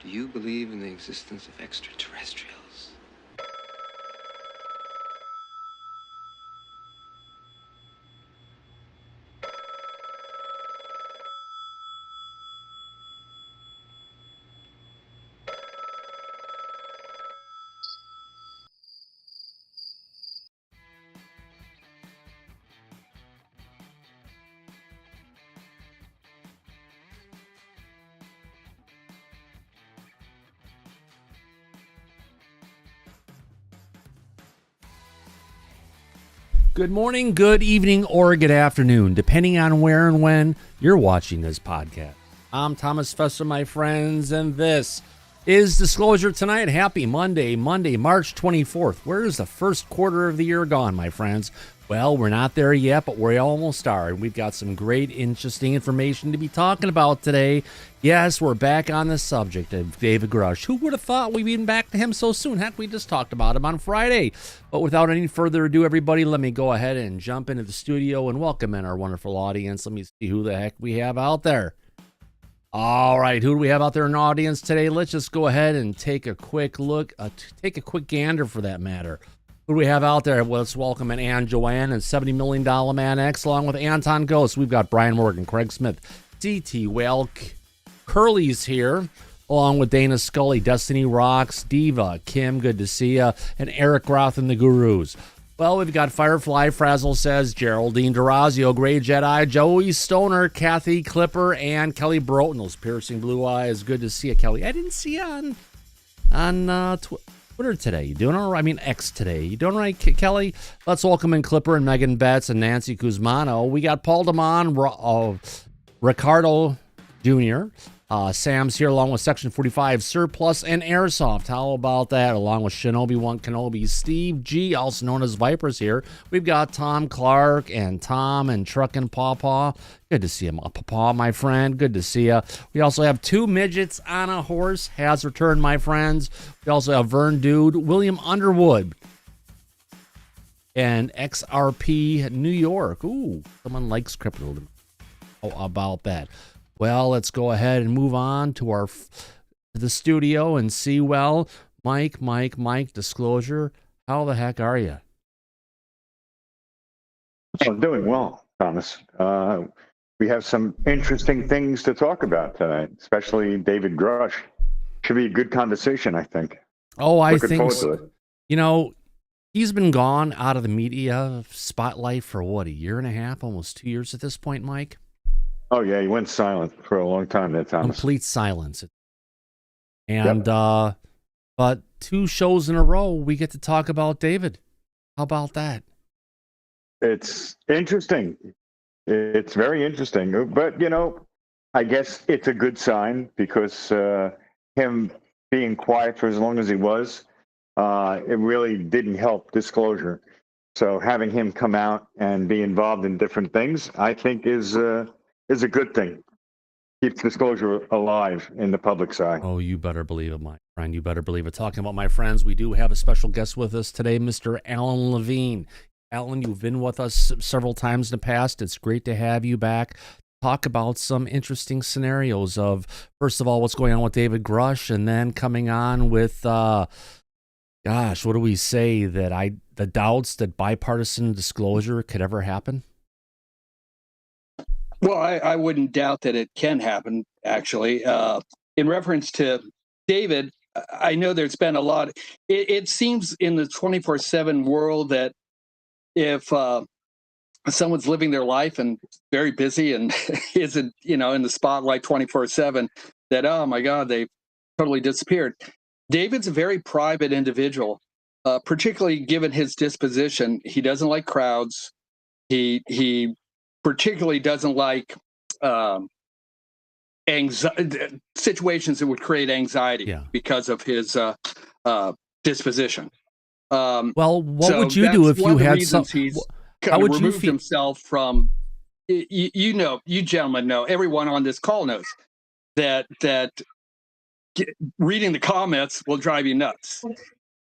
Do you believe in the existence of extraterrestrials? Good morning, good evening, or good afternoon, depending on where and when you're watching this podcast. I'm Thomas Fessler, my friends, and this is Disclosure Tonight. Happy Monday, March 24th. Where is the first quarter of the year gone, my friends? Well, we're not there yet, but we almost are. We've got some great, interesting information to be talking about today. Yes, we're back on the subject of David Grusch. Who would have thought we'd been back to him so soon? Heck, we just talked about him on Friday. But without any further ado, everybody, let me go ahead and jump into the studio and welcome in our wonderful audience. Let me see who the heck we have out there. All right, who do we have out there in the audience today? Let's just go ahead and take a quick look, take a quick gander for that matter. Who do we have out there? Well, let's welcome in Ann Joanne and $70 Million Man X, along with Anton Ghost. We've got Brian Morgan, Craig Smith, DT Whale, Curly's here, along with Dana Scully, Destiny Rocks, Diva, Kim, good to see ya, and Eric Roth and the Gurus. Well, we've got Firefly Frazzle says, Geraldine Durazio, Gray Jedi, Joey Stoner, Kathy Clipper, and Kelly Broughton. Those piercing blue eyes. Good to see you, Kelly. I didn't see you on Twitter today. You doing all right? I mean, X today. You doing all right, Kelly? Let's welcome in Clipper and Megan Betts and Nancy Guzmano. We got Paul Damon, Ricardo Jr., Sam's here along with Section 45 Surplus and Airsoft. How about that? Along with Shinobi 1 Kenobi, Steve G, also known as Vipers here. We've got Tom Clark and Tom and Truckin' Pawpaw. Good to see you, Pawpaw, my friend. Good to see you. We also have two midgets on a horse. Has returned, my friends. We also have Vern Dude, William Underwood, and XRP New York. Ooh, someone likes crypto. How about that? Well, let's go ahead and move on to the studio and see, well, Mike, Disclosure, how the heck are you? I'm doing well, Thomas. We have some interesting things to talk about tonight, especially David Grusch. Should be a good conversation, I think. Oh, I think so. You know, he's been gone out of the media spotlight for, what, a year and a half, almost 2 years at this point, Mike? Oh, yeah, he went silent for a long time there, Thomas. Complete silence. And, yep. But 2 shows in a row, we get to talk about David. How about that? It's interesting. It's very interesting. But, you know, I guess it's a good sign because him being quiet for as long as he was, it really didn't help Disclosure. So having him come out and be involved in different things, I think is a good thing. Keeps Disclosure alive in the public's eye. Oh, you better believe it, my friend. You better believe it. Talking about my friends, we do have a special guest with us today, Mr. Alan Levine. Alan, you've been with us several times in the past. It's great to have you back. Talk about some interesting scenarios of, first of all, what's going on with David Grusch, and then coming on with, what do we say, the doubts that bipartisan disclosure could ever happen? Well, I wouldn't doubt that it can happen, actually. In reference to David, I know there's been a lot. It seems in the 24/7 world that if someone's living their life and very busy and isn't, in the spotlight 24/7, that, oh my God, they've totally disappeared. David's a very private individual, particularly given his disposition. He doesn't like crowds. He particularly doesn't like situations that would create anxiety because of his disposition. Well, what would you do if you had some? He's kind of removed himself from. You gentlemen know. Everyone on this call knows that reading the comments will drive you nuts.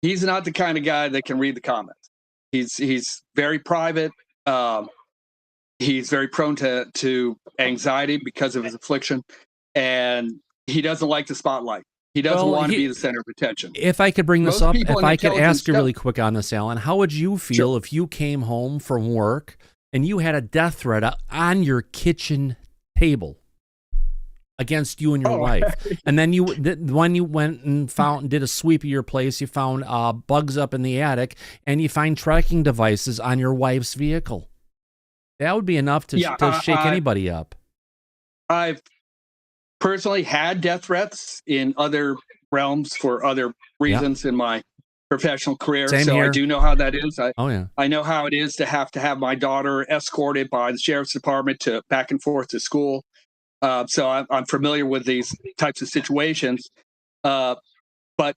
He's not the kind of guy that can read the comments. He's very private. He's very prone to anxiety because of his affliction, and he doesn't like the spotlight. He doesn't Well, want to be the center of attention. If I could bring this Most up, people if in I could intelligence ask you really quick on this, Alan, how would you feel if you came home from work and you had a death threat on your kitchen table against you and your wife, and then when you went and did a sweep of your place, you found bugs up in the attic, and you find tracking devices on your wife's vehicle? That would be enough to shake anybody up. I've personally had death threats in other realms for other reasons in my professional career. Same so here. I do know how that is. I know how it is to have my daughter escorted by the sheriff's department back and forth to school. So I'm familiar with these types of situations. But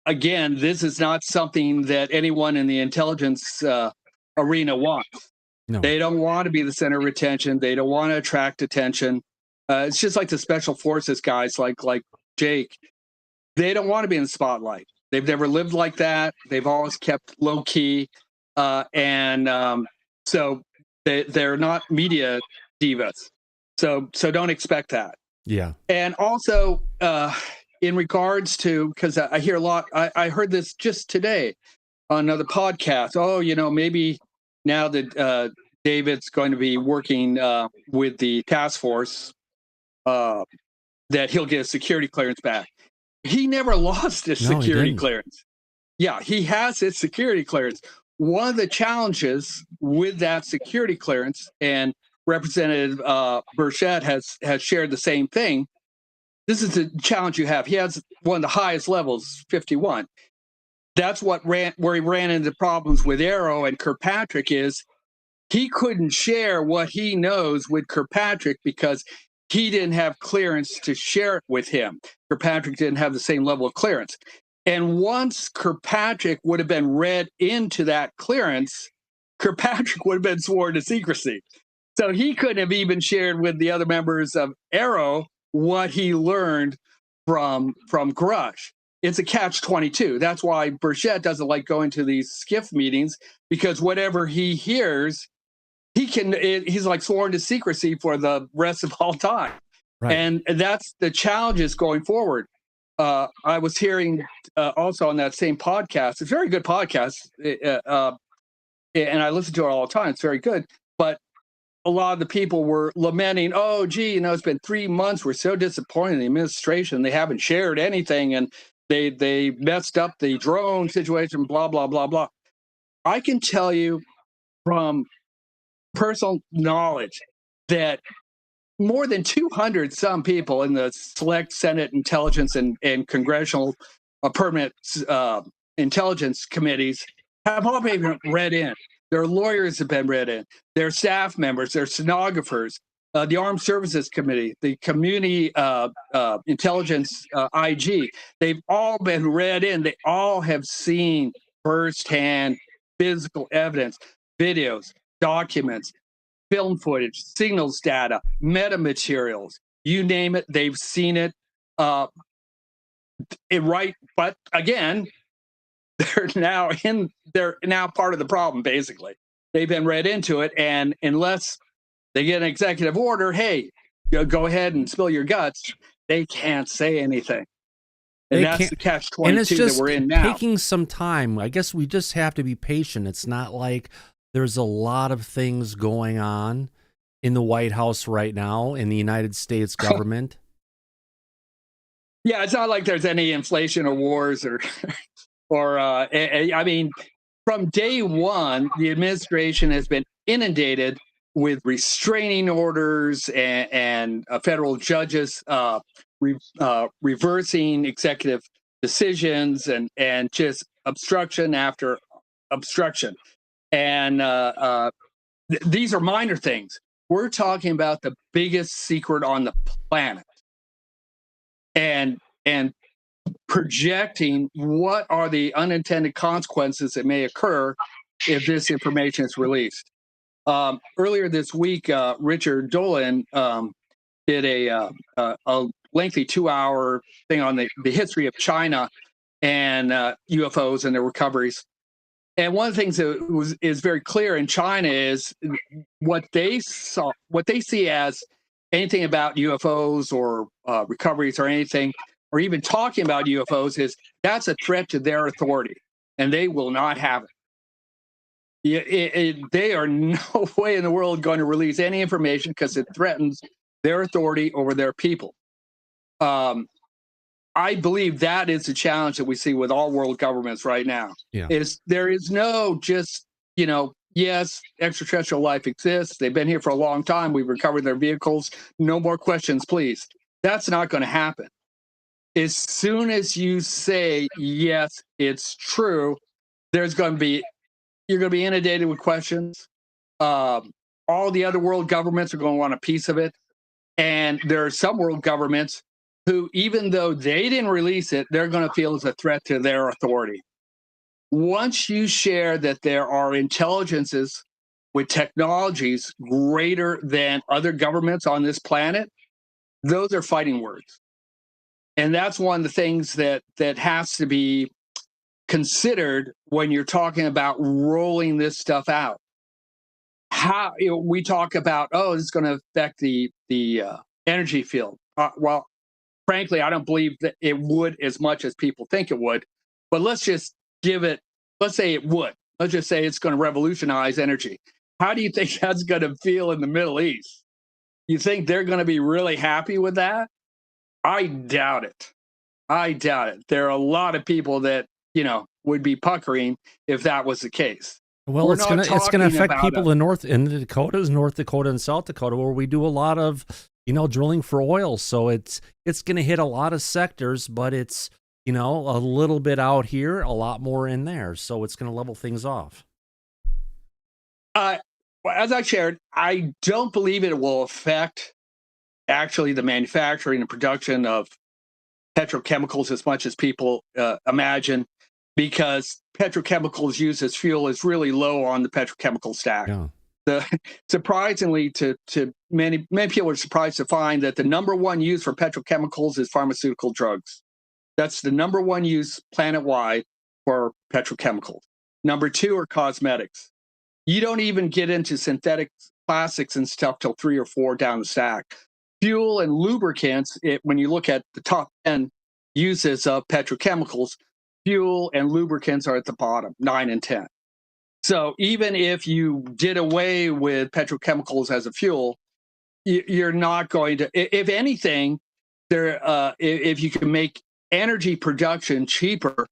again, this is not something that anyone in the intelligence arena wants. No. They don't want to be the center of attention. They don't want to attract attention. It's just like the special forces guys, like Jake. They don't want to be in the spotlight. They've never lived like that. They've always kept low key, and so they're not media divas. So don't expect that. Yeah. And also, in regards to, because I hear a lot, I heard this just today on another podcast. Oh, maybe now that David's going to be working with the task force, that he'll get a security clearance back. He never lost his security clearance. Yeah, he has his security clearance. One of the challenges with that security clearance, and Representative Burchett has shared the same thing. This is the challenge you have. He has one of the highest levels, 51. That's where he ran into problems with Arrow and Kirkpatrick is he couldn't share what he knows with Kirkpatrick because he didn't have clearance to share it with him. Kirkpatrick didn't have the same level of clearance. And once Kirkpatrick would have been read into that clearance, Kirkpatrick would have been sworn to secrecy. So he couldn't have even shared with the other members of Arrow what he learned from Grusch. It's a catch-22. That's why Burchett doesn't like going to these SCIF meetings, because whatever he hears, he's like sworn to secrecy for the rest of all time. Right. And that's the challenges going forward. I was hearing also on that same podcast, it's a very good podcast, and I listen to it all the time. It's very good. But a lot of the people were lamenting, oh, gee, it's been 3 months. We're so disappointed in the administration. They haven't shared anything, and they messed up the drone situation, blah, blah, blah, blah. I can tell you from personal knowledge that more than 200 some people in the select Senate intelligence and congressional permanent intelligence committees have all been read in. Their lawyers have been read in. Their staff members, their stenographers, the Armed Services Committee, the Community Intelligence IG. They've all been read in. They all have seen firsthand physical evidence, videos, documents, film footage, signals data, metamaterials, you name it, they've seen it. But again, they're now part of the problem, basically. They've been read into it, and unless they get an executive order, hey, go ahead and spill your guts, they can't say anything. And that's the catch-22 that we're in now. Taking some time. I guess we just have to be patient. It's not like there's a lot of things going on in the White House right now, in the United States government. Yeah, it's not like there's any inflation or wars or I mean, from day one, the administration has been inundated with restraining orders and federal judges reversing executive decisions and just obstruction after obstruction. And these are minor things. We're talking about the biggest secret on the planet, and projecting what are the unintended consequences that may occur if this information is released. Earlier this week, Richard Dolan did a lengthy 2-hour thing on the history of China and UFOs and their recoveries. And one of the things that is very clear in China is what they see as anything about UFOs or recoveries or anything. or even talking about UFOs is that's a threat to their authority, and they will not have it. They are no way in the world going to release any information because it threatens their authority over their people. I believe that is the challenge that we see with all world governments right now. Yeah. Is there is no just, yes, extraterrestrial life exists. They've been here for a long time. We've recovered their vehicles. No more questions, please. That's not going to happen. As soon as you say, yes, it's true, you're going to be inundated with questions. All the other world governments are going to want a piece of it. And there are some world governments who, even though they didn't release it, they're going to feel as a threat to their authority. Once you share that there are intelligences with technologies greater than other governments on this planet, those are fighting words. And that's one of the things that has to be considered when you're talking about rolling this stuff out. How we talk about, this is going to affect the energy field. Well, frankly, I don't believe that it would as much as people think it would. But let's just let's say it would. Let's just say it's going to revolutionize energy. How do you think that's going to feel in the Middle East? You think they're going to be really happy with that? I doubt it. There are a lot of people that, would be puckering if that was the case. Well, it's gonna affect people in the Dakotas, North Dakota, and South Dakota, where we do a lot of, drilling for oil. So it's gonna hit a lot of sectors, but it's, a little bit out here, a lot more in there. So it's gonna level things off. As I shared, I don't believe it will affect actually the manufacturing and production of petrochemicals as much as people imagine, because petrochemicals used as fuel is really low on the petrochemical stack. Yeah. Surprisingly, to many people are surprised to find that the number one use for petrochemicals is pharmaceutical drugs. That's the number one use planet-wide for petrochemicals. Number two are cosmetics. You don't even get into synthetic plastics and stuff till 3 or 4 down the stack. Fuel and lubricants, when you look at the top 10 uses of petrochemicals, fuel and lubricants are at the bottom, 9 and 10. So even if you did away with petrochemicals as a fuel, you're not going to, if anything, if you can make energy production cheaper,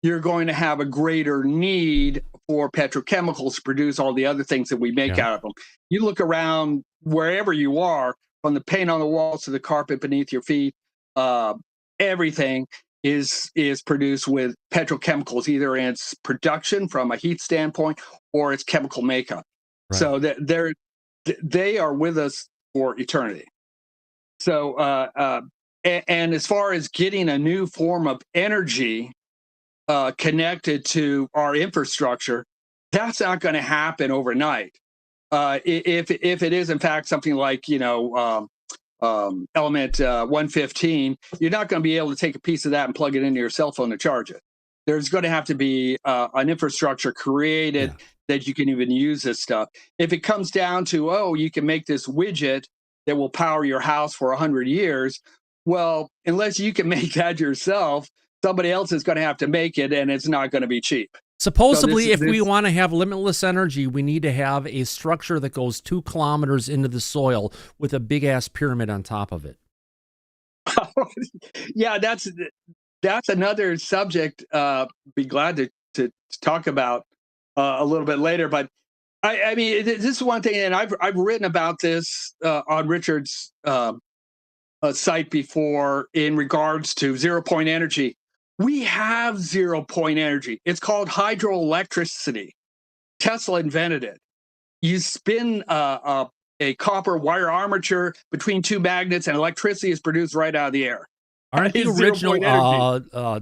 you're going to have a greater need for petrochemicals to produce all the other things that we make out of them. You look around wherever you are, from the paint on the walls to the carpet beneath your feet, everything is produced with petrochemicals, either in its production from a heat standpoint or its chemical makeup. Right. So they are with us for eternity. So and as far as getting a new form of energy connected to our infrastructure, that's not going to happen overnight. If it is in fact something like element 115, you're not going to be able to take a piece of that and plug it into your cell phone to charge it. There's going to have to be an infrastructure created that you can even use this stuff. If it comes down to, you can make this widget that will power your house for 100 years, well, unless you can make that yourself, somebody else is going to have to make it, and it's not going to be cheap. Supposedly, if we want to have limitless energy, we need to have a structure that goes 2 kilometers into the soil with a big-ass pyramid on top of it. Yeah, that's another subject. Be glad to talk about a little bit later. But I mean, this is one thing, and I've written about this on Richard's site before in regards to 0-point energy. We have 0-point energy. It's called hydroelectricity. Tesla invented it. You spin a copper wire armature between 2 magnets, and electricity is produced right out of the air. Aren't the original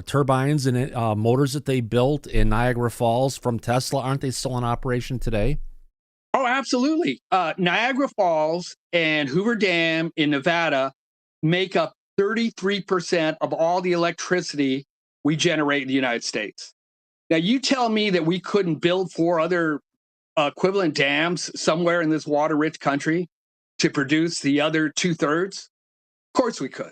turbines and motors that they built in Niagara Falls from Tesla, aren't they still in operation today? Oh, absolutely. Niagara Falls and Hoover Dam in Nevada make up 33% of all the electricity we generate in the United States. Now, you tell me that we couldn't build 4 other equivalent dams somewhere in this water-rich country to produce the other 2/3? Of course we could.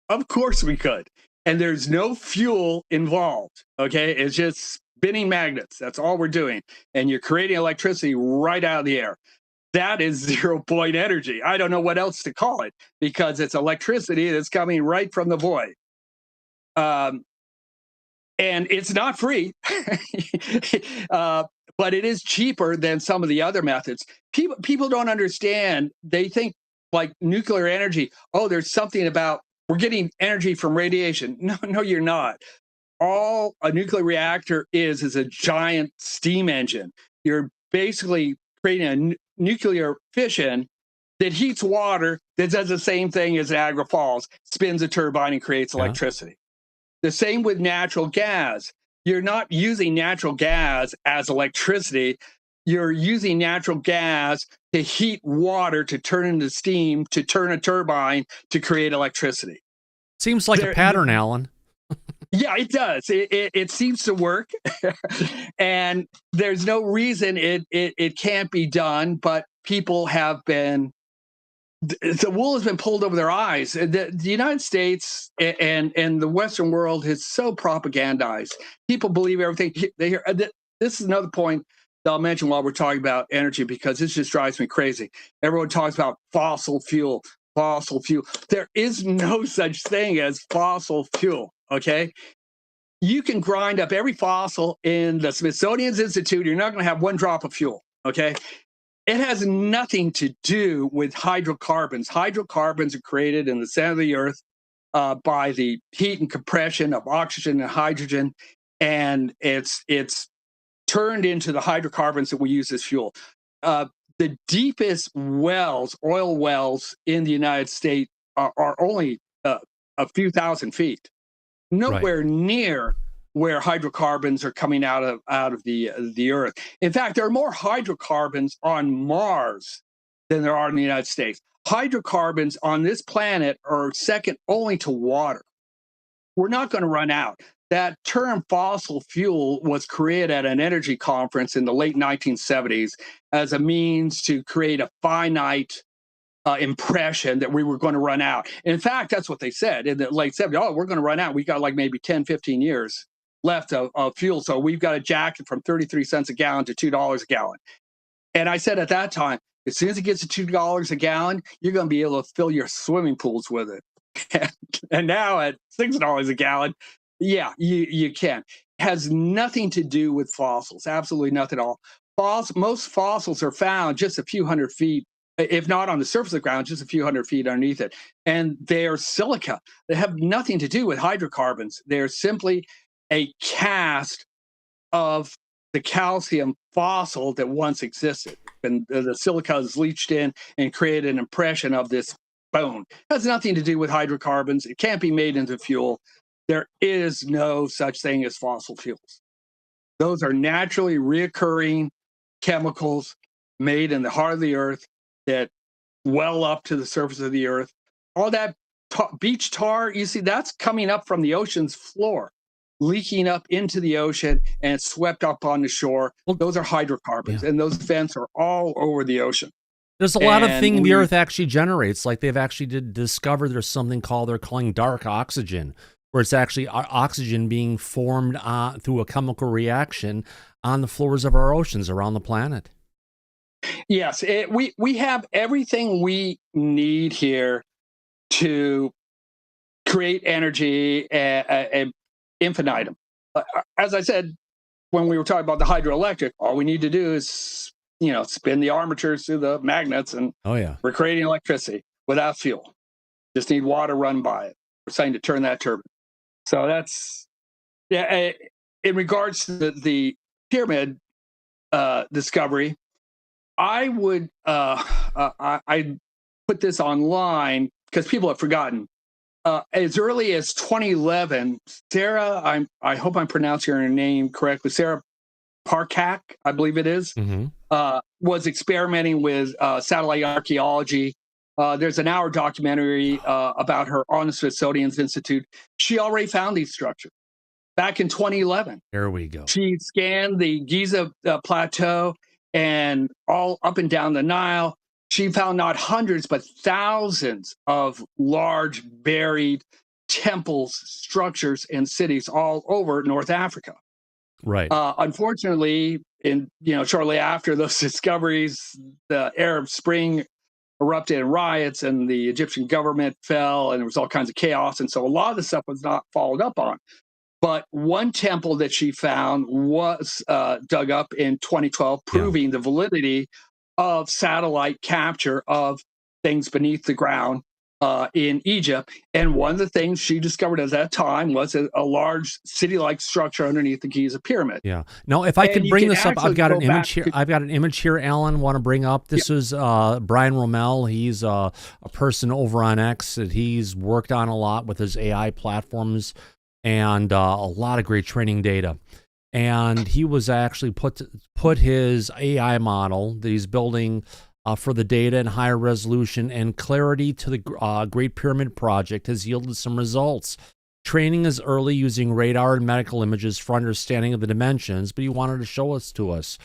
Of course we could. And there's no fuel involved. Okay. It's just spinning magnets. That's all we're doing. And you're creating electricity right out of the air. That is 0 point energy. I don't know what else to call it because it's electricity that's coming right from the void. And it's not free, but it is cheaper than some of the other methods. People don't understand. They think like nuclear energy. Oh, there's something about we're getting energy from radiation. No, you're not. All a nuclear reactor is a giant steam engine. You're basically creating a nuclear fission that heats water that does the same thing as Niagara Falls, spins a turbine and creates electricity. The same with natural gas. You're not using natural gas as electricity. You're using natural gas to heat water, to turn into steam, to turn a turbine, to create electricity. Seems like a pattern, Alan. Yeah, it does. It seems to work. And there's no reason it can't be done, but people have been, the wool has been pulled over their eyes. The United States and the Western world is so propagandized. People believe everything they hear. This is another point that I'll mention while we're talking about energy, because this just drives me crazy. Everyone talks about fossil fuel. There is no such thing as fossil fuel, okay? You can grind up every fossil in the Smithsonian's Institute. You're not going to have one drop of fuel, okay? It has nothing to do with hydrocarbons. Hydrocarbons are created in the center of the earth by the heat and compression of oxygen and hydrogen, and it's turned into the hydrocarbons that we use as fuel. The deepest wells, oil wells in the United States are only a few thousand feet, nowhere near where hydrocarbons are coming out of the earth. In fact, there are more hydrocarbons on Mars than there are in the United States. Hydrocarbons on this planet are second only to water. We're not going to run out. That term fossil fuel was created at an energy conference in the late 1970s as a means to create a finite impression that we were going to run out. In fact, that's what they said in the late 70s. Oh, we're going to run out. We got like maybe 10, 15 years left of fuel. So we've got to jack it from 33 cents a gallon to $2 a gallon. And I said at that time, as soon as it gets to $2 a gallon, you're going to be able to fill your swimming pools with it. And now at $6 a gallon, yeah, you can. It has nothing to do with fossils, absolutely nothing at all. Most fossils are found just a few hundred feet, if not on the surface of the ground, just a few hundred feet underneath it. And they're silica. They have nothing to do with hydrocarbons. They're simply a cast of the calcium fossil that once existed. And the silica is leached in and created an impression of this bone. It has nothing to do with hydrocarbons. It can't be made into fuel. There is no such thing as fossil fuels. Those are naturally reoccurring chemicals made in the heart of the earth that well up to the surface of the earth. All that beach tar, you see, that's coming up from the ocean's floor, leaking up into the ocean and swept up on the shore. Well, those are hydrocarbons, and those vents are all over the ocean. There's a lot of things the earth actually generates. Like they've actually discovered there's something they're calling dark oxygen, where it's actually oxygen being formed through a chemical reaction on the floors of our oceans around the planet. Yes, we have everything we need here to create energy infinitum. As I said, when we were talking about the hydroelectric, all we need to do is, spin the armatures through the magnets, and we're creating electricity without fuel. Just need water run by it. We're saying to turn that turbine. So that's, in regards to the pyramid discovery, I would I put this online because people have forgotten. As early as 2011, Sarah, I hope I'm pronouncing her name correctly, Sarah Parcak, I believe it is, was experimenting with satellite archaeology. There's an hour documentary about her on the Smithsonian's Institute. She already found these structures back in 2011. There we go. She scanned the Giza plateau and all up and down the Nile. She found not hundreds, but thousands of large buried temples, structures, and cities all over North Africa. Right. Unfortunately, shortly after those discoveries, the Arab Spring erupted in riots, and the Egyptian government fell, and there was all kinds of chaos, and so a lot of the stuff was not followed up on. But one temple that she found was dug up in 2012, proving the validity of satellite capture of things beneath the ground in Egypt. And one of the things she discovered at that time was a large city-like structure underneath the Giza pyramid. Yeah. Now, if I could bring this up, I've got an image here. I've got an image here, Alan, want to bring up. This is Brian Rommel. He's a person over on X that he's worked on a lot with his AI platforms and a lot of great training data. And he was actually put his AI model that he's building for the data and higher resolution and clarity to the Great Pyramid Project has yielded some results. Training is early using radar and medical images for understanding of the dimensions, but he wanted to show us to us.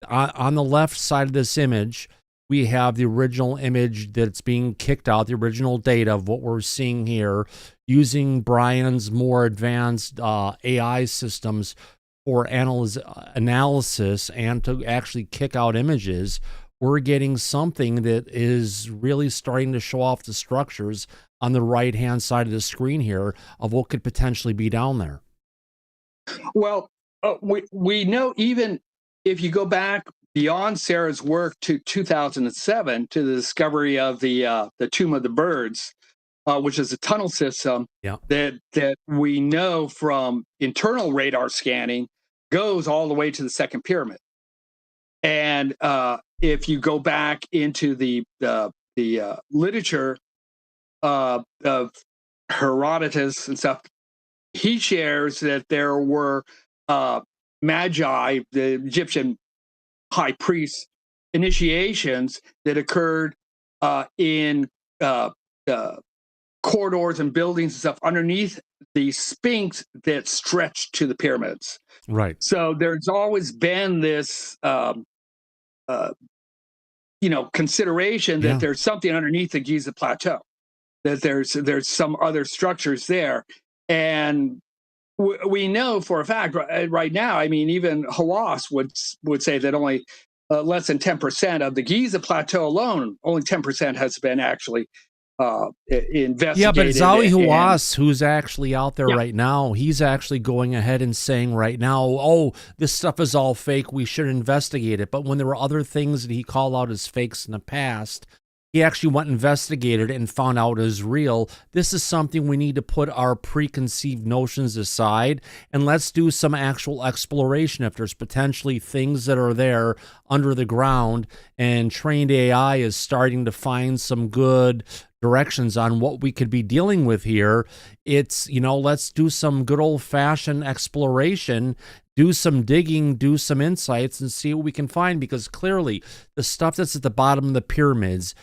On the left side of this image, we have the original image that's being kicked out, the original data of what we're seeing here, using Brian's more advanced AI systems for analysis and to actually kick out images. We're getting something that is really starting to show off the structures on the right-hand side of the screen here of what could potentially be down there. Well, we know, even if you go back beyond Sarah's work to 2007, to the discovery of the Tomb of the Birds, which is a tunnel system that we know from internal radar scanning goes all the way to the second pyramid. And if you go back into the literature of Herodotus and stuff, he shares that there were magi, the Egyptian high priest initiations that occurred in corridors and buildings and stuff underneath the Sphinx that stretched to the pyramids. Right. So there's always been this consideration that there's something underneath the Giza plateau, that there's some other structures there. And we know for a fact right now, I mean, even Hawass would say that only less than 10% of the Giza plateau alone, only 10% has been actually investigated. Yeah, but Zawi Hawass, who's actually out there right now, he's actually going ahead and saying right now, oh, this stuff is all fake, we should investigate it. But when there were other things that he called out as fakes in the past, he actually went and investigated it and found out it was real. This is something we need to put our preconceived notions aside and let's do some actual exploration if there's potentially things that are there under the ground, and trained AI is starting to find some good directions on what we could be dealing with here. It's, let's do some good old-fashioned exploration, do some digging, do some insights, and see what we can find, because clearly the stuff that's at the bottom of the pyramids,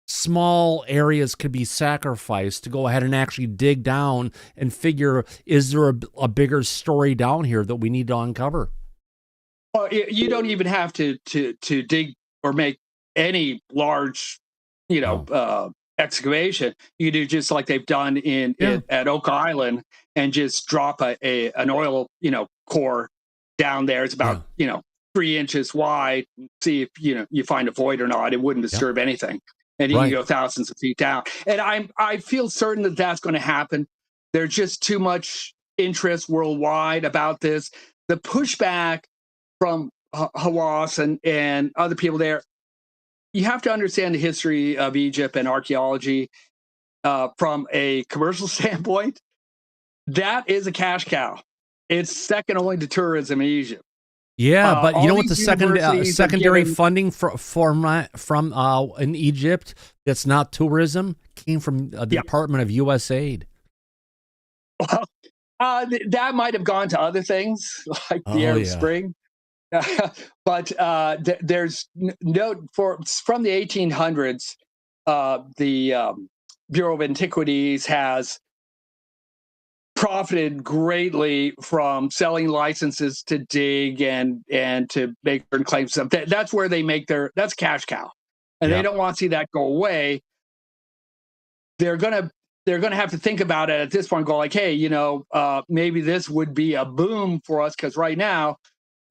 small areas could be sacrificed to go ahead and actually dig down and figure, is there a bigger story down here that we need to uncover? Well, you don't even have to dig or make any large, excavation. You do just like they've done at Oak Island, and just drop an oil, core down there. It's about 3 inches wide. See if you find a void or not. It wouldn't disturb anything, and you can go thousands of feet down. And I feel certain that that's going to happen. There's just too much interest worldwide about this. The pushback from Hawass and other people there, you have to understand the history of Egypt and archaeology from a commercial standpoint. That is a cash cow. It's second only to tourism in Egypt. Yeah, but you know what? The secondary funding from in Egypt that's not tourism came from the Department of U.S. Aid. Well, that might have gone to other things like the Arab Spring. But there's from the 1800s, the Bureau of Antiquities has profited greatly from selling licenses to dig and to make certain claims. That's where they make that's cash cow, and they don't want to see that go away. they're gonna have to think about it at this point. Go like, hey, maybe this would be a boom for us because right now,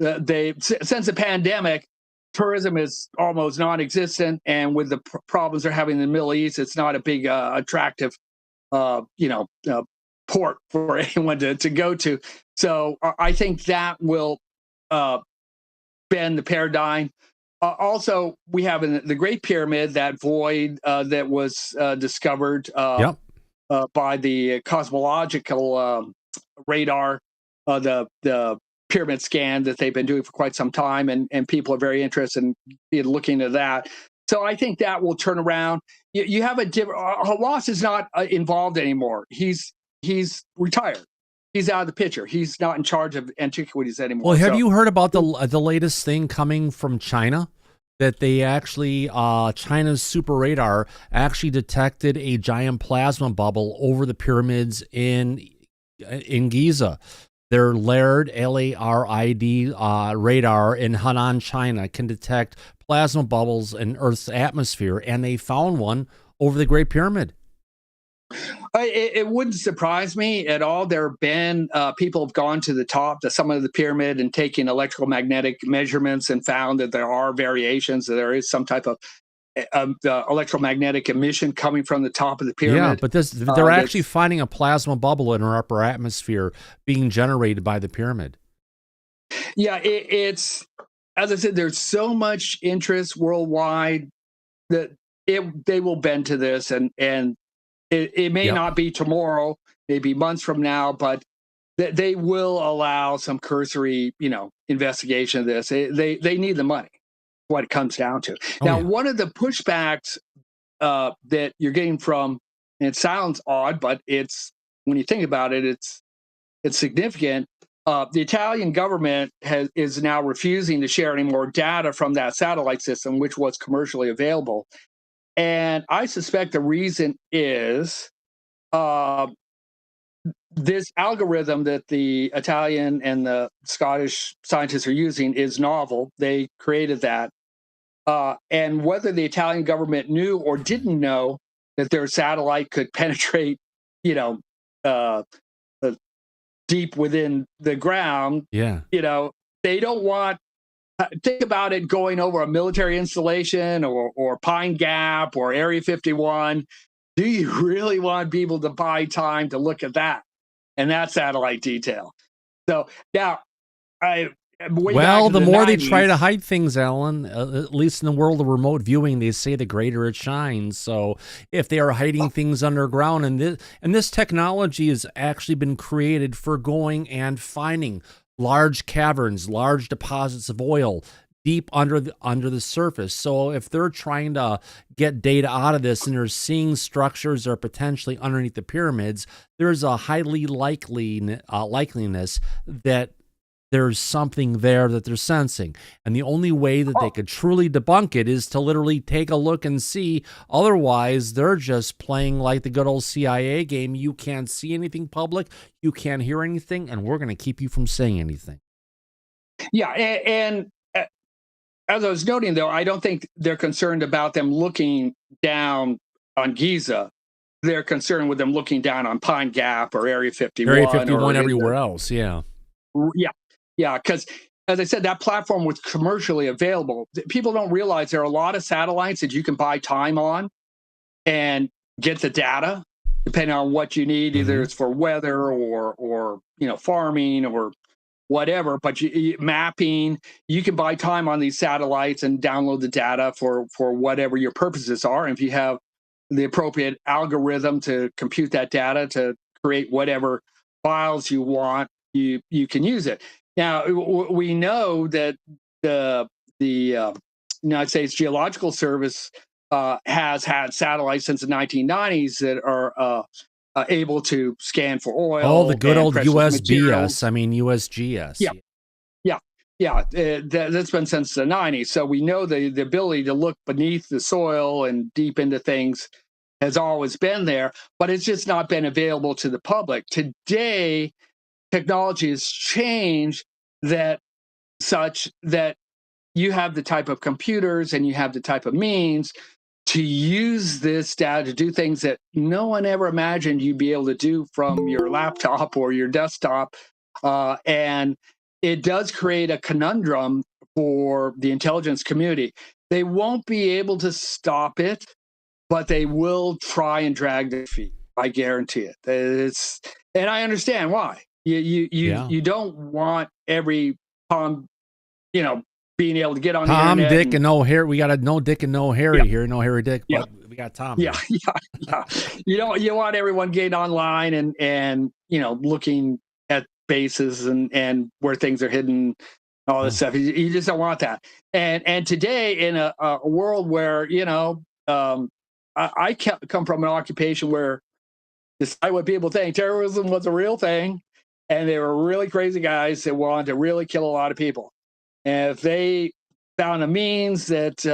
since the pandemic, tourism is almost non-existent, and with the problems they're having in the Middle East, it's not a big attractive, port for anyone to go to. So I think that will bend the paradigm. Also, we have in the Great Pyramid that void that was discovered by the cosmological radar, the pyramid scan that they've been doing for quite some time, and people are very interested in looking at that. So I think that will turn around. You have a different. Hawass is not involved anymore. He's retired. He's out of the picture. He's not in charge of antiquities anymore. Well, have you heard about the latest thing coming from China? That they actually, China's super radar actually detected a giant plasma bubble over the pyramids in Giza. Their LARID, L-A-R-I-D radar in Henan, China can detect plasma bubbles in Earth's atmosphere, and they found one over the Great Pyramid. It wouldn't surprise me at all. There have been people have gone to the top, the summit of the pyramid, and taken electromagnetic measurements and found that there are variations. That there is some type of electromagnetic emission coming from the top of the pyramid. Yeah, but they're actually finding a plasma bubble in our upper atmosphere being generated by the pyramid. Yeah, it's as I said, there's so much interest worldwide that they will bend to this, and it may not be tomorrow, maybe months from now, but they will allow some cursory, investigation of this. They need the money. What it comes down to. Now, one of the pushbacks that you're getting from, and it sounds odd, but it's when you think about it, it's significant. The Italian government is now refusing to share any more data from that satellite system, which was commercially available. And I suspect the reason is this algorithm that the Italian and the Scottish scientists are using is novel. They created that. And whether the Italian government knew or didn't know that their satellite could penetrate, deep within the ground, they don't want. Think about it going over a military installation or Pine Gap or Area 51. Do you really want people to buy time to look at that and that satellite detail? So now, the more 90s, they try to hide things, Alan, at least in the world of remote viewing, they say the greater it shines. So if they are hiding things underground, and this technology has actually been created for going and finding large caverns, large deposits of oil deep under the surface. So if they're trying to get data out of this and they're seeing structures that are potentially underneath the pyramids, there's a highly likeliness that there's something there that they're sensing. And the only way that they could truly debunk it is to literally take a look and see. Otherwise, they're just playing like the good old CIA game. You can't see anything public, you can't hear anything, and we're going to keep you from saying anything. Yeah, and as I was noting, though, I don't think they're concerned about them looking down on Giza. They're concerned with them looking down on Pine Gap or Area 51. Area 51 everywhere else, yeah. Yeah, because as I said, that platform was commercially available. People don't realize there are a lot of satellites that you can buy time on and get the data, depending on what you need. Either it's for weather or farming or whatever. But mapping, you can buy time on these satellites and download the data for whatever your purposes are. And if you have the appropriate algorithm to compute that data to create whatever files you want, you can use it. Now, we know that the United States Geological Service has had satellites since the 1990s that are able to scan for oil. Oh, the good old USGS. Materials. I mean, USGS. Yeah. That's been since the 90s. So we know the ability to look beneath the soil and deep into things has always been there, but it's just not been available to the public. Today, technology has changed such that you have the type of computers and you have the type of means to use this data to do things that no one ever imagined you'd be able to do from your laptop or your desktop. And it does create a conundrum for the intelligence community. They won't be able to stop it, but they will try and drag their feet. I guarantee it. And I understand why. You don't want every Tom, being able to get on Tom, the internet. Dick, and no Harry. We got a no Dick and no Harry here. No Harry Dick, but we got Tom. Yeah. You want everyone getting online and looking at bases and where things are hidden, all this stuff. You just don't want that. And today in a world where I come from an occupation where, despite what people think, terrorism was a real thing, and they were really crazy guys that wanted to really kill a lot of people. And if they found a means that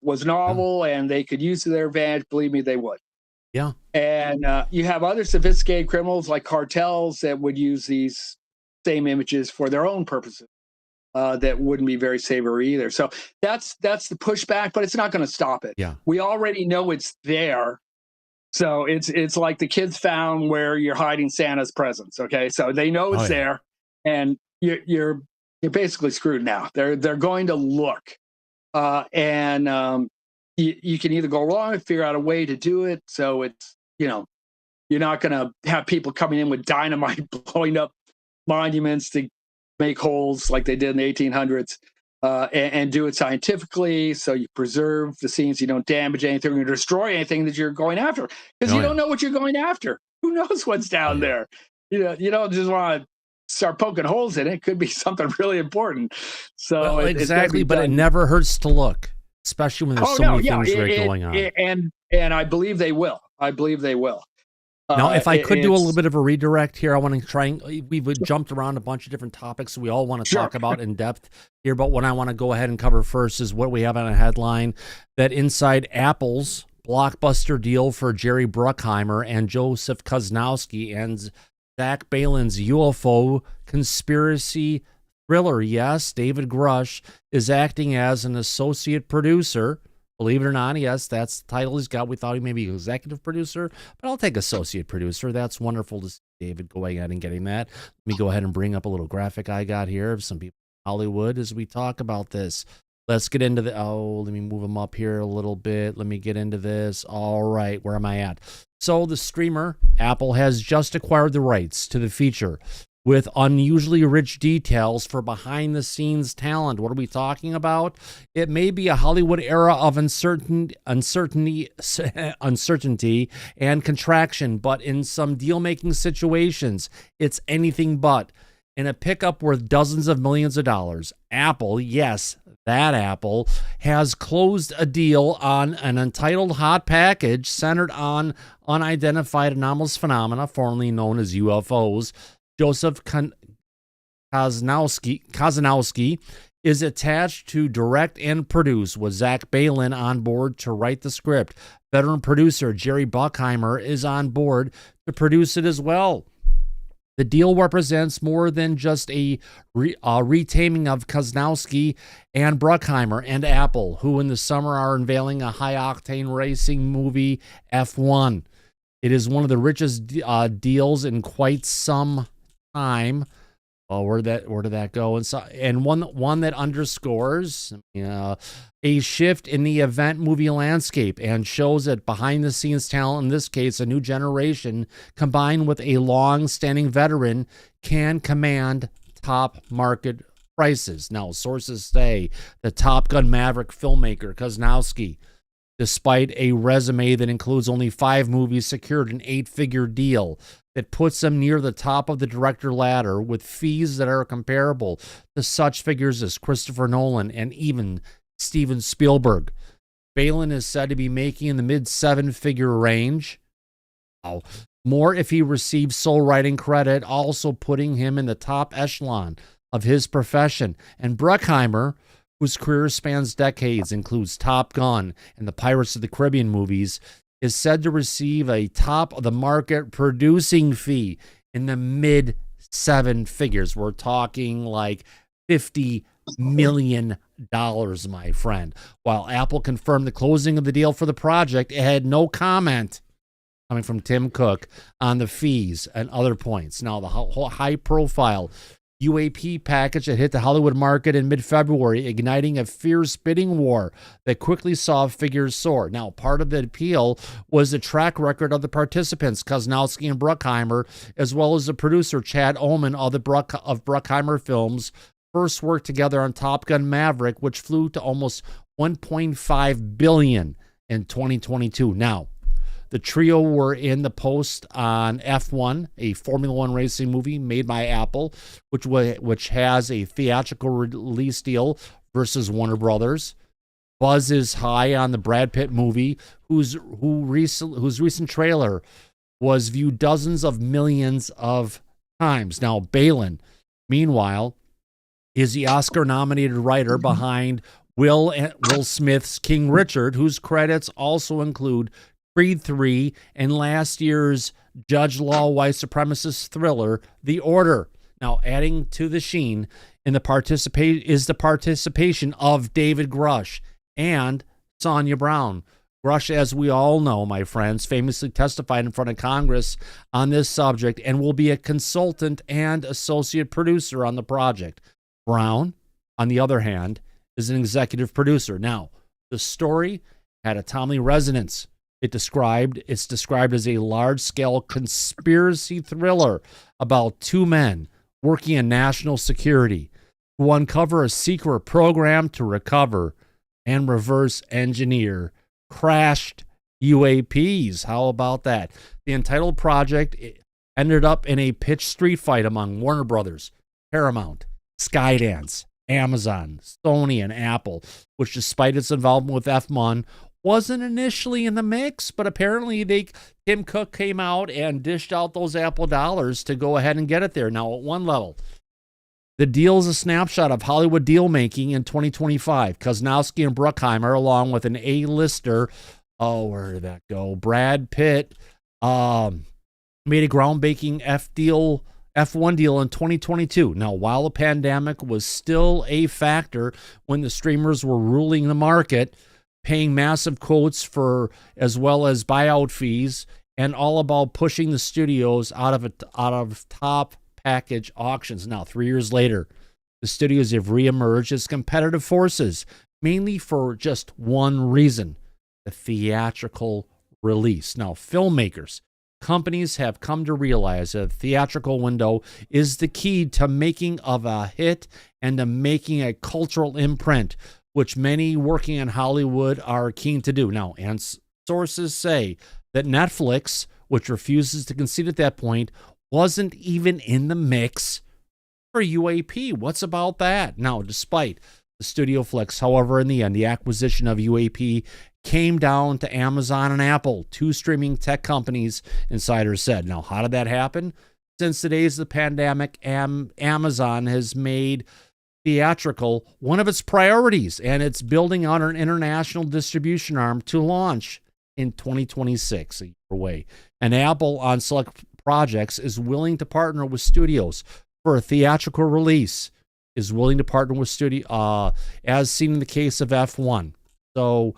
was novel and they could use to their advantage, believe me, they would. Yeah. And you have other sophisticated criminals like cartels that would use these same images for their own purposes. That wouldn't be very savory either. So that's the pushback, but it's not going to stop it. Yeah. We already know it's there. So it's like the kids found where you're hiding Santa's presents. Okay, so they know it's there, and you're basically screwed now. They're going to look, and you can either go wrong or figure out a way to do it. So it's you're not going to have people coming in with dynamite blowing up monuments to make holes like they did in the 1800s. And do it scientifically, so you preserve the scenes, you don't damage anything or destroy anything that you're going after, because you don't know what you're going after. Who knows what's down there? You don't just want to start poking holes in it. It could be something really important. So exactly, but it never hurts to look, especially when there's so many things going on. And I believe they will. Now, if I could do a little bit of a redirect here, I want to try and we've jumped around a bunch of different topics we all want to talk about in depth here. But what I want to go ahead and cover first is what we have on a headline that inside Apple's blockbuster deal for Jerry Bruckheimer and Joseph Kozlowski and Zach Balin's UFO conspiracy thriller. Yes, David Grusch is acting as an associate producer. Believe it or not, yes, that's the title he's got. We thought he may be executive producer, but I'll take associate producer. That's wonderful to see David going ahead and getting that. Let me go ahead and bring up a little graphic I got here of some people in Hollywood as we talk about this. Let's get into let me move them up here a little bit. Let me get into this. All right, where am I at? So the streamer, Apple, has just acquired the rights to the feature with unusually rich details for behind-the-scenes talent. What are we talking about? It may be a Hollywood era of uncertainty and contraction, but in some deal-making situations, it's anything but. In a pickup worth dozens of millions of dollars, Apple, yes, that Apple, has closed a deal on an untitled hot package centered on unidentified anomalous phenomena, formerly known as UFOs. Joseph Kozlowski is attached to direct and produce, with Zach Balin on board to write the script. Veteran producer Jerry Bruckheimer is on board to produce it as well. The deal represents more than just a retaming of Kozlowski and Bruckheimer and Apple, who in the summer are unveiling a high-octane racing movie, F1. It is one of the richest deals in quite some time. Where did that go? And one that underscores a shift in the event movie landscape and shows that behind the scenes talent, in this case a new generation combined with a long-standing veteran, can command top market prices. Now, sources say the Top Gun Maverick filmmaker Kozlowski, despite a resume that includes only 5 movies, secured an 8-figure deal that puts him near the top of the director ladder, with fees that are comparable to such figures as Christopher Nolan and even Steven Spielberg. Balin is said to be making in the mid-7-figure range. More if he receives sole writing credit, also putting him in the top echelon of his profession. And Bruckheimer, whose career spans decades, includes Top Gun and the Pirates of the Caribbean movies, is said to receive a top-of-the-market producing fee in the mid-7 figures. We're talking like $50 million, my friend. While Apple confirmed the closing of the deal for the project, it had no comment coming from Tim Cook on the fees and other points. Now, the whole high-profile UAP package that hit the Hollywood market in mid-February, igniting a fierce bidding war that quickly saw figures soar. Now, part of the appeal was the track record of the participants, Kozlowski and Bruckheimer, as well as the producer, Chad Oman, of Bruckheimer Films, first worked together on Top Gun Maverick, which flew to almost $1.5 billion in 2022. Now, the trio were in the post on F1, a Formula One racing movie made by Apple, which has a theatrical release deal versus Warner Brothers. Buzz is high on the Brad Pitt movie, whose recent trailer was viewed dozens of millions of times. Now, Balin, meanwhile, is the Oscar-nominated writer behind Will Smith's King Richard, whose credits also include Creed 3 and last year's Judge Law white supremacist thriller, The Order. Now, adding to the sheen in the participation of David Grusch and Sonia Brown. Grusch, as we all know, my friends, famously testified in front of Congress on this subject and will be a consultant and associate producer on the project. Brown, on the other hand, is an executive producer. Now, the story had a timely resonance. It's described as a large-scale conspiracy thriller about two men working in national security who uncover a secret program to recover and reverse engineer crashed UAPs. How about that? The entitled project ended up in a pitched street fight among Warner Brothers, Paramount, Skydance, Amazon, Sony, and Apple, which, despite its involvement with F1, wasn't initially in the mix, but apparently Tim Cook came out and dished out those Apple dollars to go ahead and get it there. Now, at one level, the deal is a snapshot of Hollywood deal-making in 2025. Kozlowski and Bruckheimer, along with an A-lister, where did that go? Brad Pitt, made a groundbreaking F1 deal in 2022. Now, while the pandemic was still a factor when the streamers were ruling the market, paying massive quotes for as well as buyout fees, and all about pushing the studios out of top package auctions. Now, 3 years later, the studios have reemerged as competitive forces, mainly for just one reason: the theatrical release. Now, filmmakers, companies have come to realize that the theatrical window is the key to making of a hit and to making a cultural imprint, which many working in Hollywood are keen to do. Now, and sources say that Netflix, which refuses to concede at that point, wasn't even in the mix for UAP. What's about that? Now, despite the studio flicks, however, in the end, the acquisition of UAP came down to Amazon and Apple, two streaming tech companies, insiders said. Now, how did that happen? Since the days of the pandemic, Amazon has made theatrical one of its priorities, and it's building out an international distribution arm to launch in 2026, a year away. And Apple, on select projects, is willing to partner with studios for a theatrical release, is willing to partner with studio, as seen in the case of F1. So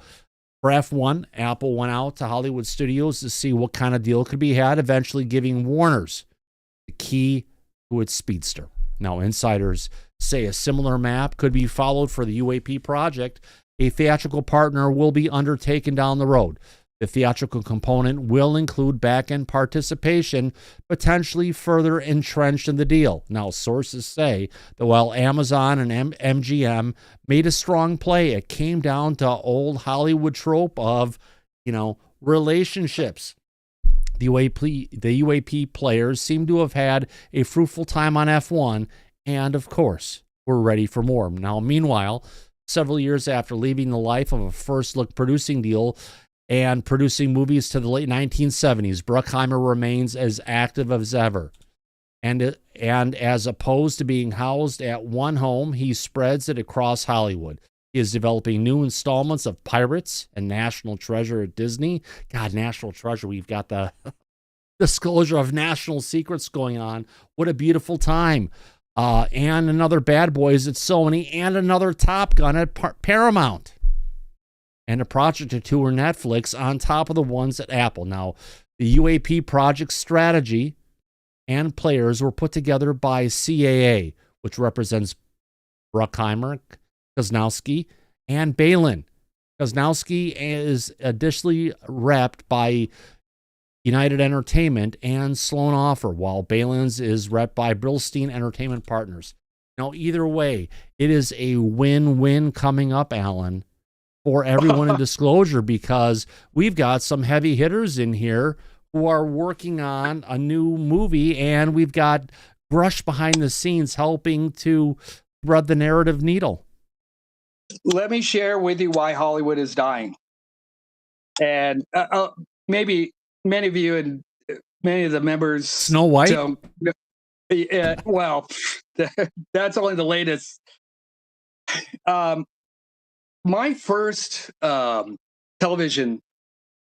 for F1, Apple went out to Hollywood studios to see what kind of deal could be had, eventually giving Warner's the key to its speedster. Now, insiders say a similar map could be followed for the UAP project. A theatrical partner will be undertaken down the road. The theatrical component will include back-end participation, potentially further entrenched in the deal. Now, sources say that while Amazon and MGM made a strong play, it came down to old Hollywood trope of, relationships. The UAP players seem to have had a fruitful time on F1, and of course, we're ready for more. Now, meanwhile, several years after leaving the life of a first-look producing deal and producing movies to the late 1970s, Bruckheimer remains as active as ever. And as opposed to being housed at one home, he spreads it across Hollywood. He is developing new installments of Pirates and National Treasure at Disney. God, National Treasure, we've got the disclosure of national secrets going on. What a beautiful time. and another Bad Boys at Sony, and another Top Gun at Paramount, and a project or two or Netflix on top of the ones at Apple. Now, the UAP project strategy and players were put together by CAA, which represents Bruckheimer, Kozlowski, and Balin. Kozlowski is additionally repped by United Entertainment and Sloan Offer, while Balin's is repped by Brillstein Entertainment Partners. Now, either way, it is a win-win coming up, Alan, for everyone in Disclosure, because we've got some heavy hitters in here who are working on a new movie, and we've got Grusch behind the scenes helping to thread the narrative needle. Let me share with you why Hollywood is dying. And maybe many of you and many of the members... Snow White? Well, that's only the latest. My first television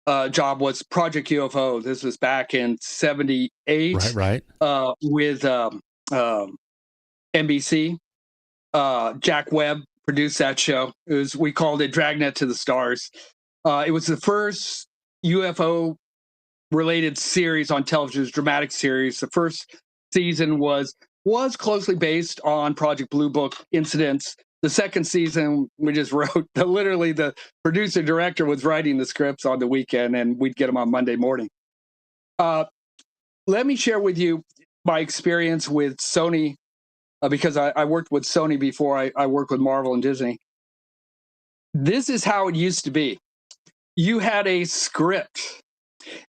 job was Project UFO. This was back in 78. Right. With NBC. Jack Webb produced that show. We called it Dragnet to the Stars. It was the first UFO related series on television, dramatic series. The first season was closely based on Project Blue Book incidents. The second season, we just wrote, literally the producer director was writing the scripts on the weekend, and we'd get them on Monday morning. Let me share with you my experience with Sony, because I worked with Sony before I worked with Marvel and Disney. This is how it used to be. You had a script,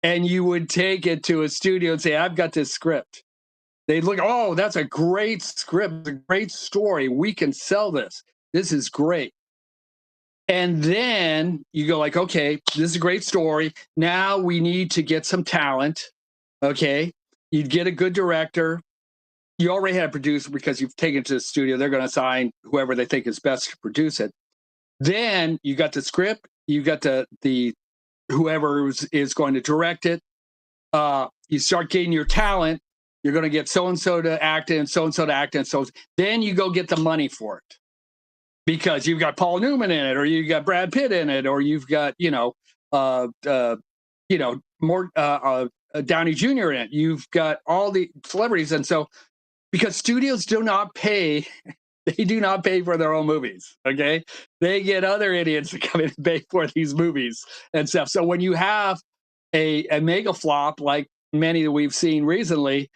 and you would take it to a studio and say, I've got this script. They'd look, oh, that's a great script, a great story. We can sell this. This is great. And then you go like, okay, this is a great story. Now we need to get some talent. Okay. You'd get a good director. You already had a producer because you've taken it to the studio. They're going to assign whoever they think is best to produce it. Then you got the script. You got the whoever is going to direct it. You start getting your talent. You're going to get so-and-so to act in, so-and-so to act in. So then you go get the money for it, because you've got Paul Newman in it, or you've got Brad Pitt in it, or you've got, more Downey Jr. in it. You've got all the celebrities. And so, because studios do not pay, they do not pay for their own movies. Okay. They get other idiots to come in and pay for these movies and stuff. So when you have a mega flop, like many that we've seen recently,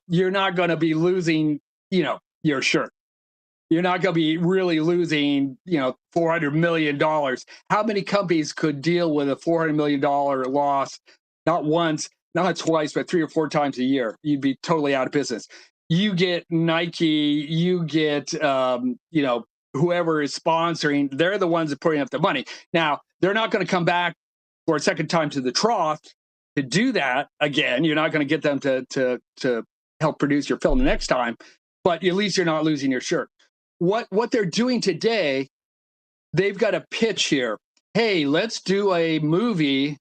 you're not going to be losing, your shirt. You're not going to be really losing, $400 million. How many companies could deal with a $400 million loss, not once, not twice, but 3 or 4 times a year? You'd be totally out of business. You get Nike, you get, whoever is sponsoring, they're the ones that are putting up the money. Now, they're not going to come back for a second time to the trough to do that again. You're not going to get them to help produce your film the next time, but at least you're not losing your shirt. What they're doing today, they've got a pitch here. Hey, let's do a movie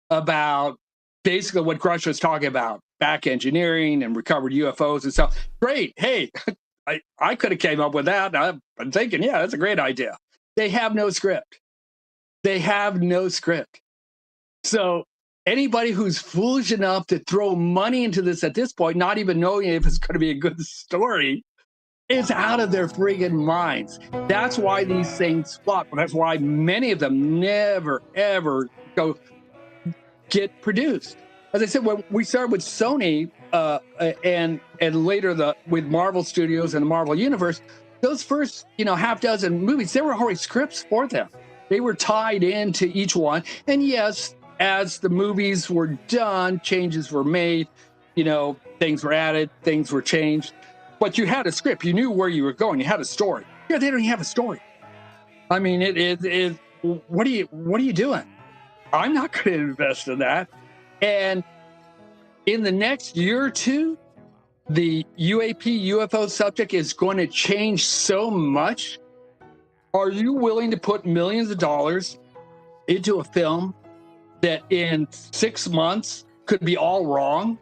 about basically what Grusch was talking about, back engineering and recovered UFOs and stuff. Great. Hey, I could have came up with that. I'm thinking, yeah, that's a great idea. They have no script. So anybody who's foolish enough to throw money into this at this point, not even knowing if it's going to be a good story, is out of their friggin' minds. That's why these things flop. That's why many of them never, ever get produced. As I said, when we started with Sony and later with Marvel Studios and the Marvel Universe, those first half dozen movies, there were already scripts for them. They were tied into each one. And yes, as the movies were done, changes were made, things were added, things were changed. But you had a script. You knew where you were going. You had a story. Yeah, they don't even have a story. I mean, what are you doing? I'm not going to invest in that. And in the next year or two, the UFO subject is going to change so much. Are you willing to put millions of dollars into a film that in 6 months could be all wrong?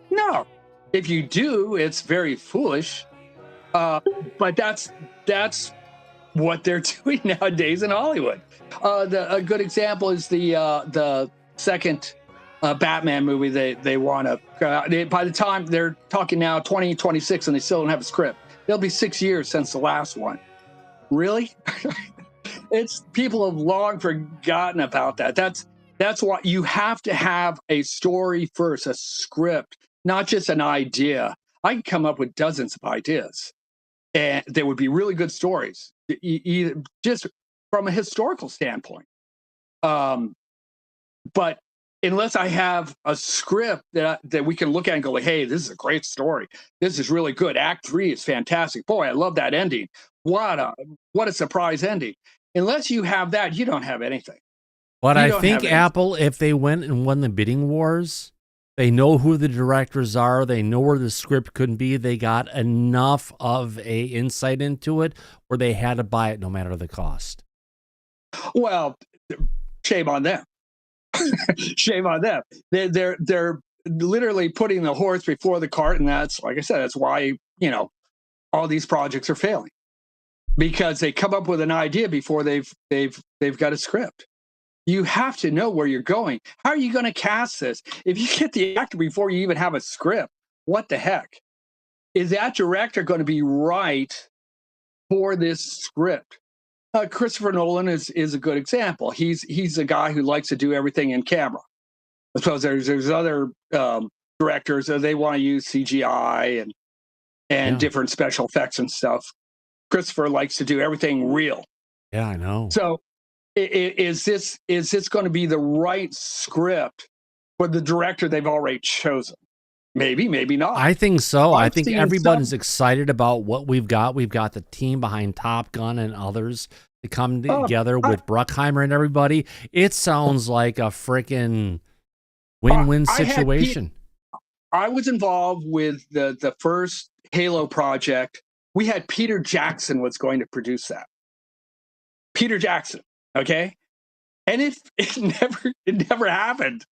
No. If you do, it's very foolish. But that's what they're doing nowadays in Hollywood. A good example is the second Batman movie they want to. By the time they're talking now 2026 and they still don't have a script, it'll be 6 years since the last one. Really? It's people have long forgotten about that. That's why you have to have a story first, a script, not just an idea. I can come up with dozens of ideas, and they would be really good stories, just from a historical standpoint. But unless I have a script that we can look at and go, like, hey, this is a great story. This is really good. Act 3 is fantastic. Boy, I love that ending. What a surprise ending. Unless you have that, you don't have anything. But I think Apple, if they went and won the bidding wars, they know who the directors are. They know where the script could be. They got enough of a insight into it where they had to buy it no matter the cost. Well, shame on them. Shame on them. They're literally putting the horse before the cart, and that's, like I said, that's why all these projects are failing, because they come up with an idea before they've got a script. You have to know where you're going. How are you going to cast this? If you get the actor before you even have a script, what the heck? Is that director going to be right for this script? Christopher Nolan is a good example. He's a guy who likes to do everything in camera. I suppose there's other directors that they want to use CGI and different special effects and stuff. Christopher likes to do everything real. Yeah, I know. So is this going to be the right script for the director they've already chosen? Maybe, maybe not. I think so. I think everybody's excited about what we've got. We've got the team behind Top Gun and others to come together with Bruckheimer and everybody. It sounds like a freaking win-win situation. I was involved with the first Halo project. We had Peter Jackson was going to produce that. Peter Jackson, okay? And it never happened.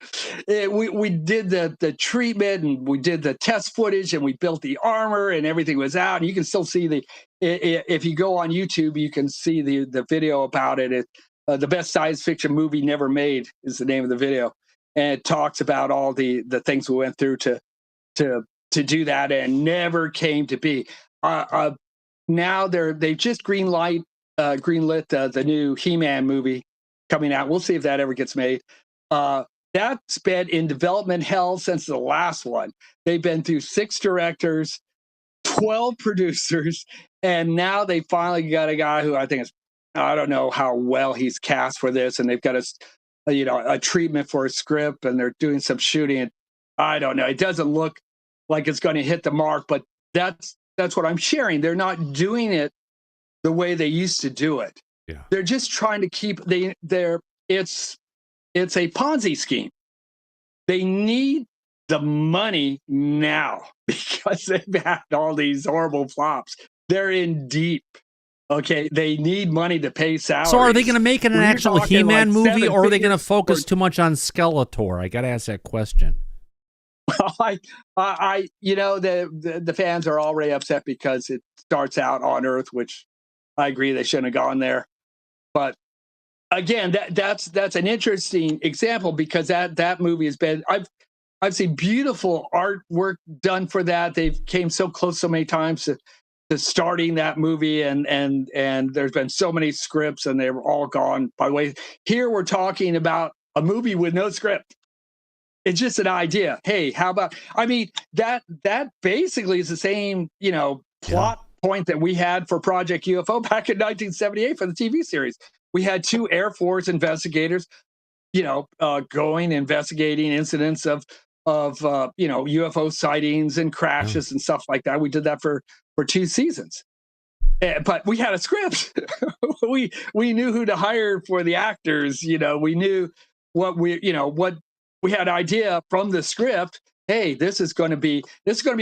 We did the treatment, and we did the test footage, and we built the armor, and everything was out. And you can still see if you go on YouTube, you can see the video about it. The best science fiction movie never made is the name of the video, and it talks about all the things we went through to do that, and never came to be. Now they've just greenlit the new He-Man movie coming out. We'll see if that ever gets made. That's been in development hell since the last one. They've been through 6 directors, 12 producers, and now they finally got a guy who I don't know how well he's cast for this, and they've got a treatment for a script, and they're doing some shooting. And I don't know. It doesn't look like it's going to hit the mark, but that's what I'm sharing. They're not doing it the way they used to do it. Yeah. They're just trying to keep it's a Ponzi scheme. They need the money now because they've had all these horrible flops. They're in deep. Okay, they need money to pay salaries. So are they going to make it an actual He-Man movie, or are they going to focus too much on Skeletor? I got to ask that question. The fans are already upset because it starts out on Earth, which I agree they shouldn't have gone there. But again, that's an interesting example, because that movie has been I've seen beautiful artwork done for that. They've came so close so many times to starting that movie, and there's been so many scripts, and they're all gone. By the way, here we're talking about a movie with no script. It's just an idea. Hey, how about? I mean, that basically is the same plot point that we had for Project UFO back in 1978 for the TV series. We had 2 Air Force investigators, going investigating incidents of UFO sightings and crashes and stuff like that. We did that for 2 seasons, but we had a script. we knew who to hire for the actors. We knew what we had idea from the script. Hey, this is going to be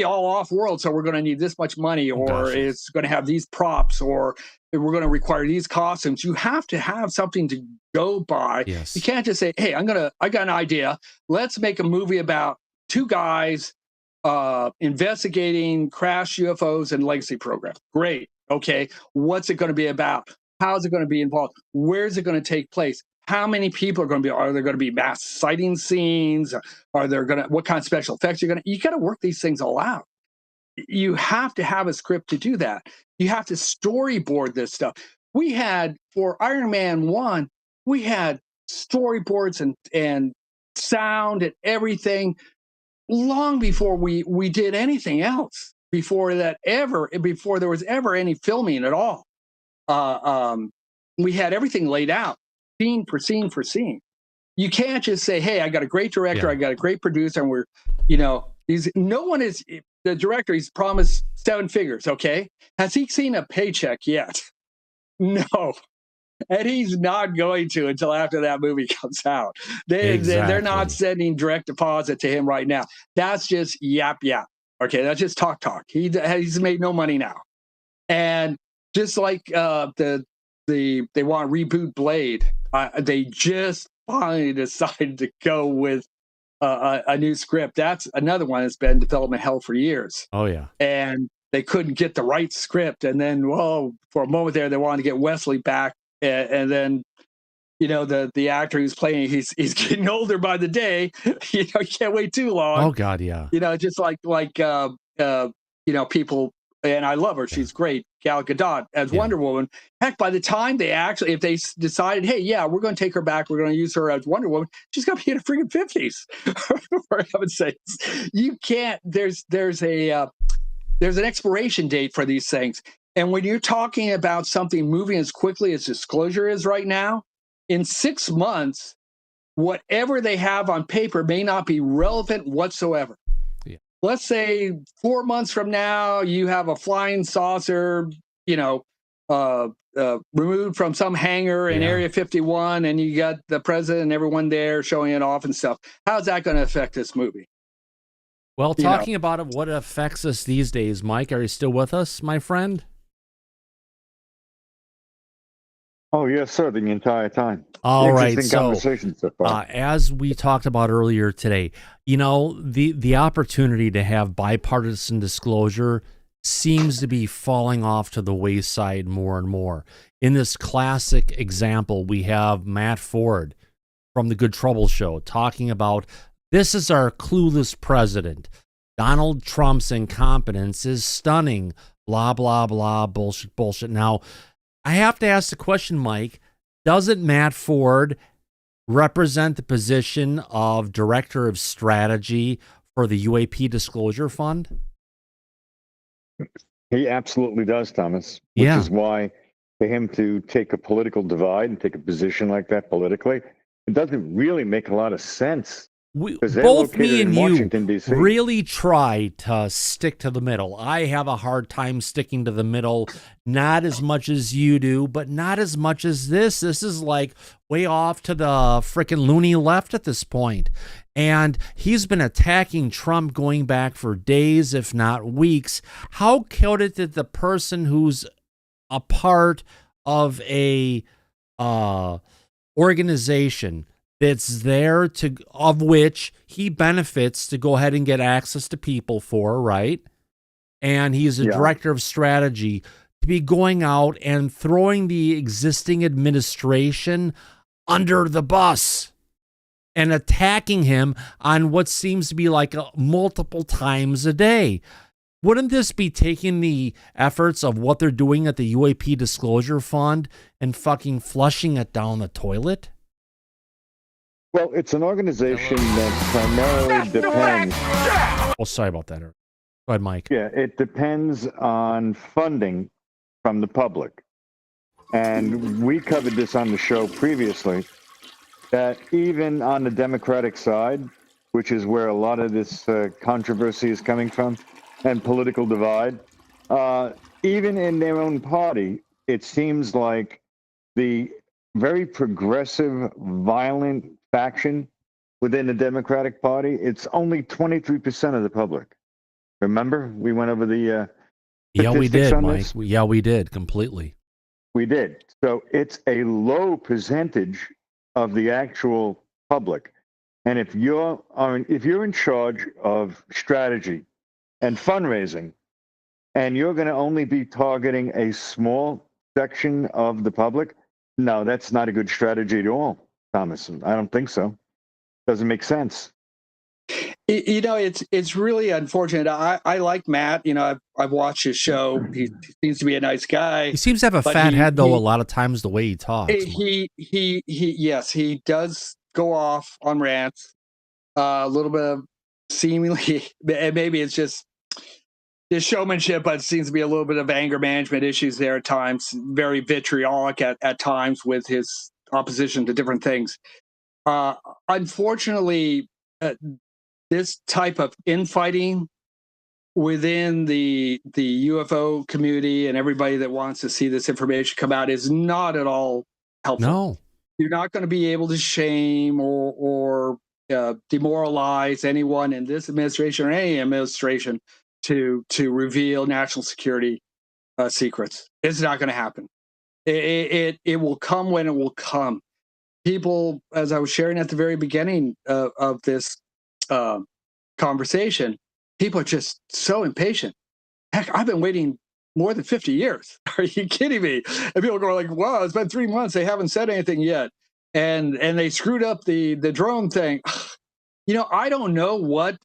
all off world, so we're going to need this much money, or it's going to have these props, or we're going to require these costumes. You have to have something to go by. Yes. You can't just say, hey, I got an idea. Let's make a movie about 2 guys investigating crash UFOs and legacy programs. Great. Okay. What's it going to be about? How's it going to be involved? Where's it going to take place? How many people are going to be? Are there going to be mass sighting scenes? Are there going to? What kind of special effects you're going to? You got to work these things all out. You have to have a script to do that. You have to storyboard this stuff. We had for Iron Man 1, we had storyboards and sound and everything long before we did anything else. Before there was ever any filming at all. We had everything laid out, scene for scene for scene. You can't just say, "Hey, I got a great director, I got a great producer, and we're, no one is the director. He's promised 7 figures. Okay, has he seen a paycheck yet? No." And he's not going to until after that movie comes out. They're not sending direct deposit to him right now. That's just yap. Okay, that's just talk. He's made no money now. And just like they want to reboot Blade, they just finally decided to go with a new script. That's another one that's been in development hell for years. Oh yeah, and they couldn't get the right script, and then for a moment there, they wanted to get Wesley back. And then, the actor who's playing, he's getting older by the day. You can't wait too long. Oh God, yeah. Just like people, and I love her. She's great, Gal Gadot as Wonder Woman. Heck, by the time if they decided, hey, yeah, we're going to take her back, we're going to use her as Wonder Woman, she's going to be in the freaking 50s. For heaven's sakes, you can't. There's an expiration date for these things. And when you're talking about something moving as quickly as Disclosure is right now, in 6 months, whatever they have on paper may not be relevant whatsoever. Yeah. Let's say 4 months from now, you have a flying saucer, removed from some hangar in Area 51, and you got the president and everyone there showing it off and stuff. How's that going to affect this movie? Well, talking about what affects us these days, Mike, are you still with us, my friend? Oh, yes, sir, the entire time. All right, so so far. As we talked about earlier today, the opportunity to have bipartisan disclosure seems to be falling off to the wayside more and more. In this classic example, we have Matt Ford from the Good Trouble Show talking about, this is our clueless president. Donald Trump's incompetence is stunning, blah, blah, blah, bullshit. Now, I have to ask the question, Mike, doesn't Matt Ford represent the position of Director of Strategy for the UAP Disclosure Fund? He absolutely does, Thomas, which is why for him to take a political divide and take a position like that politically, it doesn't really make a lot of sense. Both me and you really try to stick to the middle. I have a hard time sticking to the middle, not as much as you do, but not as much as this. This is like way off to the frickin' loony left at this point. And he's been attacking Trump going back for days, if not weeks. How could the person who's a part of a organization that's there of which he benefits to go ahead and get access to people for, right? And he's a director of strategy, to be going out and throwing the existing administration under the bus and attacking him on what seems to be like multiple times a day. Wouldn't this be taking the efforts of what they're doing at the UAP Disclosure Fund and fucking flushing it down the toilet? Well, it's an organization that primarily depends... Oh, sorry about that. Go ahead, Mike. Yeah, it depends on funding from the public. And we covered this on the show previously, that even on the Democratic side, which is where a lot of this controversy is coming from, and political divide, even in their own party, it seems like the very progressive, violent faction within the Democratic Party, it's only 23% of the public. Remember, we went over the yeah, we did, Mike. This? Yeah, we did completely. We did. So it's a low percentage of the actual public. And if you're in charge of strategy and fundraising, and you're going to only be targeting a small section of the public. No, that's not a good strategy at all, Thomas. I don't think so. Doesn't make sense. You know, it's really unfortunate. I like Matt. You know, I've watched his show. He seems to be a nice guy. He seems to have a fat head, though. A lot of times, the way he talks. Yes, he does go off on rants. A little bit of seemingly, and maybe it's just his showmanship, but it seems to be a little bit of anger management issues there at times. Very vitriolic at times with his opposition to different things. Unfortunately, this type of infighting within the UFO community and everybody that wants to see this information come out is not at all helpful. No. You're not going to be able to shame or demoralize anyone in this administration or any administration to reveal national security secrets. It's not going to happen. It will come when it will come. People, as I was sharing at the very beginning of this conversation, people are just so impatient. Heck, I've been waiting more than 50 years. Are you kidding me? And people go like, wow, it's been 3 months. They haven't said anything yet. And they screwed up the drone thing. You know, I don't know what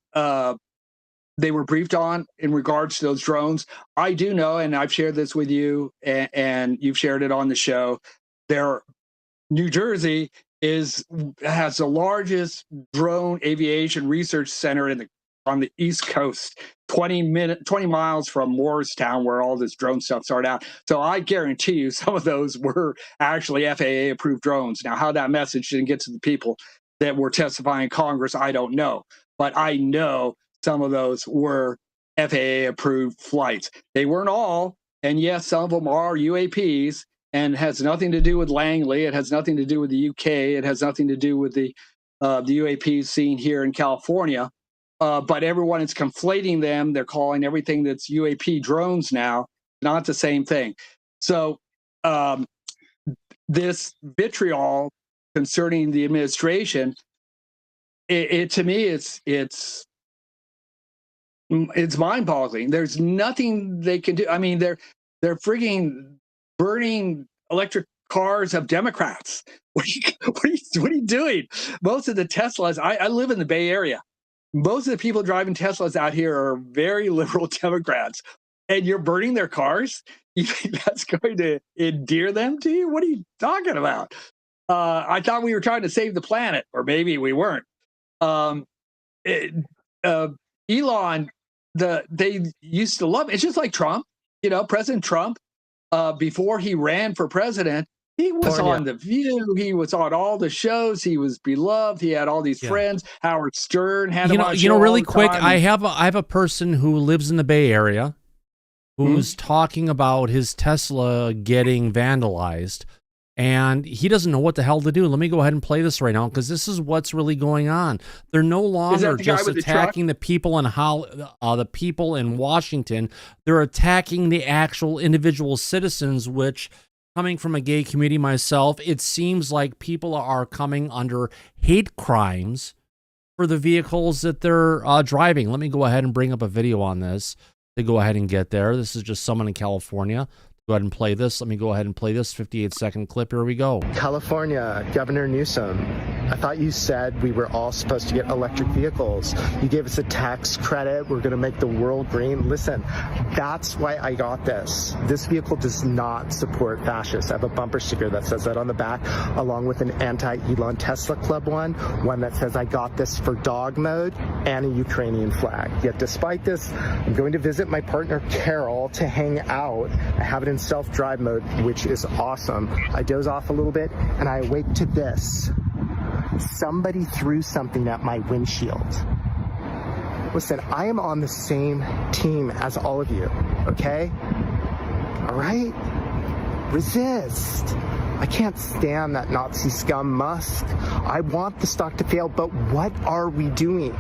they were briefed on in regards to those drones. I do know, and I've shared this with you, and you've shared it on the show, New Jersey has the largest drone aviation research center on the East Coast, 20 miles from Morristown, where all this drone stuff started out. So I guarantee you some of those were actually FAA approved drones. Now, how that message didn't get to the people that were testifying in Congress, I don't know. But I know some of those were FAA approved flights. They weren't all, and yes, some of them are UAPs, and has nothing to do with Langley. It has nothing to do with the UK. It has nothing to do with the UAPs seen here in California. But everyone is conflating them. They're calling everything that's UAP drones now. Not the same thing. So this vitriol concerning the administration, it to me, it's mind-boggling. There's nothing they can do. I mean, they're frigging burning electric cars of Democrats. What are you doing? Most of the Teslas, I live in the Bay Area. Most of the people driving Teslas out here are very liberal Democrats, and you're burning their cars? You think that's going to endear them to you? What are you talking about? I thought we were trying to save the planet, or maybe we weren't. Elon, they used to love it. It's just like Trump, you know, President Trump. Before he ran for president, he was on The View. He was on all the shows. He was beloved. He had all these friends. Howard Stern had him on. You know, really quick, I have a person who lives in the Bay Area who's talking about his Tesla getting vandalized, and he doesn't know what the hell to do. Let me go ahead and play this right now, because this is what's really going on. They're no longer just attacking the people in the people in Washington. They're attacking the actual individual citizens, which, coming from a gay community myself, it seems like people are coming under hate crimes for the vehicles that they're driving. Let me go ahead and bring up a video on this to go ahead and get there. This is just someone in California. Go ahead and play this. Let me go ahead and play this 58-second clip. Here we go. California, Governor Newsom, I thought you said we were all supposed to get electric vehicles. You gave us a tax credit. We're going to make the world green. Listen, that's why I got this. This vehicle does not support fascists. I have a bumper sticker that says that on the back, along with an anti-Elon Tesla Club one that says I got this for dog mode, and a Ukrainian flag. Yet despite this, I'm going to visit my partner Carol to hang out. I have it in self-drive mode, which is awesome. I doze off a little bit and I awake to this. Somebody threw something at my windshield. Listen, I am on the same team as all of you, okay? All right? Resist. I can't stand that Nazi scum Musk. I want the stock to fail, but what are we doing?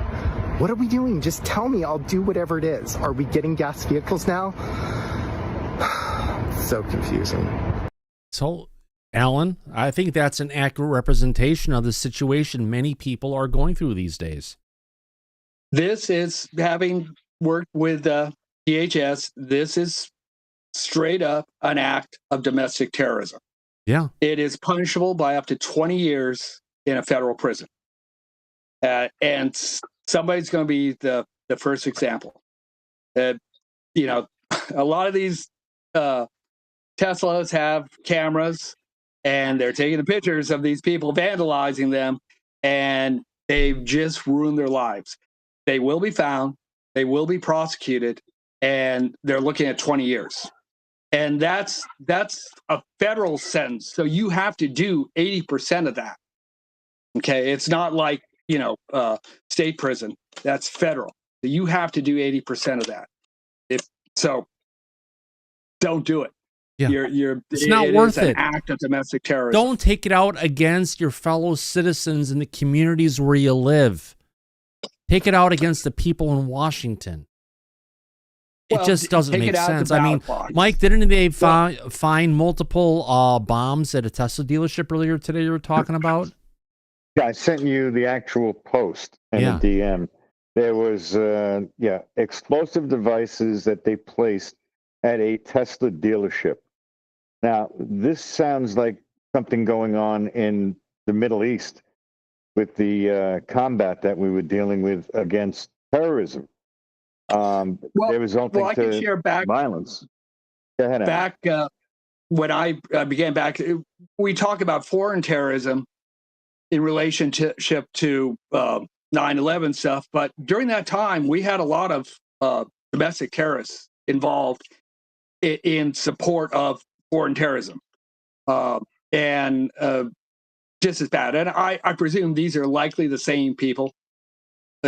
What are we doing? Just tell me, I'll do whatever it is. Are we getting gas vehicles now? So confusing. So, Alan, I think that's an accurate representation of the situation many people are going through these days. This is having worked with DHS. This is straight up an act of domestic terrorism. Yeah. It is punishable by up to 20 years in a federal prison. And somebody's going to be the first example. You know, a lot of these Teslas have cameras, and they're taking the pictures of these people, vandalizing them, and they've just ruined their lives. They will be found, they will be prosecuted, and they're looking at 20 years. And that's a federal sentence. So you have to do 80% of that. Okay, it's not like, you know, state prison. That's federal. So you have to do 80% of that. So, don't do it. Yeah. It's not worth it. An act of domestic terrorism. Don't take it out against your fellow citizens in the communities where you live. Take it out against the people in Washington. It just doesn't make sense. I mean, Mike, didn't they find multiple bombs at a Tesla dealership earlier today you were talking about? Yeah, I sent you the actual post in a DM. There was, explosive devices that they placed at a Tesla dealership. Now, this sounds like something going on in the Middle East with the combat that we were dealing with against terrorism. There was something I can share back violence. Go ahead. Back when I began back, we talk about foreign terrorism in relationship to 9/11 stuff, but during that time, we had a lot of domestic terrorists involved in support of foreign terrorism, and just as bad. And I presume these are likely the same people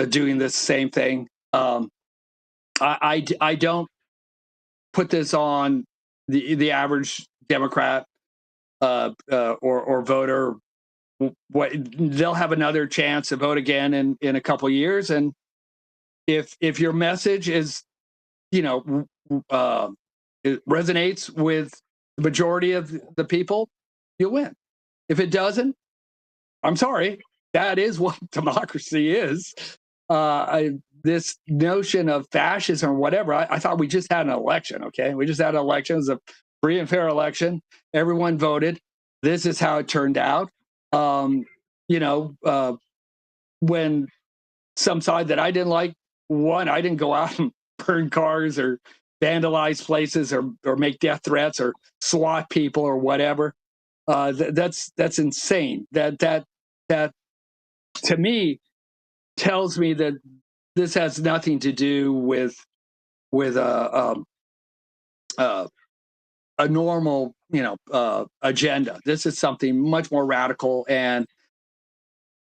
doing this same thing. I don't put this on the average Democrat or voter. They'll have another chance to vote again in a couple of years, and if your message is, you know, it resonates with the majority of the people, you'll win. If it doesn't, I'm sorry. That is what democracy is. This notion of fascism or whatever, I thought we just had an election, okay? We just had an election. It was a free and fair election. Everyone voted. This is how it turned out. When some side that I didn't like won, I didn't go out and burn cars or vandalize places or make death threats or SWAT people or whatever. That's insane. That to me tells me that this has nothing to do with a normal, agenda. This is something much more radical, and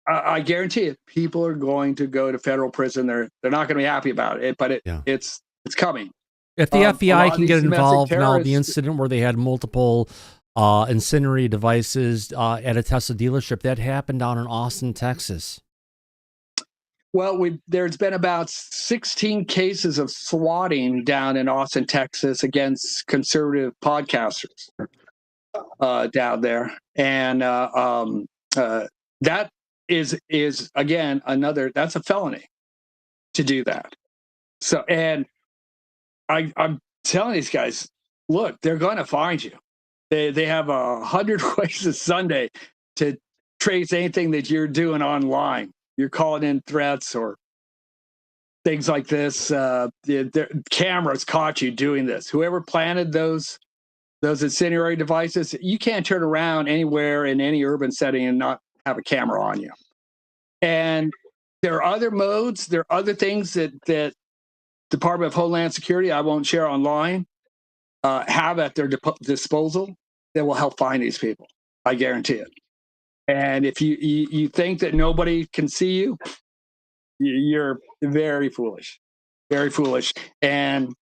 I guarantee it. People are going to go to federal prison. They're not going to be happy about it, but it's coming. If the FBI can get involved now, the incident where they had multiple incendiary devices at a Tesla dealership, that happened down in Austin, Texas. Well, there's been about 16 cases of swatting down in Austin, Texas against conservative podcasters down there. And that is again, that's a felony to do that. So, and I'm telling these guys, look, they're going to find you. They have 100 ways a Sunday to trace anything that you're doing online. You're calling in threats or things like this. The cameras caught you doing this. Whoever planted those incendiary devices, you can't turn around anywhere in any urban setting and not have a camera on you. And there are other modes. There are other things that Department of Homeland Security, I won't share online, have at their disposal that will help find these people. I guarantee it. And if you think that nobody can see you, you're very foolish, very foolish. And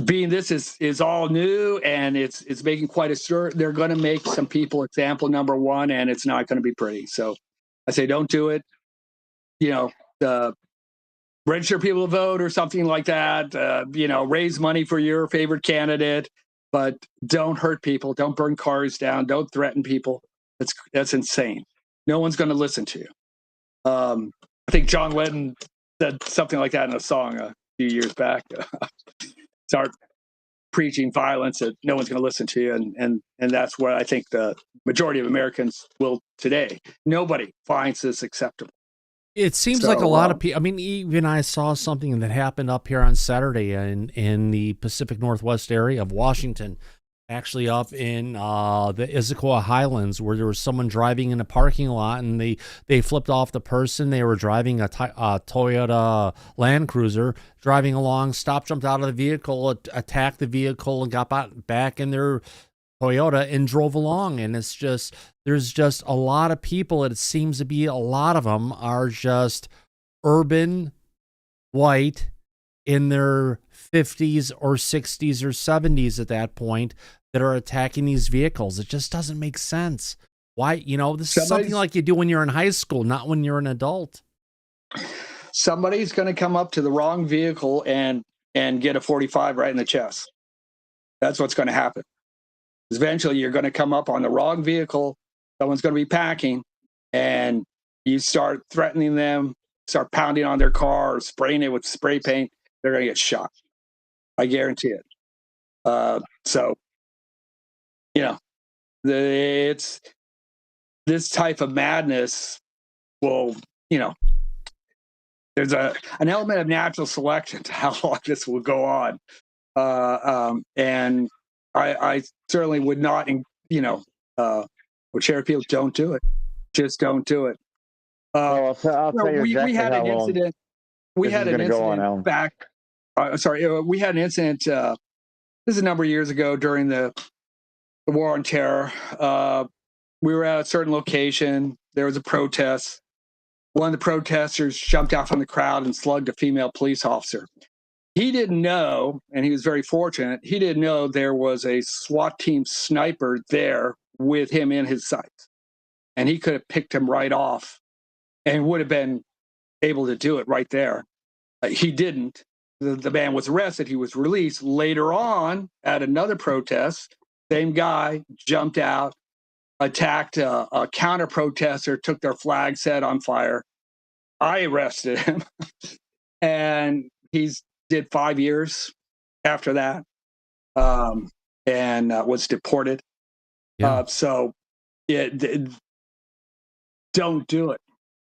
being this is all new and it's making quite a stir, they're going to make some people example number one, and it's not going to be pretty. So I say, don't do it. Register people to vote or something like that. Raise money for your favorite candidate. But don't hurt people. Don't burn cars down. Don't threaten people. That's insane. No one's going to listen to you. I think John Lennon said something like that in a song a few years back. Start preaching violence that no one's going to listen to you, and that's what I think the majority of Americans will today. Nobody finds this acceptable. It seems like a lot of people. I mean, even I saw something that happened up here on Saturday in the Pacific Northwest area of Washington, actually up in the Issaquah Highlands, where there was someone driving in a parking lot, and they flipped off the person. They were driving a Toyota Land Cruiser, driving along, stopped, jumped out of the vehicle, attacked the vehicle, and got back in their Toyota and drove along. And it's just, there's just a lot of people, it seems to be a lot of them are just urban, white, in their 50s or 60s or 70s at that point, that are attacking these vehicles. It just doesn't make sense. Why? This is something like you do when you're in high school, not when you're an adult. Somebody's going to come up to the wrong vehicle and get a 45 right in the chest. That's what's going to happen. Eventually, you're going to come up on the wrong vehicle. Someone's going to be packing, and you start threatening them, start pounding on their car, or spraying it with spray paint. They're going to get shot. I guarantee it. It's this type of madness will, there's an element of natural selection to how long this will go on. And I certainly would not, would share people, don't do it. Just don't do it. I'll tell you exactly we had an incident. We had an incident back. We had an incident. This is a number of years ago during the War on Terror. We were at a certain location. There was a protest. One of the protesters jumped out from the crowd and slugged a female police officer. He didn't know, and he was very fortunate, he didn't know there was a SWAT team sniper there with him in his sights. And he could have picked him right off and would have been able to do it right there. He didn't. The man was arrested. He was released. Later on, at another protest, same guy jumped out, attacked a counter-protester, took their flag, set on fire. I arrested him, and he's did 5 years after that, and was deported. Yeah. Don't do it.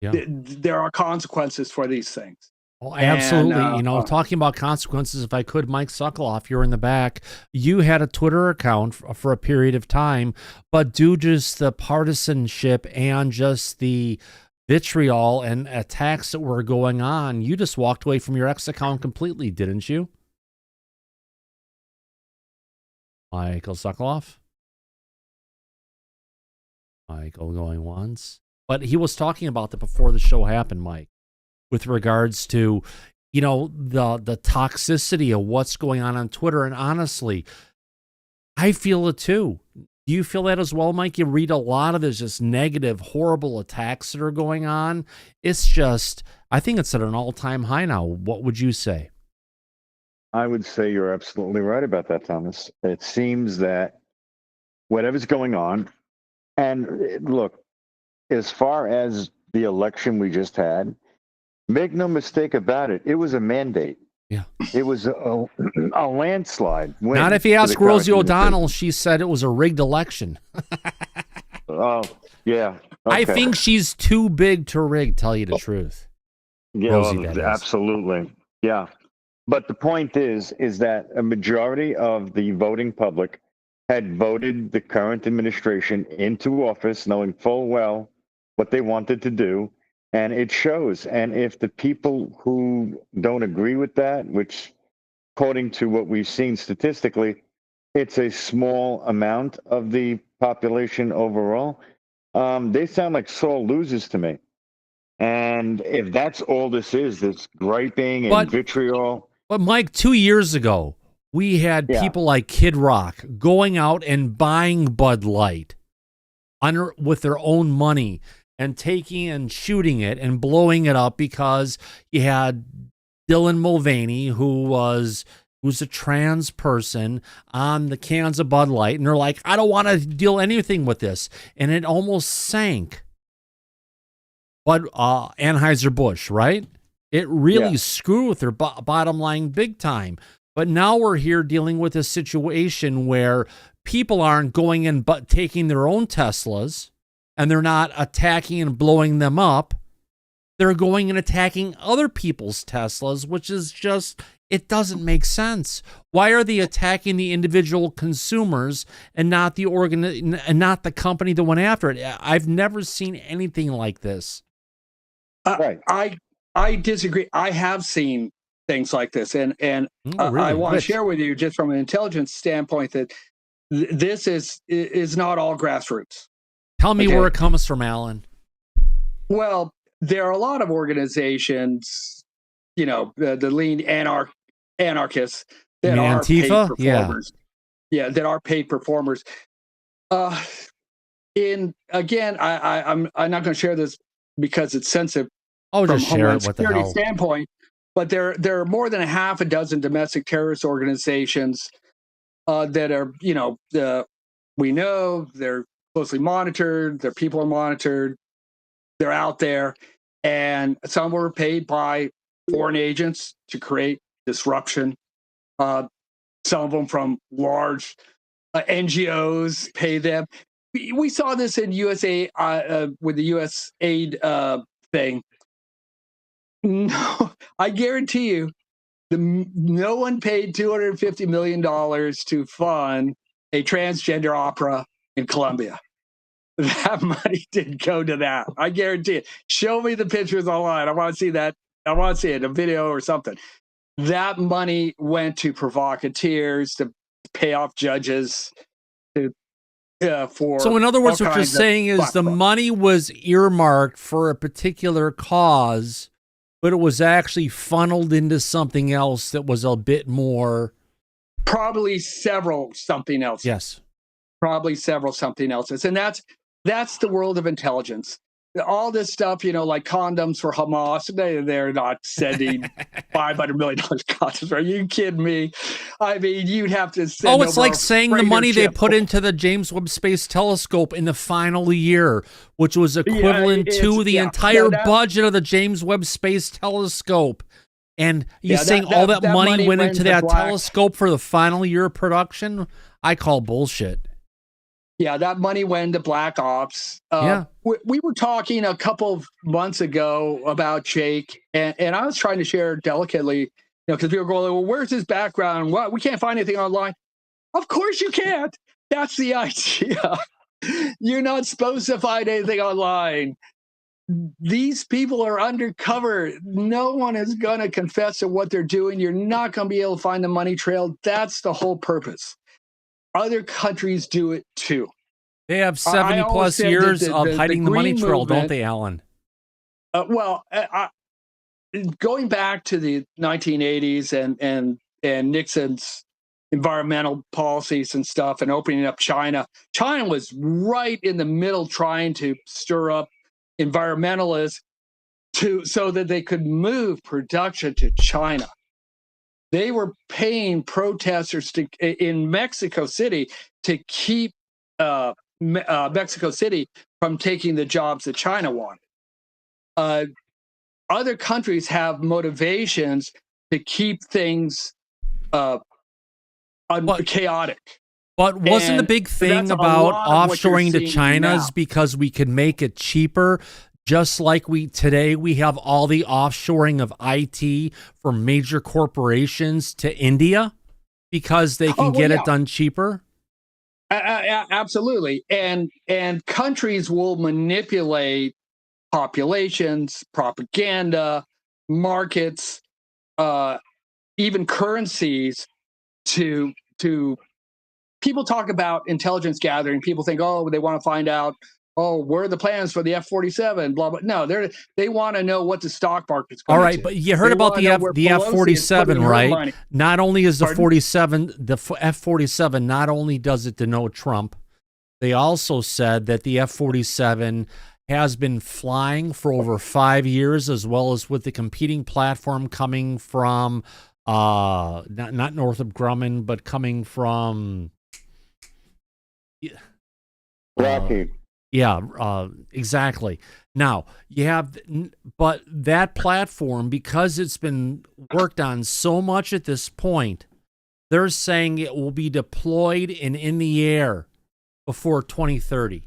Yeah. There are consequences for these things. Oh, absolutely. Talking about consequences, if I could, Mike Sokoloff, you're in the back. You had a Twitter account for a period of time, but due to just the partisanship and just the vitriol and attacks that were going on, you just walked away from your X account completely, didn't you? Michael Sokoloff? Michael going once. But he was talking about that before the show happened, Mike, with regards to, the toxicity of what's going on Twitter. And honestly, I feel it too. Do you feel that as well, Mike? You read a lot of this just negative, horrible attacks that are going on. It's just, I think it's at an all-time high now. What would you say? I would say you're absolutely right about that, Thomas. It seems that whatever's going on, and look, as far as the election we just had, make no mistake about it, it was a mandate. Yeah. It was a landslide win. Not if you ask Rosie O'Donnell, she said it was a rigged election. Oh, yeah. Okay. I think she's too big to rig, tell you the truth. Yeah, Rosie, absolutely. Yeah. But the point is that a majority of the voting public had voted the current administration into office knowing full well what they wanted to do. And it shows. And if the people who don't agree with that, which according to what we've seen statistically, it's a small amount of the population overall, they sound like sore losers to me. And if that's all this is, this griping and vitriol. But Mike, 2 years ago, we had people like Kid Rock going out and buying Bud Light with their own money and taking and shooting it and blowing it up because you had Dylan Mulvaney, who's a trans person, on the cans of Bud Light, and they're like, I don't want to deal anything with this, and it almost sank. But Anheuser-Busch, right? It really screwed with their bottom line big time. But now we're here dealing with a situation where people aren't going in but taking their own Teslas, and they're not attacking and blowing them up. They're going and attacking other people's Teslas, which is just, it doesn't make sense. Why are they attacking the individual consumers and not the and not the company that went after it? I've never seen anything like this. Right. I disagree. I have seen things like this, and really? I want to share with you, just from an intelligence standpoint, that this is not all grassroots. Tell me where it comes from, Alan. Well, there are a lot of organizations, you know, the lean anarchists that are Antifa? paid performers. Yeah, that are paid performers. I'm not going to share this because it's sensitive. Oh, from just share Homeland it. What the Security hell? standpoint, but there are more than a half a dozen domestic terrorist organizations that are, you know, we know they're closely monitored. Their people are monitored. They're out there, and some were paid by foreign agents to create disruption. Some of them from large NGOs pay them. We saw this in USA with the U.S. aid thing. No, I guarantee you, no one paid $250 million to fund a transgender opera in Colombia. That money didn't go to that. I guarantee it. Show me the pictures online. I want to see that. I want to see it, a video or something. That money went to provocateurs, to pay off judges, for. So in other words, what you're saying is the money was earmarked for a particular cause, but it was actually funneled into something else that was a bit more. Probably several something else. Yes. Probably several something else's. And that's the world of intelligence. All this stuff, you know, like condoms for Hamas, they're not sending $500 million condoms. Are you kidding me? I mean, you'd have to send. Oh, it's like saying the money they put into the James Webb Space Telescope in the final year, which was equivalent to the entire budget of the James Webb Space Telescope. And you're saying all that money went into that telescope for the final year of production? I call bullshit. Yeah, that money went to Black Ops. We were talking a couple of months ago about Jake, and I was trying to share delicately, you know, because people were going, well, where's his background? What? We can't find anything online. Of course you can't. That's the idea. You're not supposed to find anything online. These people are undercover. No one is going to confess to what they're doing. You're not going to be able to find the money trail. That's the whole purpose. Other countries do it too. They have 70 plus years of hiding the money trail, don't they, Alan? Going back to the 1980s and Nixon's environmental policies and stuff, and opening up China was right in the middle, trying to stir up environmentalists so that they could move production to China. They were paying protesters in Mexico City to keep Mexico City from taking the jobs that China wanted. Other countries have motivations to keep things chaotic. But wasn't the big thing about offshoring to China's because we could make it cheaper? Just like today we have all the offshoring of IT for major corporations to India because they can get it done cheaper. Absolutely, and countries will manipulate populations, propaganda, markets, even currencies to. People talk about intelligence gathering. People think, oh, they want to find out, where are the plans for the F-47? Blah blah. No, they want to know what the stock market's going to. All right, but you heard about the F-47, right? Not only is the F-47, not only does it denote Trump, they also said that the F-47 has been flying for over 5 years, as well as with the competing platform coming from not Northrop Grumman, but coming from Lockheed. Yeah, exactly. Now, you have, but that platform, because it's been worked on so much at this point, they're saying it will be deployed and in the air before 2030.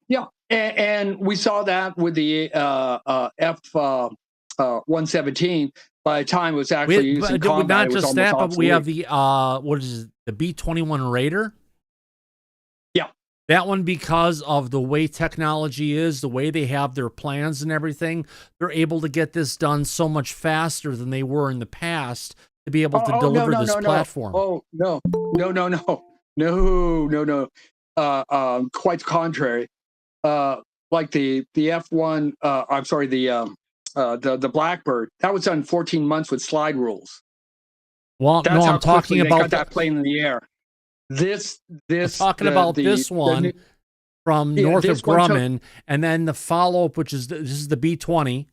Yeah, and we saw that with the F-117. By the time it was actually used in combat, not it was just almost that, but we have obsolete. the what is it, the B-21 Raider? Yeah. That one, because of the way technology is, the way they have their plans and everything, they're able to get this done so much faster than they were in the past to be able to deliver this platform. Oh, no. Quite the contrary. Like the F1, I'm sorry, the Blackbird, that was done in 14 months with slide rules. Well, That's no, how I'm talking quickly they about got that plane in the air. I'm talking about this one from north of Grumman, and then the follow-up, which is this is the B-20,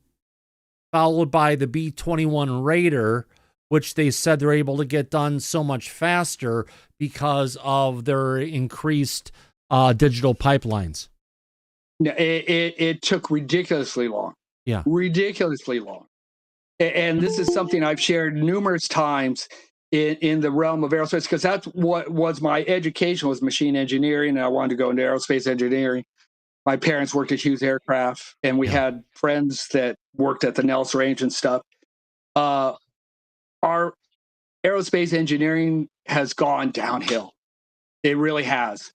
followed by the B-21 Raider, which they said they're able to get done so much faster because of their increased digital pipelines. It took ridiculously long. Yeah. Ridiculously long. And this is something I've shared numerous times in the realm of aerospace, because that's what was my education, was machine engineering, and I wanted to go into aerospace engineering. My parents worked at Hughes Aircraft, and we had friends that worked at the Nelson Range and stuff. Our aerospace engineering has gone downhill. It really has.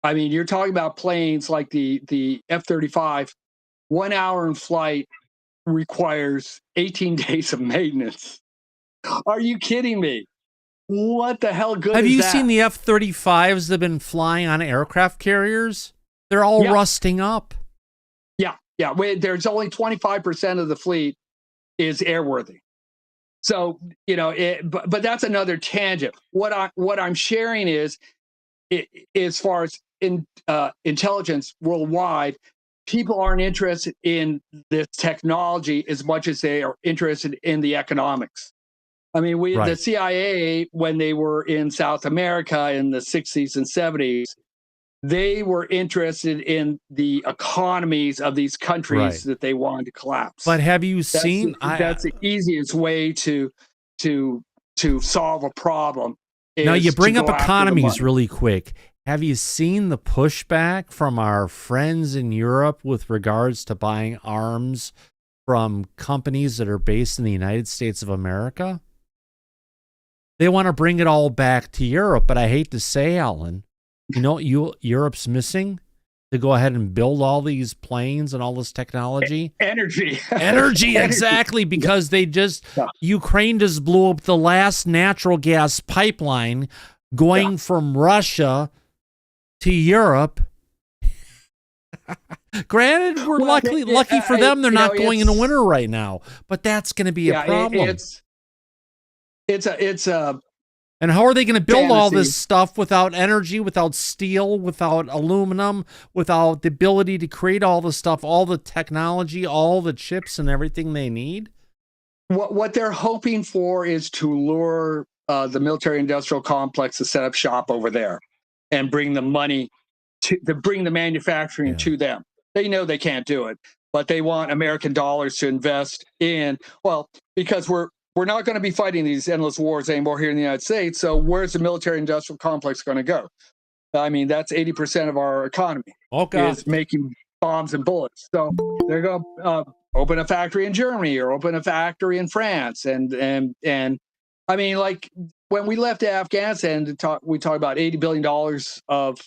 I mean, you're talking about planes like the F-35, 1 hour in flight requires 18 days of maintenance. Are you kidding me? What the hell good Have is you that? seen the F-35s that have been flying on aircraft carriers? They're all rusting up. Yeah. There's only 25% of the fleet is airworthy. So, but that's another tangent. What I'm sharing is, as far as intelligence worldwide, people aren't interested in this technology as much as they are interested in the economics. I mean, the CIA, when they were in South America in the 60s and 70s, they were interested in the economies of these countries that they wanted to collapse. But have you seen? That's the easiest way to solve a problem. Now you bring up economies really quick. Have you seen the pushback from our friends in Europe with regards to buying arms from companies that are based in the United States of America? They want to bring it all back to Europe, but I hate to say, Alan, Europe's missing to go ahead and build all these planes and all this technology. Energy, exactly, because Ukraine just blew up the last natural gas pipeline going from Russia to Europe. Granted, we're lucky for them, they're not going into winter right now, but that's going to be a problem. And how are they going to build all this stuff without energy, without steel, without aluminum, without the ability to create all the stuff, all the technology, all the chips and everything they need? What they're hoping for is to lure the military-industrial complex to set up shop over there and bring the money to bring the manufacturing to them. They know they can't do it, but they want American dollars to invest in, because we're not going to be fighting these endless wars anymore here in the United States. So where's the military-industrial complex going to go? I mean, that's 80% of our economy is making bombs and bullets. So they're going to open a factory in Germany or open a factory in France. And I mean, like when we left Afghanistan, we talked about $80 billion of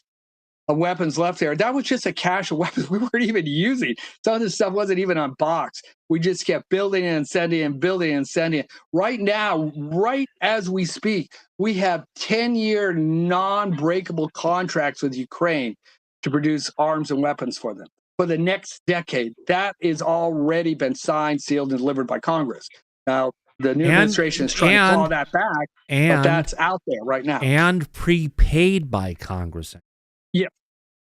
weapons left there. That was just a cache of weapons we weren't even using. Some of this stuff wasn't even unboxed. We just kept building and sending and building and sending. Right now, right as we speak, we have 10-year non-breakable contracts with Ukraine to produce arms and weapons for them for the next decade. That is already been signed, sealed, and delivered by Congress. Now, the new administration is trying to claw that back, but that's out there right now. And prepaid by Congress. Yeah.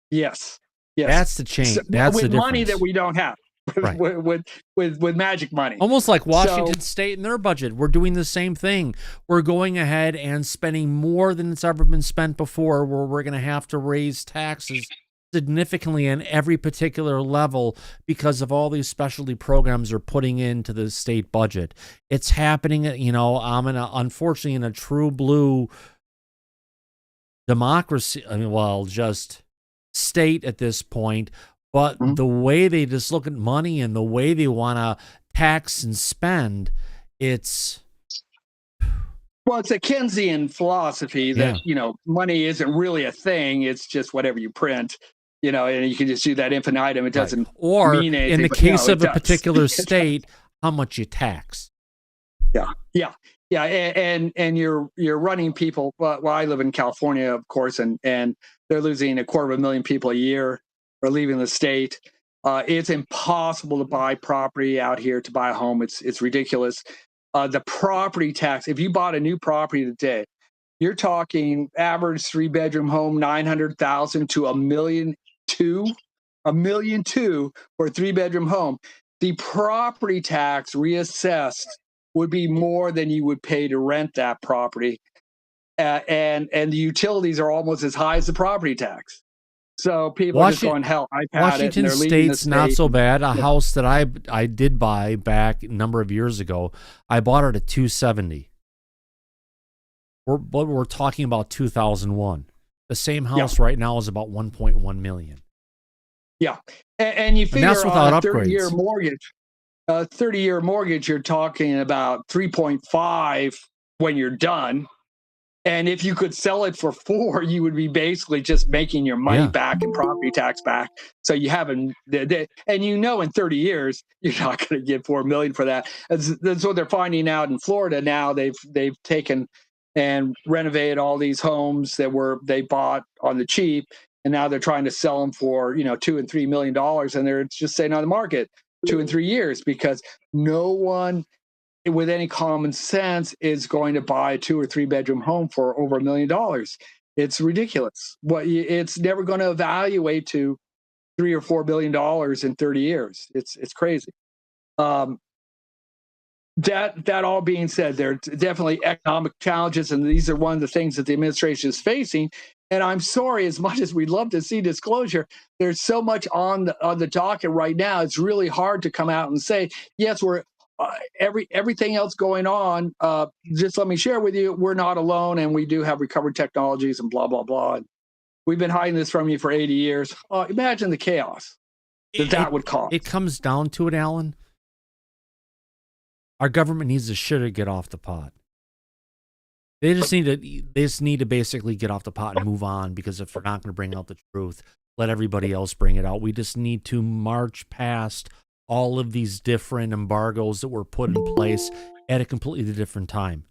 Yes. That's the change. That's the difference. With money that we don't have. Right. with magic money. Almost like Washington State and their budget. We're doing the same thing. We're going ahead and spending more than it's ever been spent before, where we're going to have to raise taxes significantly in every particular level because of all these specialty programs they're putting into the state budget. It's happening, unfortunately, in a true blue democracy, just state at this point, but the way they just look at money and the way they want to tax and spend, it's... Well, it's a Keynesian philosophy that, money isn't really a thing. It's just whatever you print, and you can just do that infinitum. It doesn't mean anything. In the case of a particular state, how much you tax. Yeah. And you're running people. Well, I live in California, of course, and they're losing 250,000 people a year or leaving the state. It's impossible to buy property out here, to buy a home. It's ridiculous. The property tax, if you bought a new property today, you're talking average 3-bedroom home, 900,000 to $1.2 million for a 3-bedroom home. The property tax reassessed would be more than you would pay to rent that property. And the utilities are almost as high as the property tax. So people are just going, hell, I've had Washington it. State's not so bad. A house that I did buy back a number of years ago, I bought it at $270. We're talking about 2001. The same house right now is about $1.1 million. Yeah, and you figure that's without on a upgrades. 30-year mortgage. A 30-year mortgage, you're talking about 3.5 when you're done. And if you could sell it for 4, you would be basically just making your money back and property tax back. So you haven't, and in 30 years, you're not going to get $4 million for that. That's what they're finding out in Florida now. They've taken and renovated all these homes that they bought on the cheap, and now they're trying to sell them for $2 and $3 million, and they're just staying on the market 2 and 3 years because no one with any common sense is going to buy a 2 or 3-bedroom home for over $1 million. It's ridiculous. It's never going to evaluate to $3 or $4 billion in 30 years. It's crazy. That all being said, there are definitely economic challenges, and these are one of the things that the administration is facing. And I'm sorry, as much as we'd love to see disclosure, there's so much on the docket right now. It's really hard to come out and say, yes, we're everything else going on. Just let me share with you, we're not alone, and we do have recovered technologies and blah blah blah. And we've been hiding this from you for 80 years. Imagine the chaos that would cause. It comes down to it, Alan. Our government needs to get off the pot. They just need to basically get off the pot and move on, because if they're not going to bring out the truth, let everybody else bring it out. We just need to march past all of these different embargoes that were put in place at a completely different time.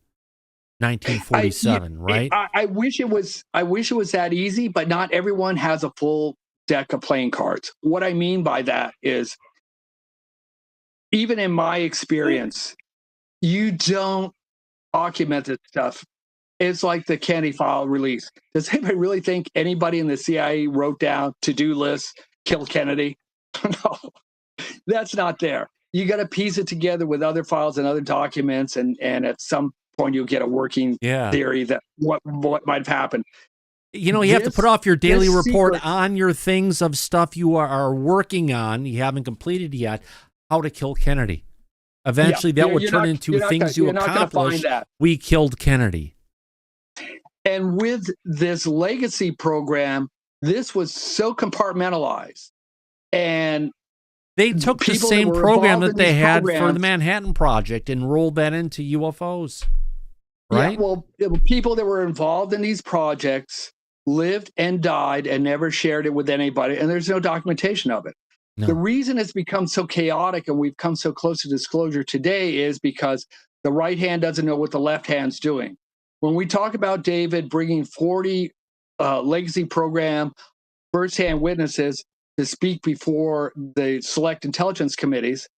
1947, right? I wish it was that easy, but not everyone has a full deck of playing cards. What I mean by that is, even in my experience, you don't document this stuff. It's like the Kennedy file release. Does anybody really think anybody in the CIA wrote down to-do lists, kill Kennedy? No, that's not there. You got to piece it together with other files and other documents, and at some point you'll get a working theory that what might have happened. You have to put off your daily report on your things of stuff you are working on, you haven't completed yet, how to kill Kennedy. Eventually that would turn into things you accomplished. We killed Kennedy. And with this legacy program, this was so compartmentalized. And they took the same program that they had for the Manhattan Project and rolled that into UFOs. Right? Yeah, well, people that were involved in these projects lived and died and never shared it with anybody. And there's no documentation of it. No. The reason it's become so chaotic and we've come so close to disclosure today is because the right hand doesn't know what the left hand's doing. When we talk about David bringing 40 legacy program firsthand witnesses to speak before the select intelligence committees,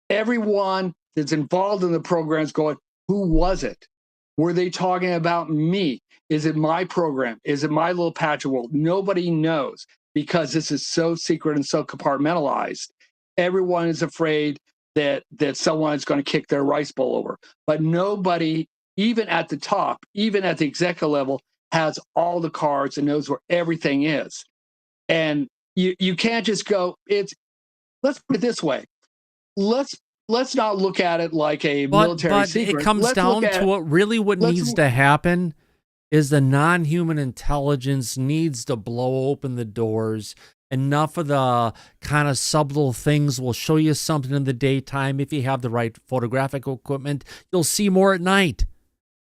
everyone that's involved in the program is going, who was it? Were they talking about me? Is it my program? Is it my little patch of world? Nobody knows, because this is so secret and so compartmentalized. Everyone is afraid that someone is going to kick their rice bowl over. But nobody, even at the top, even at the executive level, has all the cards and knows where everything is. And you can't just go, let's put it this way. Let's not look at it like a military secret. It comes down to what needs to happen is the non-human intelligence needs to blow open the doors. Enough of the kind of subtle things will show you something in the daytime. If you have the right photographic equipment, you'll see more at night.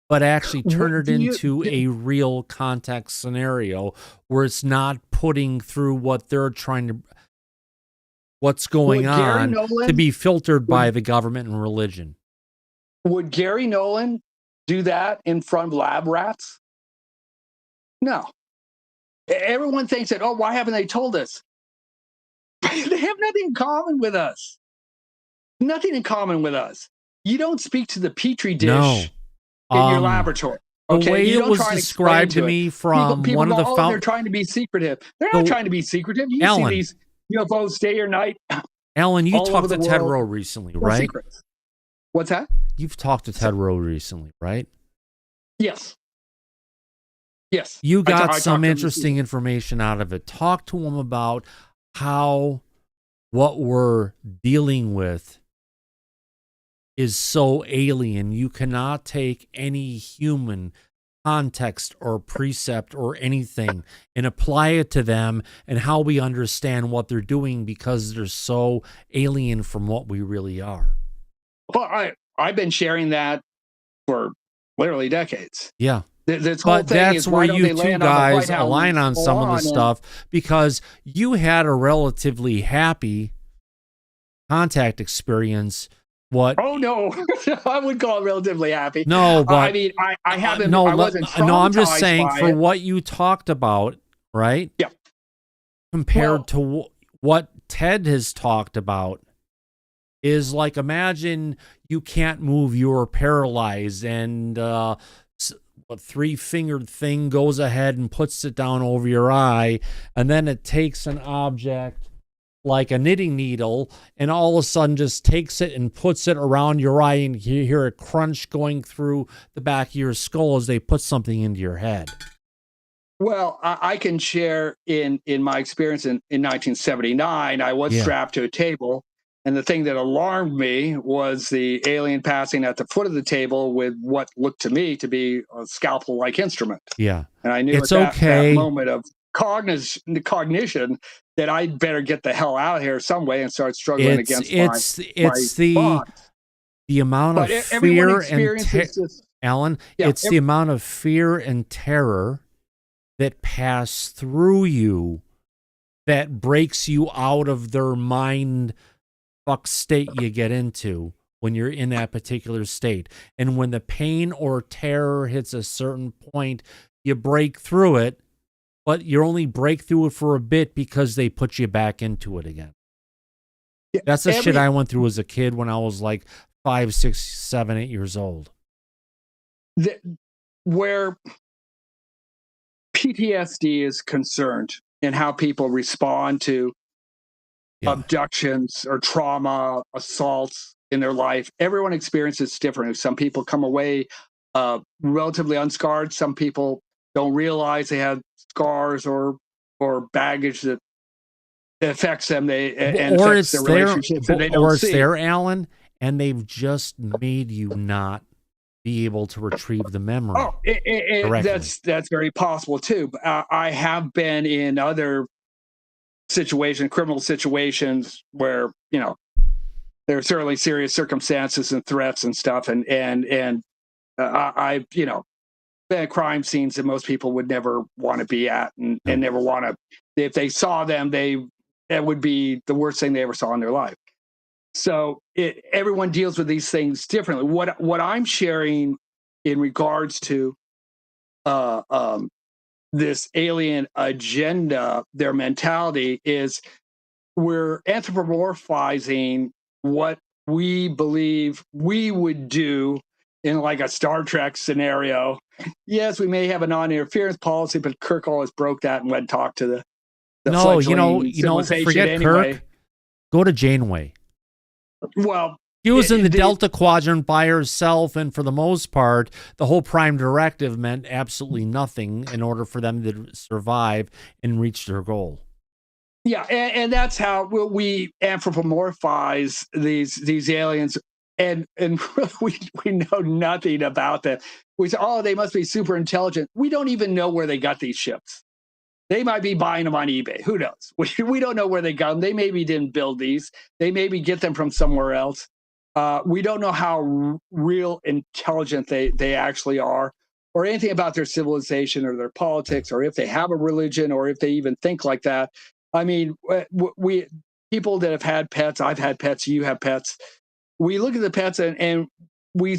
But actually turn it into a real context scenario where it's not putting through what they're trying to, what's going on to be filtered by the government and religion. Would Gary Nolan do that in front of lab rats? No. Everyone thinks that, why haven't they told us? They have nothing in common with us. Nothing in common with us. You don't speak to the petri dish in your laboratory. Okay? The way it was described to me from people one of the founders. They're trying to be secretive. They're not trying to be secretive. You see these UFOs day or night. Alan, you talked to Ted Rowe recently, right? Secrets. What's that? You've talked to Ted Rowe recently, right? Yes. Yes. You got some interesting information out of it. Talk to him about how what we're dealing with is so alien. You cannot take any human context or precept or anything and apply it to them and how we understand what they're doing because they're so alien from what we really are. Well, I've been sharing that for literally decades. Yeah. This whole but thing that's is where why you two guys align on some of the stuff because you had a relatively happy contact experience. What? Oh no, I would call it relatively happy. No, but I mean, I haven't. No, I wasn't. No, I'm just saying for it. what you talked about, right? Yeah. Compared to what Ted has talked about, is like imagine you can't move, you're paralyzed, and a three-fingered thing goes ahead and puts it down over your eye, and then it takes an object like a knitting needle and all of a sudden just takes it and puts it around your eye, and you hear a crunch going through the back of your skull as they put something into your head. Well, I can share in my experience in 1979, I was strapped to a table. And the thing that alarmed me was the alien passing at the foot of the table with what looked to me to be a scalpel-like instrument. Yeah. And I knew it's at okay. that moment of cognition that I'd better get the hell out of here some way and start struggling against the amount of fear and Alan, it's the amount of fear and terror that pass through you that breaks you out of their mind fuck state you get into when you're in that particular state. And when the pain or terror hits a certain point, you break through it, but you only break through it for a bit because they put you back into it again. That's the shit I went through as a kid when I was like 5, 6, 7, 8 years old. Where PTSD is concerned and how people respond to abductions or trauma, assaults in their life, everyone experiences differently. Some people come away relatively unscarred. Some people don't realize they have scars or baggage that affects them. Or it's their relationships that they don't see. It's there, Alan, and they've just made you not be able to retrieve the memory. Oh, that's very possible too. I have been in other situations, criminal situations, where there are certainly serious circumstances and threats and stuff, and I been at crime scenes that most people would never want to be at, and never want to. If they saw them, that would be the worst thing they ever saw in their life. So everyone deals with these things differently. What I'm sharing in regards to this alien agenda, their mentality, is we're anthropomorphizing what we believe we would do in like a Star Trek scenario. Yes, we may have a non-interference policy, but Kirk always broke that and went and talked to the forget anyway. Kirk. Go to Janeway. Well, he was in the Delta Quadrant by herself, and for the most part, the whole Prime Directive meant absolutely nothing in order for them to survive and reach their goal. Yeah, and that's how we anthropomorphize these aliens, and we know nothing about them. We say, oh, they must be super intelligent. We don't even know where they got these ships. They might be buying them on eBay. Who knows? We don't know where they got them. They maybe didn't build these. They maybe get them from somewhere else. We don't know how real intelligent they actually are, or anything about their civilization or their politics, or if they have a religion, or if they even think like that. I mean, we people that have had pets, I've had pets, you have pets. We look at the pets and we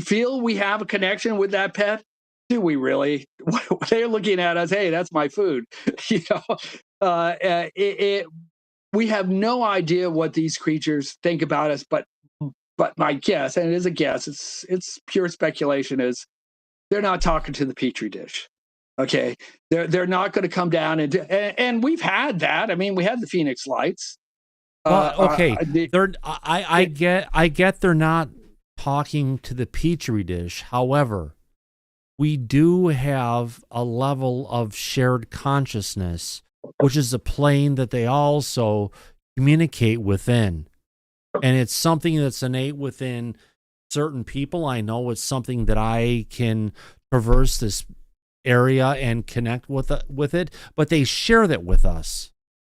feel we have a connection with that pet. Do we really? They're looking at us. Hey, that's my food. We have no idea what these creatures think about us. But my guess, and it is a guess, it's pure speculation, is they're not talking to the petri dish. Okay, they're not going to come down and we've had that. I mean, we had the Phoenix Lights. Okay, I get they're not talking to the petri dish. However, we do have a level of shared consciousness, which is a plane that they also communicate within. And it's something that's innate within certain people. I know it's something that I can traverse this area and connect with it, but they share that with us.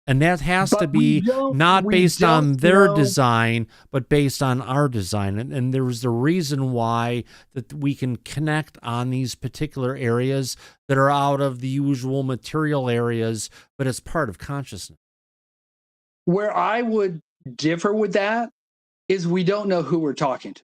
And that has to be not based on their design, but based on our design. And there's the reason why that we can connect on these particular areas that are out of the usual material areas, but it's part of consciousness. Where I would differ with that is we don't know who we're talking to.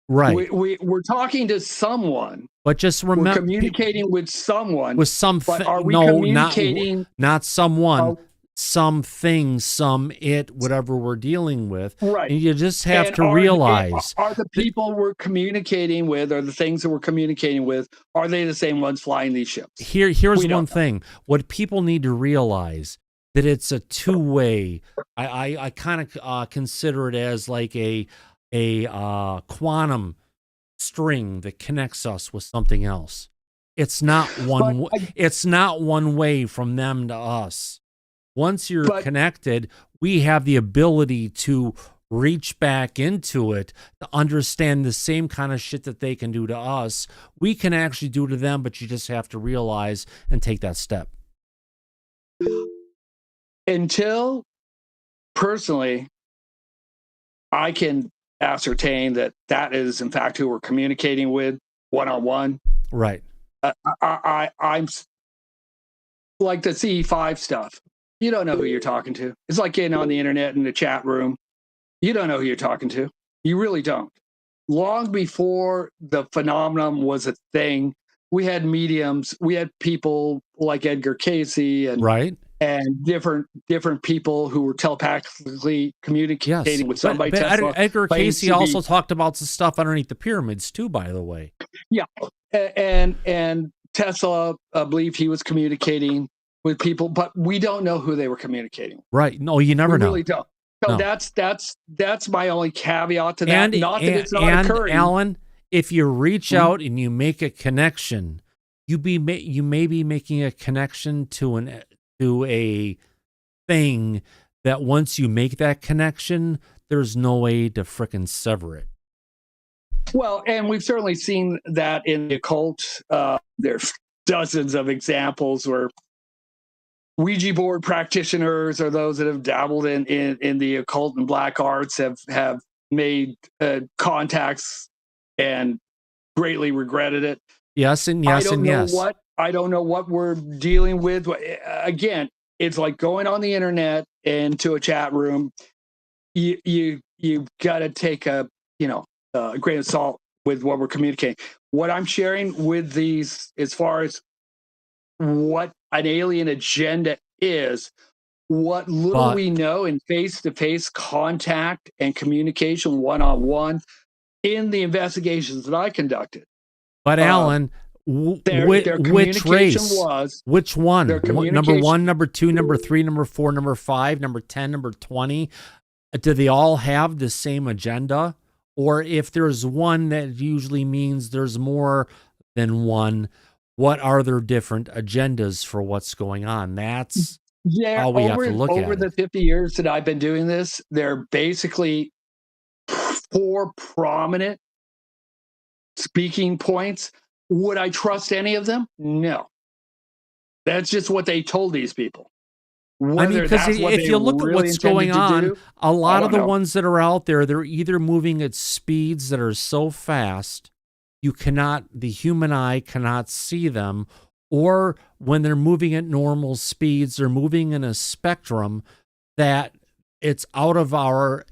Right. We're talking to someone. But just remember, we're communicating with someone. With something. Are we no, communicating? Not someone. Something, some it, whatever we're dealing with. Right. And you just have to realize. Are the people we're communicating with, or the things that we're communicating with, are they the same ones flying these ships? Here's one thing. What people need to realize, that it's a two-way. I kind of consider it as like a quantum string that connects us with something else. It's not one. It's not one way from them to us. Once you're connected, we have the ability to reach back into it to understand the same kind of shit that they can do to us. We can actually do to them, but you just have to realize and take that step. Until, personally, I can ascertain that is in fact who we're communicating with one-on-one. Right. I'm like the CE5 stuff. You don't know who you're talking to. It's like getting on the internet in the chat room. You don't know who you're talking to. You really don't. Long before the phenomenon was a thing, we had mediums. We had people like Edgar Cayce and different people who were telepathically communicating with somebody. But Tesla Edgar Cayce also talked about the stuff underneath the pyramids too, by the way. Yeah, and Tesla believed he was communicating with people, but we don't know who they were communicating with. Right? No, you never know. Really don't. So that's my only caveat to that. And, not that it's not occurring. Alan, if you reach out and you make a connection, you may be making a connection to a thing that once you make that connection, there's no way to frickin' sever it. Well, and we've certainly seen that in the occult. There's dozens of examples where Ouija board practitioners or those that have dabbled in the occult and black arts have made contacts and greatly regretted it. Yes, and yes, and yes. I don't know what we're dealing with. Again, it's like going on the internet into a chat room. You got to take a grain of salt with what we're communicating. What I'm sharing with these, as far as what an alien agenda is, what little we know in face-to-face contact and communication one-on-one in the investigations that I conducted. But Alan, which race? Which one? Number 1, number 2, number 3, number 4, number 5, number 10, number 20? Do they all have the same agenda? Or if there's one, that usually means there's more than one. what are their different agendas for what's going on? That's Yeah, how we have to look at over the it. 50 years that I've been doing this, there are basically 4 prominent speaking points. Would I trust any of them? No. That's just what they told these people. I mean, Whether because that's what if they you look at really what's going intended to on, do, a lot I of the don't know. ones that are out there, they're either moving at speeds that are so fast the human eye cannot see them, or when they're moving at normal speeds, they're moving in a spectrum that it's out of our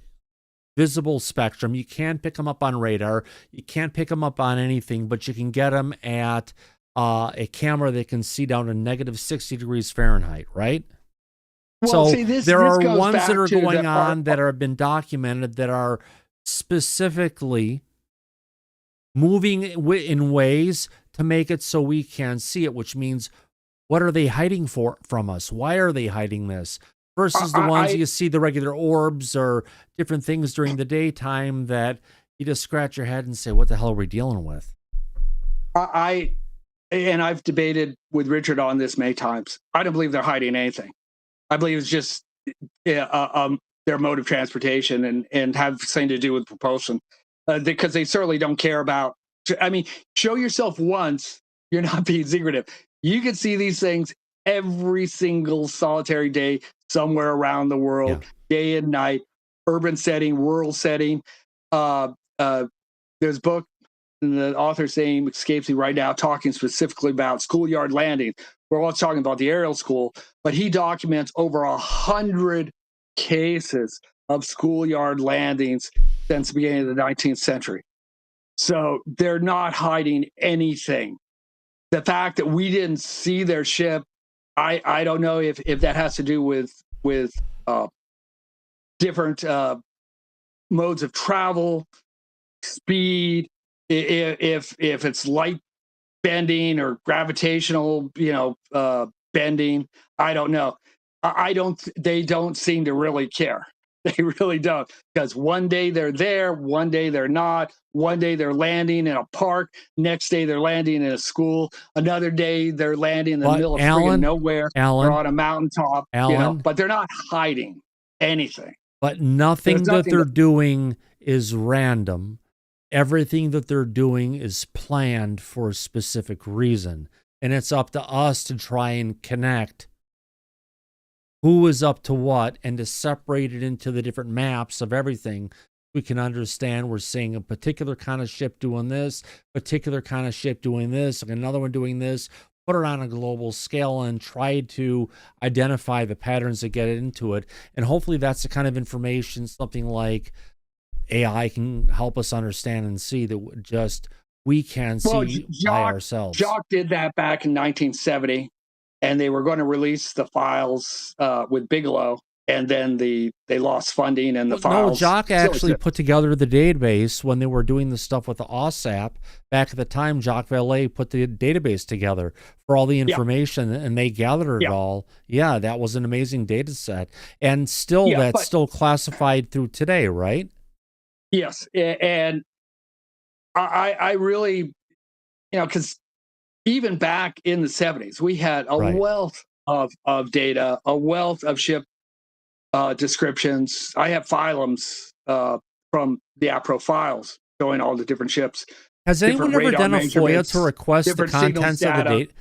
visible spectrum. You can't pick them up on radar. You can't pick them up on anything, but you can get them at a camera that can see down to negative 60 degrees Fahrenheit, right? Well, So see, this there are goes ones back that are to going on that have been documented that are specifically moving in ways to make it so we can see it, which means what are they hiding from us? Why are they hiding this? Versus the ones you see the regular orbs or different things during the daytime that you just scratch your head and say, what the hell are we dealing with? I've debated with Richard on this many times. I don't believe they're hiding anything. I believe it's just their mode of transportation and have something to do with propulsion, because they certainly don't care about. I mean, show yourself once, you're not being secretive. You can see these things every single solitary day somewhere around the world, day and night, urban setting, rural setting. There's a book, and the author's name escapes me right now, talking specifically about schoolyard landings. We're all talking about the aerial school, but he documents over 100 cases of schoolyard landings since the beginning of the 19th century. So they're not hiding anything. The fact that we didn't see their ship, I don't know if that has to do with different modes of travel, speed, if it's light bending or gravitational, bending. I don't know. They don't seem to really care. They really don't, because one day they're there, one day they're not. One day they're landing in a park, next day they're landing in a school, another day they're landing in the middle of friggin' nowhere. They're on a mountaintop, but they're not hiding anything. But nothing that they're doing is random. Everything that they're doing is planned for a specific reason. And it's up to us to try and connect who is up to what and to separate it into the different maps of everything. We can understand we're seeing a particular kind of ship doing this, particular kind of ship doing this, another one doing this, put it on a global scale and try to identify the patterns that get into it. And hopefully that's the kind of information, something like AI can help us understand and see that we can see by ourselves. Jacques did that back in 1970, and they were going to release the files with Bigelow, and then they lost funding and the files. No, Jacques actually put together the database when they were doing the stuff with the OSAP. Back at the time, Jacques Vallée put the database together for all the information, and they gathered it all. Yeah, that was an amazing data set. And that's still classified through today, right? Yes, and I really, because even back in the 70s, we had a wealth of data, a wealth of ship descriptions. I have phylums from the APRO files showing all the different ships. Has anyone ever done a FOIA to request the contents of the data?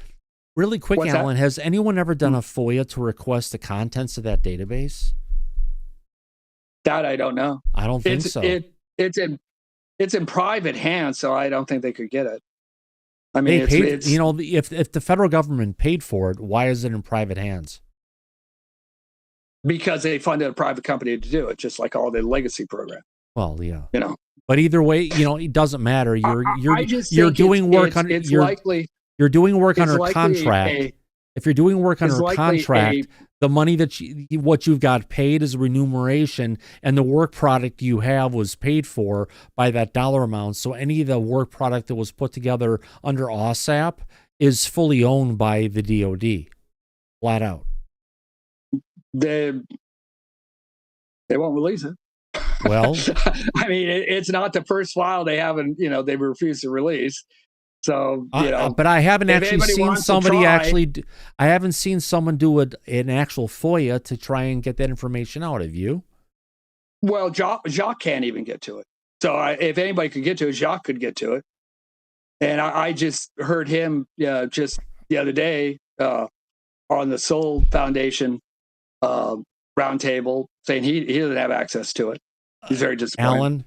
Really quick, Alan, has anyone ever done a FOIA to request the contents of that database? That I don't know. I don't think so. It's in private hands, so I don't think they could get it. I mean, if the federal government paid for it, why is it in private hands? Because they funded a private company to do it, just like all the legacy programs. Well, yeah. But either way, it doesn't matter. You're doing work on you're doing work under contract. If you're doing work under contract, the money what you've got paid is a remuneration, and the work product you have was paid for by that dollar amount. So any of the work product that was put together under OSAP is fully owned by the DoD, flat out. They won't release it. Well, I mean, it's not the first file they haven't, they refused to release. So, you know, but I haven't if actually anybody seen wants to somebody try- actually. I haven't seen someone do an actual FOIA to try and get that information out of you. Well, Jacques can't even get to it. So if anybody could get to it, Jacques could get to it. And I just heard him just the other day on the Soul Foundation roundtable saying he doesn't have access to it. He's very disappointed. Alan.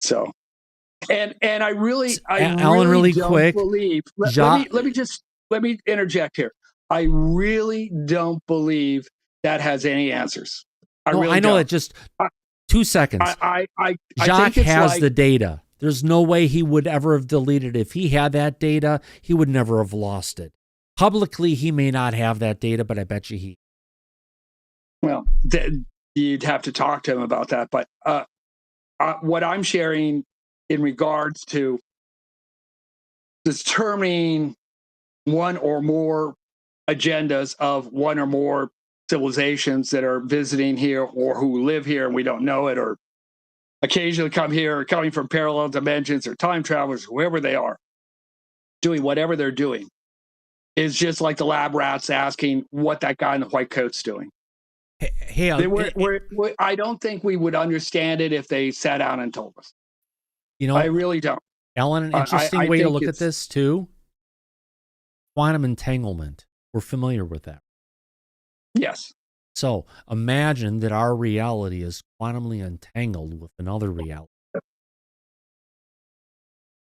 So, and I really, Alan, really don't quick. believe. Let me interject here. I really don't believe that has any answers. I know don't. That just 2 seconds. I Jacques think it's has like, the data. There's no way he would ever have deleted it. If he had that data, he would never have lost it. Publicly, he may not have that data, but I bet you he. Well, you'd have to talk to him about that. But what I'm sharing in regards to determining one or more agendas of one or more civilizations that are visiting here or who live here and we don't know it, or occasionally come here or coming from parallel dimensions or time travelers, whoever they are, doing whatever they're doing, is just like the lab rats asking what that guy in the white coat's doing. Hey, I don't think we would understand it if they sat down and told us. You know, I really don't. Alan, an interesting way to look at this too. Quantum entanglement. We're familiar with that. Yes. So imagine that our reality is quantumly entangled with another reality.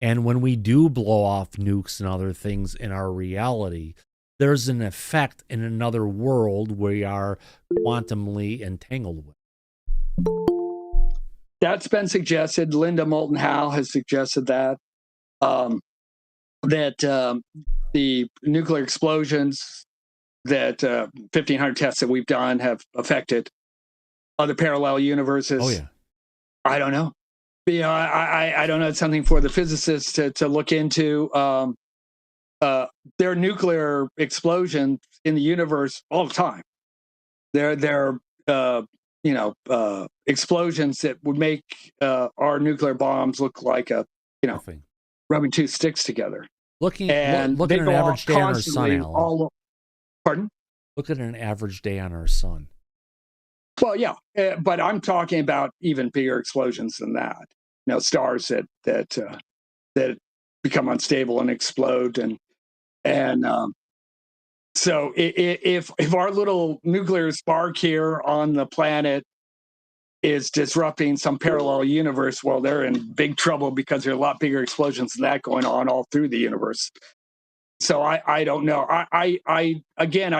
And when we do blow off nukes and other things in our reality, there's an effect in another world we are quantumly entangled with. That's been suggested. Linda Moulton Howe has suggested that the nuclear explosions that 1,500 tests that we've done have affected other parallel universes. Oh yeah, I don't know. You know, I don't know. It's something for the physicists to look into. There are nuclear explosions in the universe all the time. There are explosions that would make our nuclear bombs look like rubbing two sticks together. Look at an average day on our sun, Alan. Pardon? Look at an average day on our sun. Well, yeah, but I'm talking about even bigger explosions than that. You know, stars that become unstable and explode, and so if our little nuclear spark here on the planet is disrupting some parallel universe, well, they're in big trouble because there are a lot bigger explosions than that going on all through the universe. So I don't know. I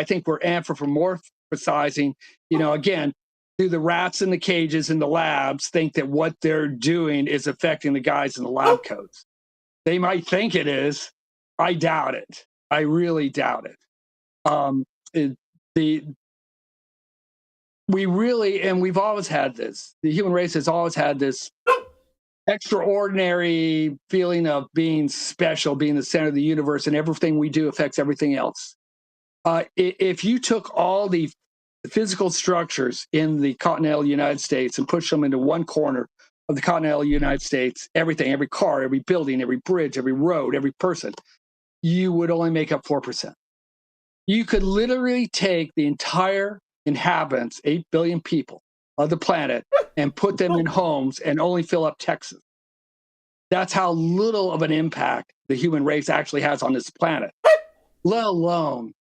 think we're anthropomorphizing. You know, again, do the rats in the cages in the labs think that what they're doing is affecting the guys in the lab coats? They might think it is. I doubt it. I really doubt it. We've always had this. The human race has always had this extraordinary feeling of being special, being the center of the universe, and everything we do affects everything else. If you took all the physical structures in the continental United States and pushed them into one corner of the continental United States, everything, every car, every building, every bridge, every road, every person, you would only make up 4%. You could literally take the entire inhabitants, 8 billion people of the planet, and put them in homes and only fill up Texas. That's how little of an impact the human race actually has on this planet, let alone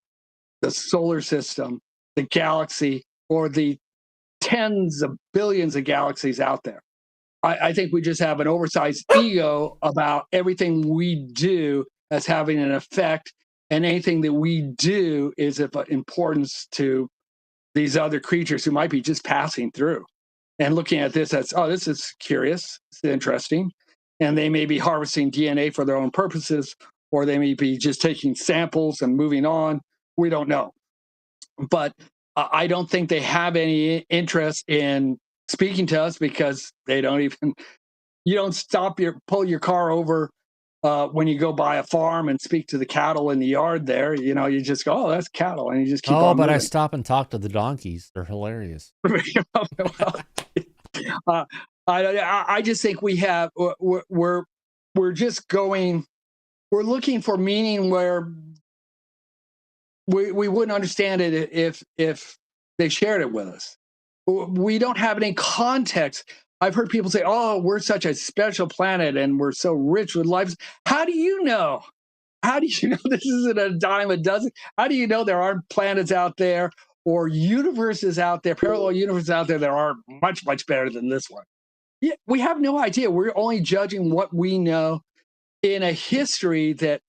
the solar system, the galaxy, or the tens of billions of galaxies out there. I think we just have an oversized ego about everything we do as having an effect, and anything that we do is of importance to these other creatures who might be just passing through and looking at this as, oh, this is curious, it's interesting. And they may be harvesting DNA for their own purposes, or they may be just taking samples and moving on. We don't know. But I don't think they have any interest in speaking to us, because they don't even, you don't pull your car over when you go by a farm and speak to the cattle in the yard there. You know, you just go, oh, that's cattle. And you just keep on moving. I stop and talk to the donkeys. They're hilarious. I just think we're just going we're looking for meaning where we wouldn't understand it if they shared it with us. We don't have any context. I've heard people say, "Oh, we're such a special planet and we're so rich with life." How do you know? How do you know this isn't a dime a dozen? How do you know there aren't planets out there or universes out there, parallel universes out there that are much, much better than this one? Yeah, we have no idea. We're only judging what we know in a history that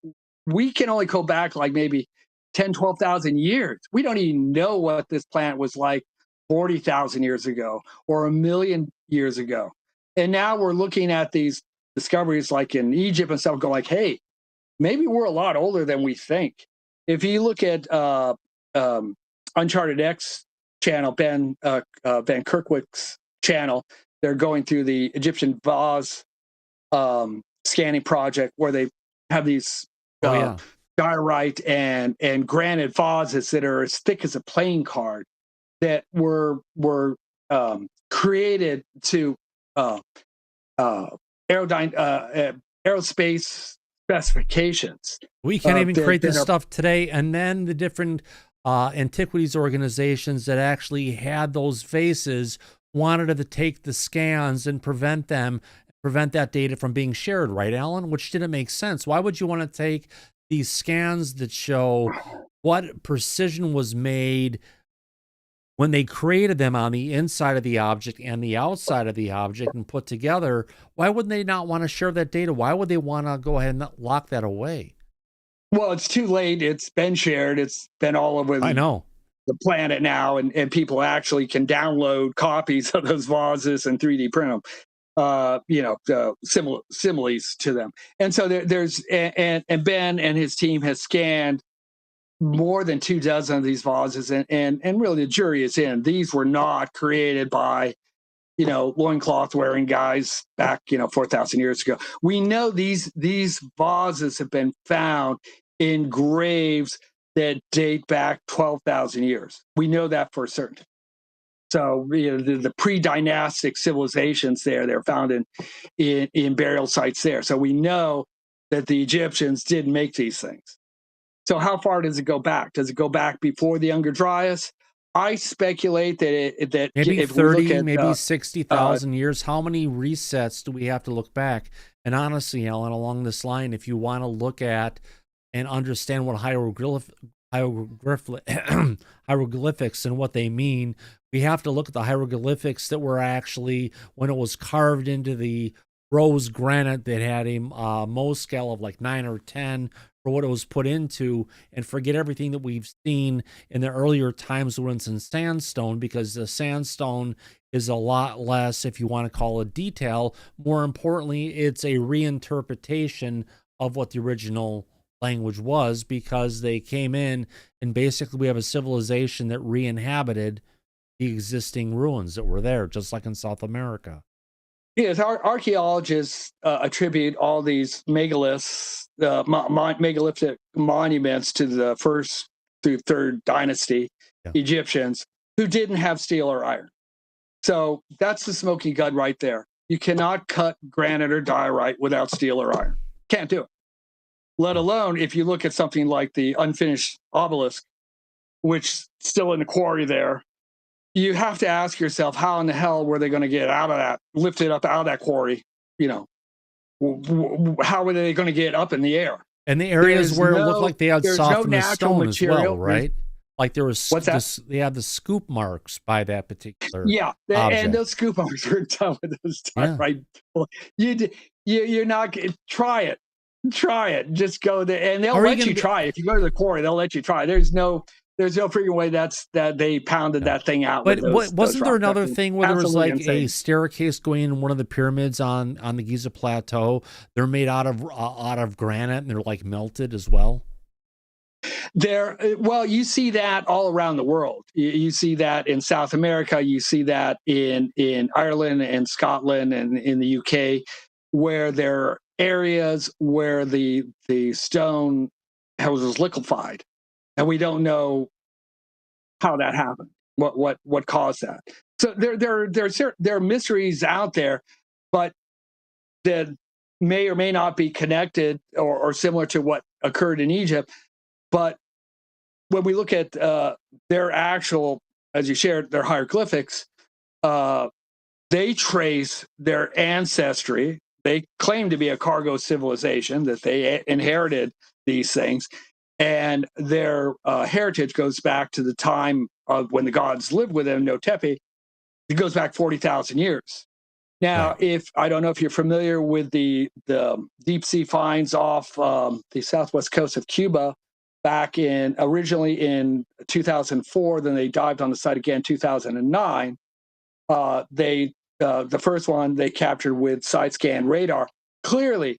we can only go back like maybe 10, 12,000 years. We don't even know what this planet was like 40,000 years ago or 1,000,000 years ago. And now we're looking at these discoveries like in Egypt and stuff, go like, hey, maybe we're a lot older than we think. If you look at Uncharted X channel, Ben Van Kerkwick's channel, they're going through the Egyptian vase scanning project where they have these diorite and granite vases that are as thick as a playing card that were created to aerospace specifications. We can't even create this stuff today. And then the different antiquities organizations that actually had those vases wanted to take the scans and prevent that data from being shared, right, Alan? Which didn't make sense. Why would you want to take these scans that show what precision was made when they created them on the inside of the object and the outside of the object and put together? Why would they not want to share that data? Why would they want to go ahead and lock that away? Well, it's too late. It's been shared. It's been all over the planet now, and people actually can download copies of those vases and 3D print them. Similes to them. And so there's Ben and his team has scanned more than 24 of these vases, and really the jury is in. These were not created by loincloth wearing guys back 4,000 years ago. We know these vases have been found in graves that date back 12,000 years. We know that for certain. So the pre-dynastic civilizations they're found in burial sites there. So we know that the Egyptians did make these things. So how far does it go back? Does it go back before the Younger Dryas? I speculate that maybe if 30, we look at, maybe 60,000 years. How many resets do we have to look back? And honestly, Alan, along this line, if you want to look at and understand what hieroglyphics and what they mean, we have to look at the hieroglyphics that were actually when it was carved into the rose granite that had a Mohs scale of like 9 or 10 for what it was put into, and forget everything that we've seen in the earlier times when it's in sandstone, because the sandstone is a lot less, if you want to call it detail. More importantly, it's a reinterpretation of what the original language was, because they came in and basically we have a civilization that re-inhabited the existing ruins that were there, just like in South America. Yes, archaeologists attribute all these megaliths, megalithic monuments to the 1st through 3rd dynasty Egyptians who didn't have steel or iron. So that's the smoking gun right there. You cannot cut granite or diorite without steel or iron. Can't do it. Let alone if you look at something like the unfinished obelisk, which is still in the quarry there, you have to ask yourself, how in the hell were they going to get out of that, lifted up out of that quarry? How were they going to get up in the air? And the areas where it looked like they had softened stone as well, right? Like there was, they had the scoop marks by that particular object. And those scoop marks were done with those time, right? You're not, try it, just go there, and they'll let you try it. If you go to the quarry, they'll let you try. There's no freaking way that they pounded that thing out. But wasn't there another thing where there was like a staircase going in one of the pyramids on the Giza plateau? They're made out of granite and they're like melted as well. You see that all around the world. You see that in South America. You see that in Ireland and Scotland and in the UK, where there are areas where the stone was liquefied. And we don't know how that happened, what caused that. So there are mysteries out there, but the may or may not be connected or similar to what occurred in Egypt. But when we look at their actual, as you shared, their hieroglyphics, they trace their ancestry. They claim to be a cargo civilization, that they inherited these things. And their heritage goes back to the time of when the gods lived with them, Notepi. It goes back 40,000 years. Now, Right. I don't know if you're familiar with the deep sea finds off the southwest coast of Cuba back originally in 2004, then they dived on the site again in 2009. The first one they captured with side scan radar, clearly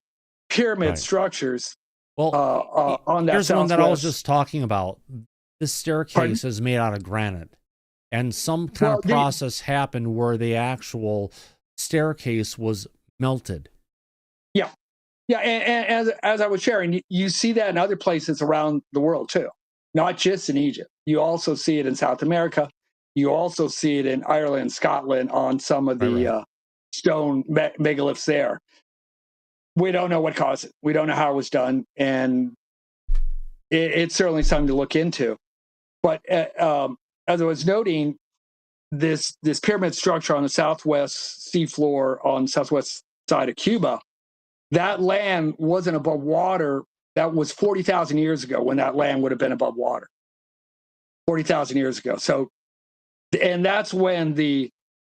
pyramid Right. structures Well, on that here's one that I was southwest. just talking about. This staircase is made out of granite, and some kind of process happened where the actual staircase was melted. Yeah, yeah, and as I was sharing, you see that in other places around the world too, not just in Egypt. You also see it in South America. You also see it in Ireland, Scotland, on some of the stone megaliths there. We don't know what caused it. We don't know how it was done, and it's certainly something to look into. But as I was noting, this pyramid structure on the southwest seafloor on the southwest side of Cuba, that land wasn't above water. That was 40,000 years ago when that land would have been above water. 40,000 years ago. So, and that's when the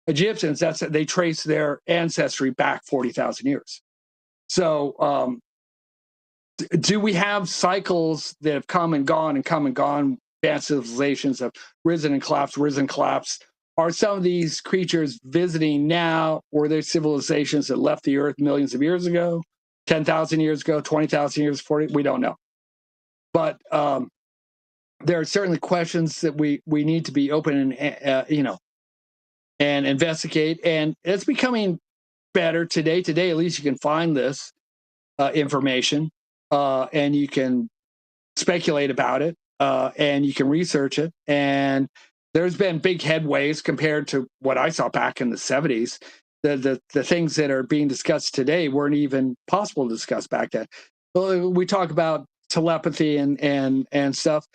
Egyptians, they trace their ancestry back 40,000 years. So, do we have cycles that have come and gone and come and gone? Advanced civilizations have risen and collapsed, risen and collapsed. Are some of these creatures visiting now? Were there civilizations that left the Earth millions of years ago, 10,000 years ago, 20,000 years, 40? We don't know. But there are certainly questions that we need to be open and and investigate. And it's becoming better today. Today, at least you can find this information and you can speculate about it and you can research it. And there's been big headways compared to what I saw back in the 70s. The things that are being discussed today weren't even possible to discuss back then. We talk about telepathy and stuff.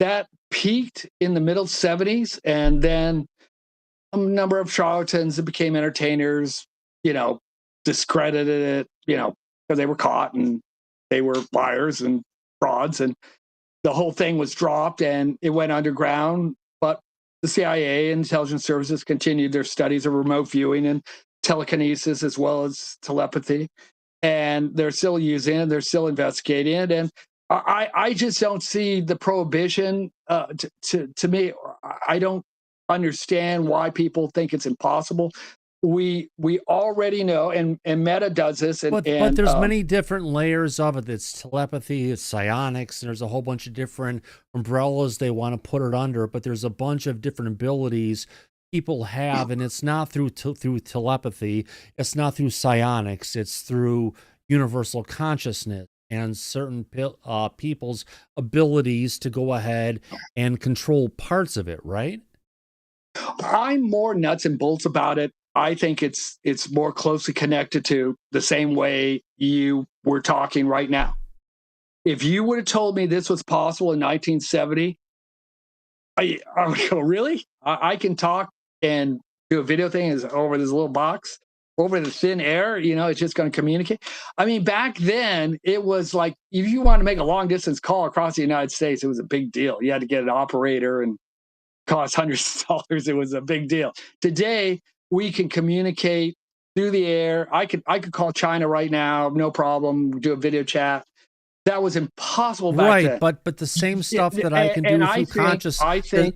That peaked in the middle 70s, and then a number of charlatans that became entertainers, discredited it, because they were caught and they were liars and frauds, and the whole thing was dropped and it went underground. But the CIA and intelligence services continued their studies of remote viewing and telekinesis as well as telepathy, and they're still using it. They're still investigating it, and I just don't see the prohibition. To me, I don't understand why people think it's impossible. We already know, and Meta does this, but there's many different layers of it. It's telepathy, it's psionics, and there's a whole bunch of different umbrellas they want to put it under. But there's a bunch of different abilities people have, and it's not through telepathy, it's not through psionics, it's through universal consciousness and certain people's abilities to go ahead and control parts of it, right? I'm more nuts and bolts about it. I think it's more closely connected to the same way you were talking right now. If you would have told me this was possible in 1970, I would go, really? I can talk and do a video thing over this little box, over the thin air, it's just going to communicate. I mean, back then, it was like, if you wanted to make a long distance call across the United States, it was a big deal. You had to get an operator and cost hundreds of dollars. It was a big deal. Today, we can communicate through the air. I could call China right now, no problem, do a video chat. That was impossible back then. Right, but the same stuff that I can do through consciousness,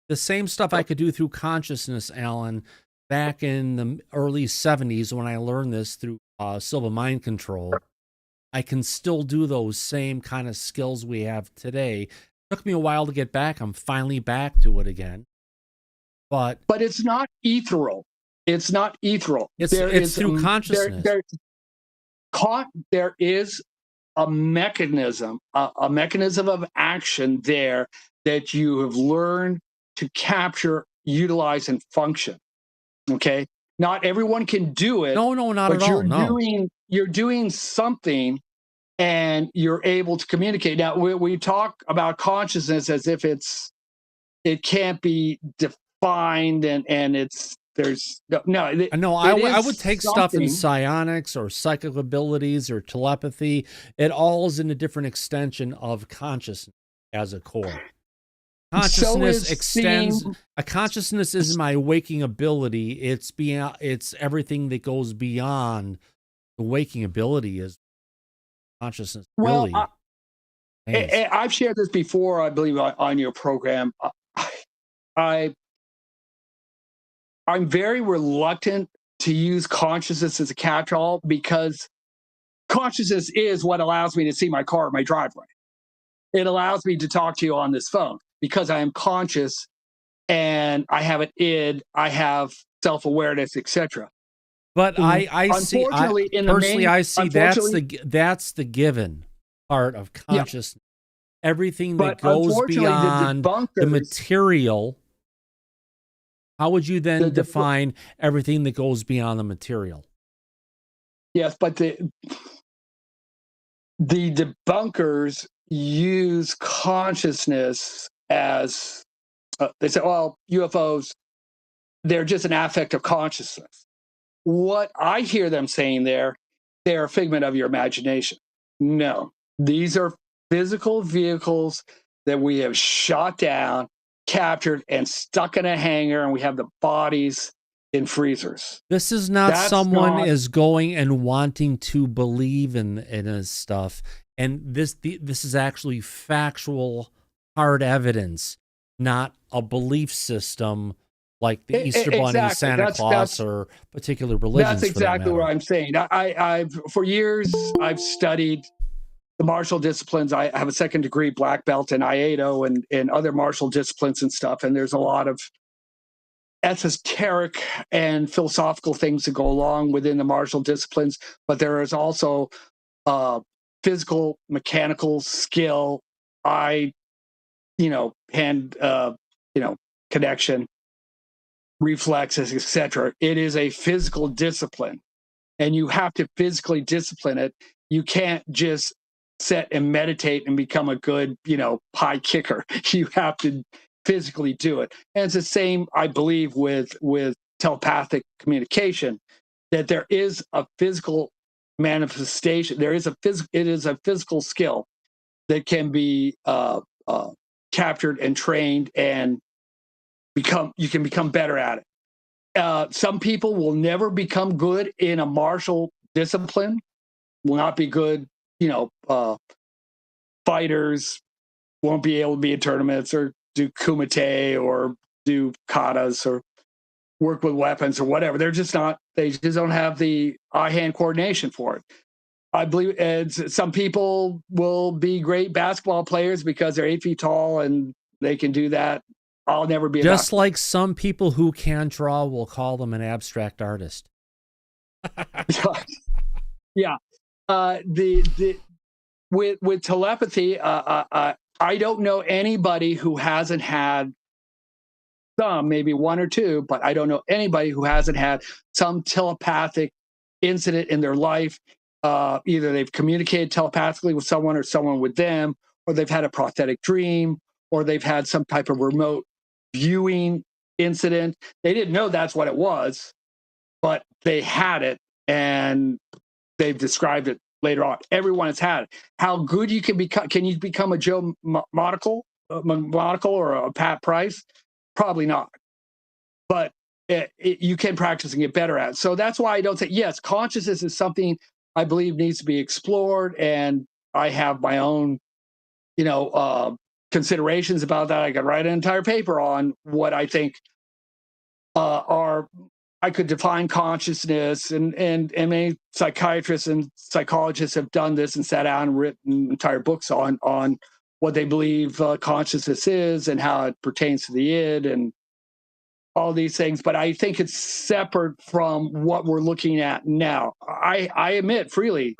the same stuff I could do through consciousness, Alan, back in the early 70s when I learned this through Silva Mind Control, I can still do those same kind of skills we have today. It took me a while to get back. I'm finally back to it again. But it's not ethereal. It's not ethereal. It's through consciousness. There is a mechanism of action there that you have learned to capture, utilize, and function. Okay? Not everyone can do it. No, not but at all. No. You're doing something, and you're able to communicate. Now we talk about consciousness as if it can't be defined, and there's no. I would take stuff in psionics or psychic abilities or telepathy. It all is in a different extension of consciousness as a core. Consciousness extends. A consciousness is my waking ability. It's everything that goes beyond the waking ability is consciousness. Well, really. I've shared this before, I believe, on your program. I'm very reluctant to use consciousness as a catch-all because consciousness is what allows me to see my car in my driveway. It allows me to talk to you on this phone because I am conscious and I have an id, I have self-awareness, etc. But I see that's the given part of consciousness. Yeah. Everything that goes beyond the material. How would you then define everything that goes beyond the material? Yes, but the debunkers use consciousness as they say, well, UFOs, they're just an affect of consciousness. What I hear them saying they're a figment of your imagination. No, these are physical vehicles that we have shot down, captured, and stuck in a hangar, and we have the bodies in freezers. This is not someone is going and wanting to believe in his stuff, and this is actually factual, hard evidence, not a belief system like the Easter Bunny, Santa Claus, or particular religions. That's exactly what I'm saying. I've for years I've studied the martial disciplines. I have a second degree black belt in Aikido and other martial disciplines and stuff. And there's a lot of esoteric and philosophical things that go along within the martial disciplines. But there is also physical, mechanical skill, connection, reflexes, etc. It is a physical discipline, and you have to physically discipline it. You can't just sit and meditate and become a good, high kicker. You have to physically do it. And it's the same, I believe, with telepathic communication, that there is a physical manifestation. It is a physical skill that can be captured and trained, and you can become better at it. Some people will never become good in a martial discipline, will not be good, fighters, won't be able to be in tournaments or do kumite or do katas or work with weapons or whatever. They just don't have the eye-hand coordination for it. I believe some people will be great basketball players because they're 8 feet tall and they can do that. I'll never be just like some people who can draw will call them an abstract artist. Yeah. With telepathy, I don't know anybody who hasn't had some, maybe one or two, but I don't know anybody who hasn't had some telepathic incident in their life. Either they've communicated telepathically with someone or someone with them, or they've had a prophetic dream, or they've had some type of remote viewing incident. They didn't know that's what it was, but they had it, and they've described it later on. Everyone has had it. How good you can become? Can you become a Joe Monaco or a Pat Price? Probably not. But you can practice and get better at it. So that's why I don't say, yes, consciousness is something I believe needs to be explored. And I have my own, considerations about that. I could write an entire paper on what I think I could define consciousness, and many psychiatrists and psychologists have done this and sat down and written entire books on what they believe consciousness is and how it pertains to the id and all these things. But I think it's separate from what we're looking at now. I admit freely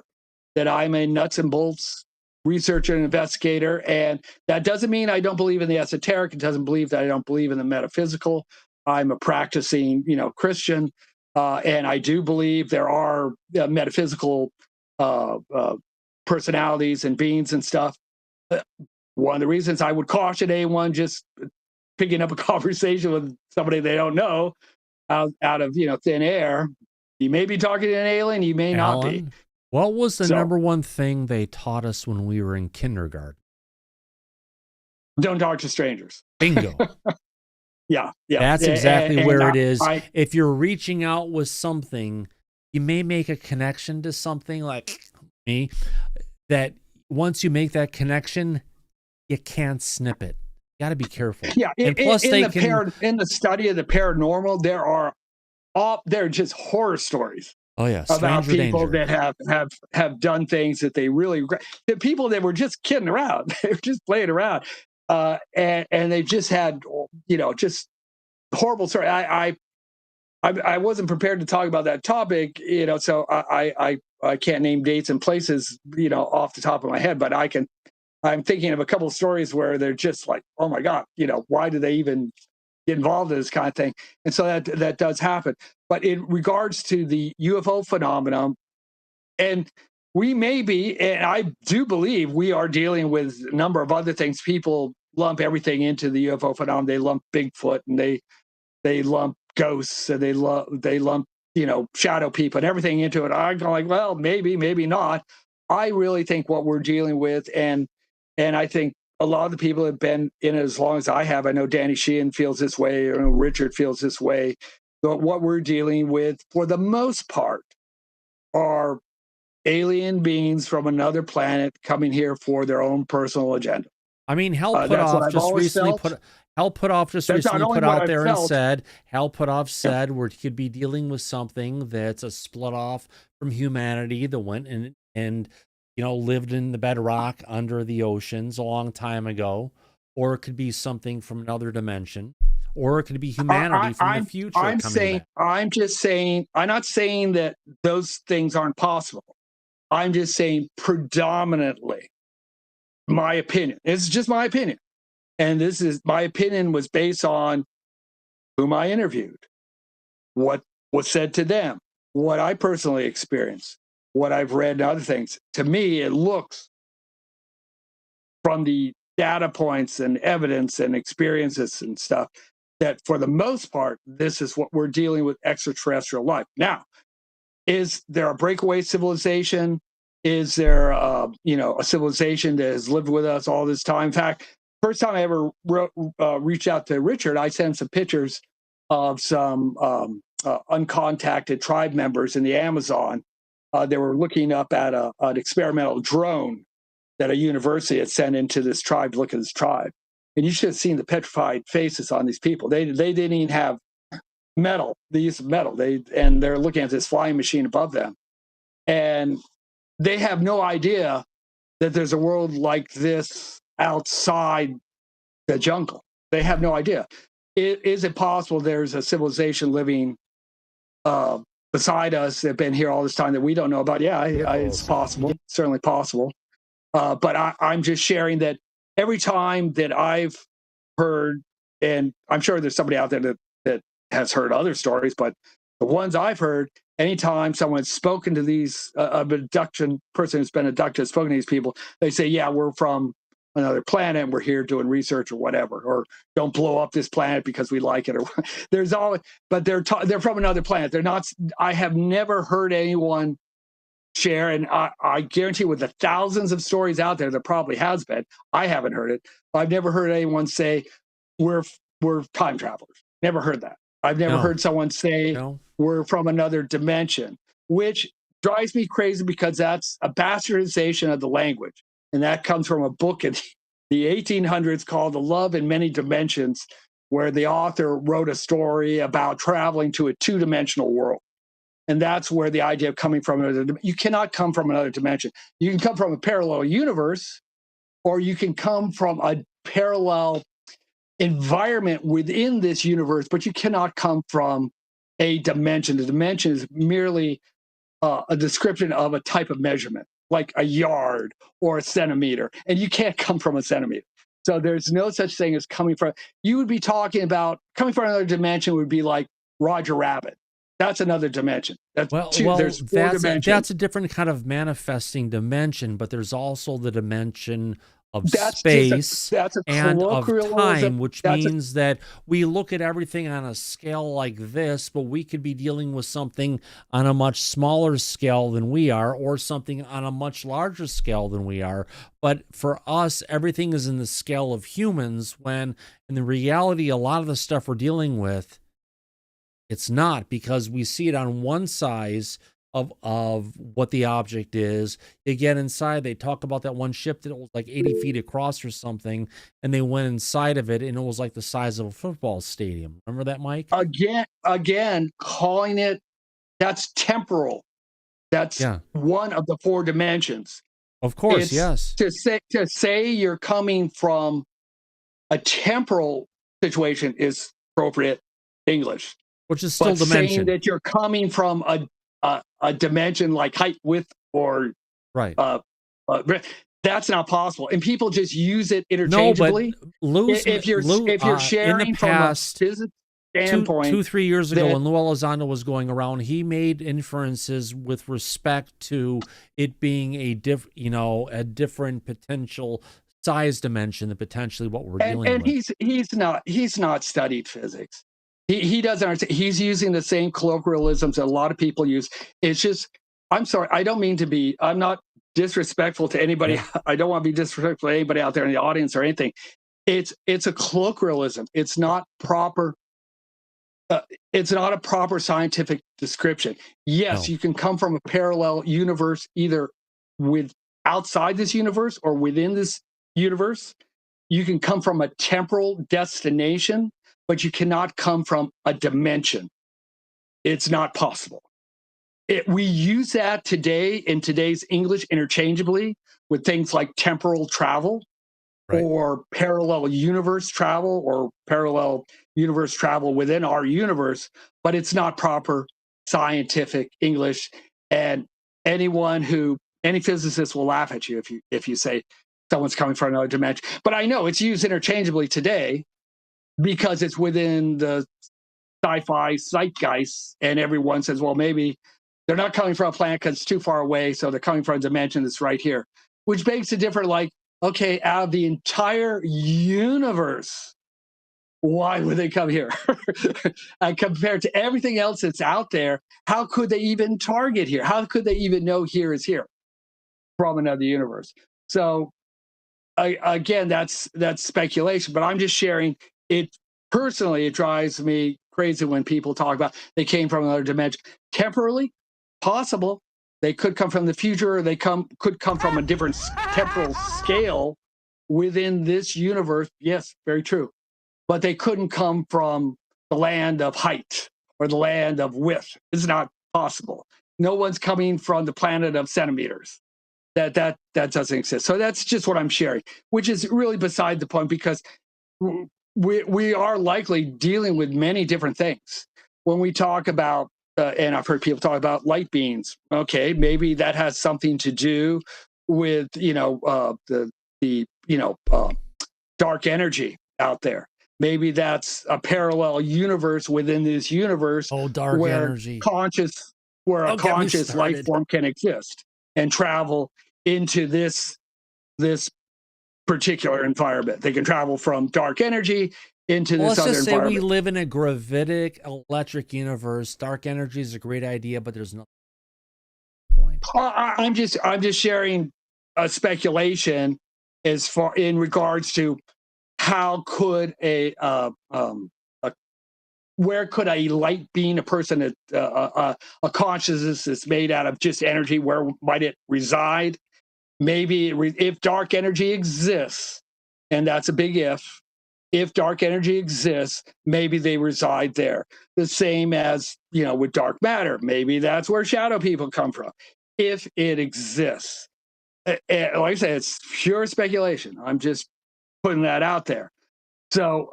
that I'm a nuts and bolts researcher and investigator, and that doesn't mean I don't believe in the esoteric. It doesn't believe that I don't believe in the metaphysical. I'm a practicing, Christian, And I do believe there are metaphysical personalities and beings and stuff. One of the reasons I would caution anyone just picking up a conversation with somebody they don't know out of thin air. You may be talking to an alien, you may not be. What was the number one thing they taught us when we were in kindergarten? Don't talk to strangers. Bingo. Yeah. That's exactly where it is. If you're reaching out with something, you may make a connection to something like me, that once you make that connection, you can't snip it. You got to be careful. Yeah. And plus, in the study of the paranormal, there are just horror stories. Oh yeah, about people that have done things that they really regret. The people that were just kidding around, they were just playing around, and they just had just horrible story. I wasn't prepared to talk about that topic, so I can't name dates and places off the top of my head, but I'm thinking of a couple of stories where they're just like, oh my God, why do they even get involved in this kind of thing? And so that does happen. But in regards to the UFO phenomenon, and we may be, and I do believe we are dealing with a number of other things. People lump everything into the UFO phenomenon. They lump Bigfoot, and they lump ghosts, and they lump shadow people and everything into it. I'm going like, well, maybe not. I really think what we're dealing with, and I think a lot of the people have been in it as long as I have. I know Danny Sheehan feels this way, or Richard feels this way. But what we're dealing with, for the most part, are alien beings from another planet coming here for their own personal agenda. I mean, Hal Puthoff just recently put out there and said, Hal Puthoff said we could be dealing with something that's a split off from humanity that went and lived in the bedrock under the oceans a long time ago, or it could be something from another dimension, or it could be humanity from the future. I'm not saying that those things aren't possible. I'm just saying predominantly, my opinion. It's just my opinion. And my opinion was based on whom I interviewed, what was said to them, what I personally experienced, what I've read and other things. To me, it looks, from the data points and evidence and experiences and stuff, that for the most part, this is what we're dealing with, extraterrestrial life. Now, is there a breakaway civilization? Is there a civilization that has lived with us all this time? In fact, first time I ever reached out to Richard, I sent him some pictures of some uncontacted tribe members in the Amazon. They were looking up at an experimental drone that a university had sent into this tribe to look at this tribe. And you should have seen the petrified faces on these people. They didn't even have metal. They used metal. And they're looking at this flying machine above them. And they have no idea that there's a world like this outside the jungle. They have no idea. Is it possible there's a civilization living beside us that have been here all this time that we don't know about? Yeah, it's possible. Certainly possible. But I'm just sharing that every time that I've heard, and I'm sure there's somebody out there that has heard other stories, but the ones I've heard, anytime someone's spoken to these, abduction person who's been abducted, spoken to these people, they say, yeah, we're from another planet and we're here doing research or whatever, or don't blow up this planet because we like it. Or there's always, but they're from another planet. They're not, I have never heard anyone share, and I guarantee with the thousands of stories out there, there probably has been. I haven't heard it. I've never heard anyone say we're time travelers. Never heard that. I've never heard someone say we're from another dimension, which drives me crazy because that's a bastardization of the language. And that comes from a book in the 1800s called The Love in Many Dimensions, where the author wrote a story about traveling to a two-dimensional world. And that's where the idea of coming from another dimension. You cannot come from another dimension. You can come from a parallel universe, or you can come from a parallel environment within this universe, but you cannot come from a dimension. The dimension is merely a description of a type of measurement, like a yard or a centimeter, and you can't come from a centimeter. So there's no such thing as coming from. You would be talking about coming from another dimension would be like Roger Rabbit. That's another dimension. That's Well, there's four dimensions. that's a different kind of manifesting dimension, but there's also the dimension of That's space that's a and of colloquialism. time, which means that we look at everything on a scale like this, but we could be dealing with something on a much smaller scale than we are, or something on a much larger scale than we are. But for us, everything is in the scale of humans, when in the reality, a lot of the stuff we're dealing with, it's not, because we see it on one size of what the object is. They get inside, they talk about that one ship that was like 80 feet across or something, and they went inside of it, and it was like the size of a football stadium. Remember that, Mike? Again, calling it, that's temporal. That's one of the four dimensions. Of course, yes. To say you're coming from a temporal situation is appropriate English. Which is still but dimension. Saying that you're coming from a dimension like height, width, or right, that's not possible. And people just use it interchangeably. No, but if you're sharing in the past, from a physics standpoint, 2-3 years ago, when Lou Elizondo was going around, he made inferences with respect to it being a different potential size dimension than potentially what we're dealing with. And he's not studied physics. He doesn't understand. He's using the same colloquialisms that a lot of people use. It's just, I'm sorry, I don't mean to be, I'm not disrespectful to anybody. Yeah. I don't want to be disrespectful to anybody out there in the audience or anything. It's a colloquialism. It's not proper. It's not a proper scientific description. Yes, you can come from a parallel universe, either outside this universe or within this universe. You can come from a temporal destination, but you cannot come from a dimension. It's not possible. We use that today in today's English interchangeably with things like temporal travel, right, or parallel universe travel, or parallel universe travel within our universe, but it's not proper scientific English. And any physicist will laugh at you if you say someone's coming from another dimension. But I know it's used interchangeably today, because it's within the sci-fi zeitgeist, and everyone says, well, maybe they're not coming from a planet because it's too far away, so they're coming from a dimension that's right here, which begs a different, like, okay, out of the entire universe, why would they come here? And compared to everything else that's out there, how could they even target here? How could they even know here is here from another universe? So again, that's speculation, but I'm just sharing it. Personally, it drives me crazy when people talk about they came from another dimension. Temporally, possible. They could come from the future, or they could come from a different temporal scale within this universe. Yes, very true. But they couldn't come from the land of height or the land of width. It's not possible. No one's coming from the planet of centimeters. That doesn't exist. So that's just what I'm sharing, which is really beside the point, because we are likely dealing with many different things. When we talk about, and I've heard people talk about light beams. Okay, maybe that has something to do with the dark energy out there. Maybe that's a parallel universe within this universe. Oh, dark energy. Where a conscious life form can exist and travel into this particular environment. They can travel from dark energy into this other environment. Let's just say we live in a gravitic electric universe. Dark energy is a great idea, but there's no point. I'm just sharing a speculation as far in regards to how could where could a light being, a person, a consciousness that's made out of just energy, where might it reside? Maybe if dark energy exists, and that's a big if dark energy exists, maybe they reside there. The same as, with dark matter, maybe that's where shadow people come from, if it exists. Like I say, it's pure speculation. I'm just putting that out there. So,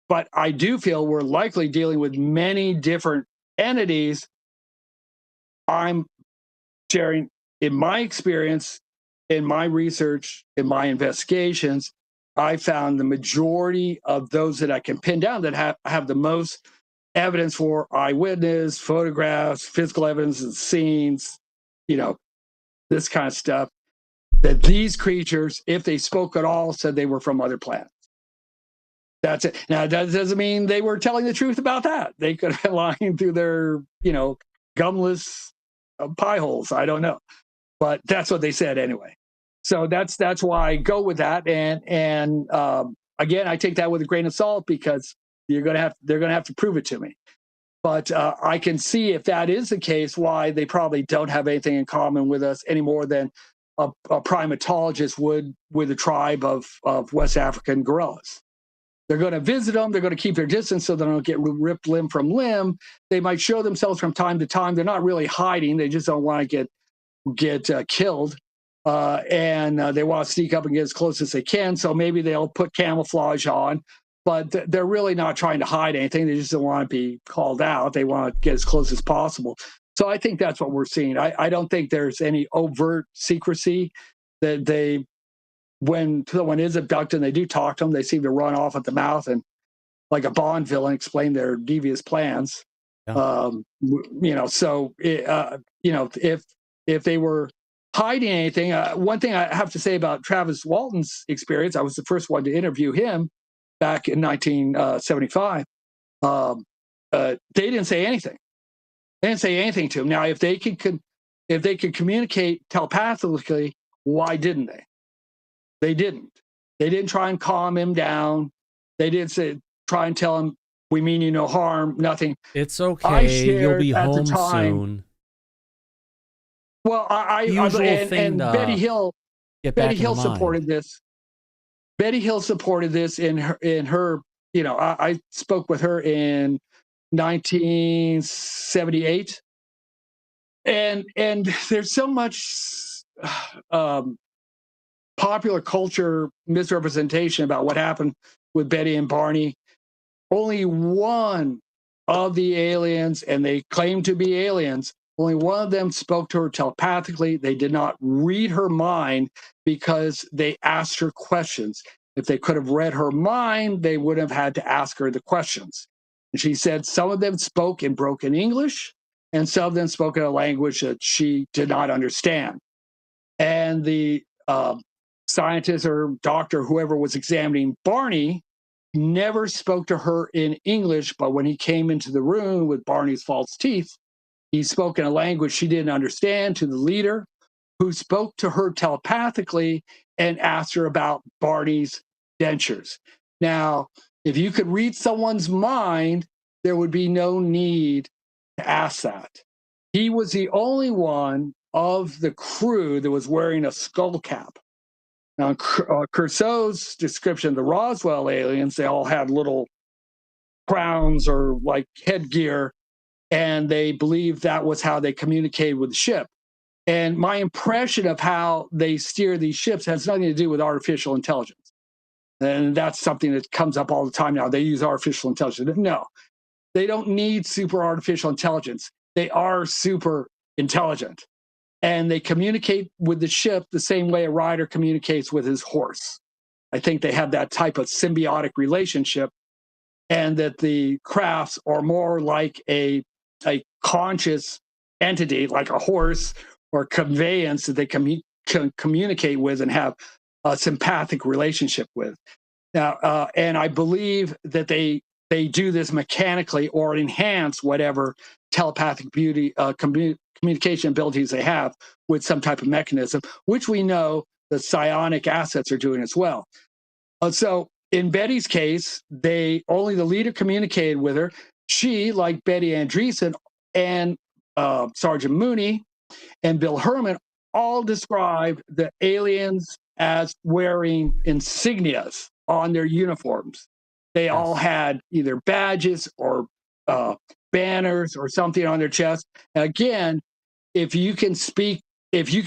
but I do feel we're likely dealing with many different entities. I'm sharing, in my experience, in my research, in my investigations, I found the majority of those that I can pin down that have the most evidence for eyewitness, photographs, physical evidence and scenes, this kind of stuff, that these creatures, if they spoke at all, said they were from other planets. That's it. Now, that doesn't mean they were telling the truth about that. They could have been lying through their, gumless pie holes. I don't know. But that's what they said anyway. So that's why I go with that. And again, I take that with a grain of salt because they're going to have to prove it to me. But I can see if that is the case, why they probably don't have anything in common with us any more than a primatologist would with a tribe of West African gorillas. They're going to visit them. They're going to keep their distance so they don't get ripped limb from limb. They might show themselves from time to time. They're not really hiding. They just don't want to get killed. And they want to sneak up and get as close as they can. So maybe they'll put camouflage on. But they're really not trying to hide anything. They just don't want to be called out. They want to get as close as possible. So I think that's what we're seeing. I don't think there's any overt secrecy that when someone is abducted and they do talk to them, they seem to run off at the mouth and like a Bond villain explain their devious plans. Yeah. If they were hiding anything, one thing I have to say about Travis Walton's experience, I was the first one to interview him back in 1975. They didn't say anything. They didn't say anything to him. Now, if they could communicate telepathically, why didn't they? They didn't. They didn't try and calm him down. They didn't try and tell him, "We mean you no harm." Nothing. It's okay. You'll be home soon. Well, and Betty Hill supported this. Betty Hill supported this in her. I spoke with her in 1978, and there's so much popular culture misrepresentation about what happened with Betty and Barney. Only one of the aliens, and they claim to be aliens, only one of them spoke to her telepathically. They did not read her mind because they asked her questions. If they could have read her mind, they would have had to ask her the questions. And she said some of them spoke in broken English, and some of them spoke in a language that she did not understand. And the scientist or doctor, whoever was examining Barney, never spoke to her in English, but when he came into the room with Barney's false teeth, he spoke in a language she didn't understand to the leader, who spoke to her telepathically and asked her about Barney's dentures. Now, if you could read someone's mind, there would be no need to ask that. He was the only one of the crew that was wearing a skull cap. Now, Crusoe's description of the Roswell aliens, they all had little crowns or like headgear, and they believed that was how they communicated with the ship. And my impression of how they steer these ships has nothing to do with artificial intelligence. And that's something that comes up all the time now. They use artificial intelligence. No, they don't need super artificial intelligence. They are super intelligent. And they communicate with the ship the same way a rider communicates with his horse. I think they have that type of symbiotic relationship, and that the crafts are more like a conscious entity, like a horse or conveyance that they can communicate with and have a sympathetic relationship with. Now, and I believe that they do this mechanically or enhance whatever telepathic communication abilities they have with some type of mechanism, which we know the psionic assets are doing as well. So in Betty's case, only the leader communicated with her. She, like Betty Andreessen and Sergeant Mooney and Bill Herman, all described the aliens as wearing insignias on their uniforms. They all had either badges or banners or something on their chest. Again, if you can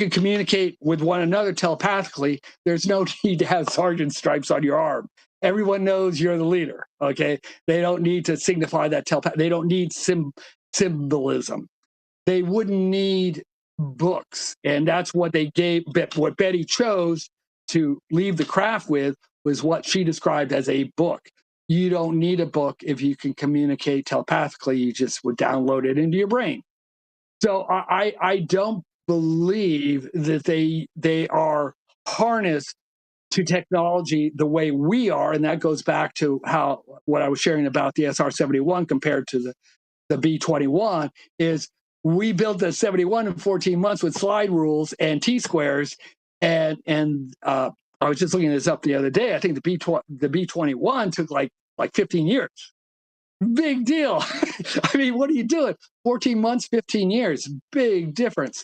communicate with one another telepathically, there's no need to have sergeant stripes on your arm. Everyone knows you're the leader, okay? They don't need to signify that they don't need symbolism. They wouldn't need books, and that's what they gave. What Betty chose to leave the craft with was what she described as a book. you don't need a book if you can communicate telepathically. You just would download it into your brain. So I don't believe that they are harnessed to technology the way we are, and that goes back to what I was sharing about the SR-71 compared to the B-21 is we built the 71 in 14 months with slide rules and T-squares, and I was just looking this up the other day. I think the B-21 took like 15 years. Big deal. I mean, what are you doing? 14 months, 15 years, big difference.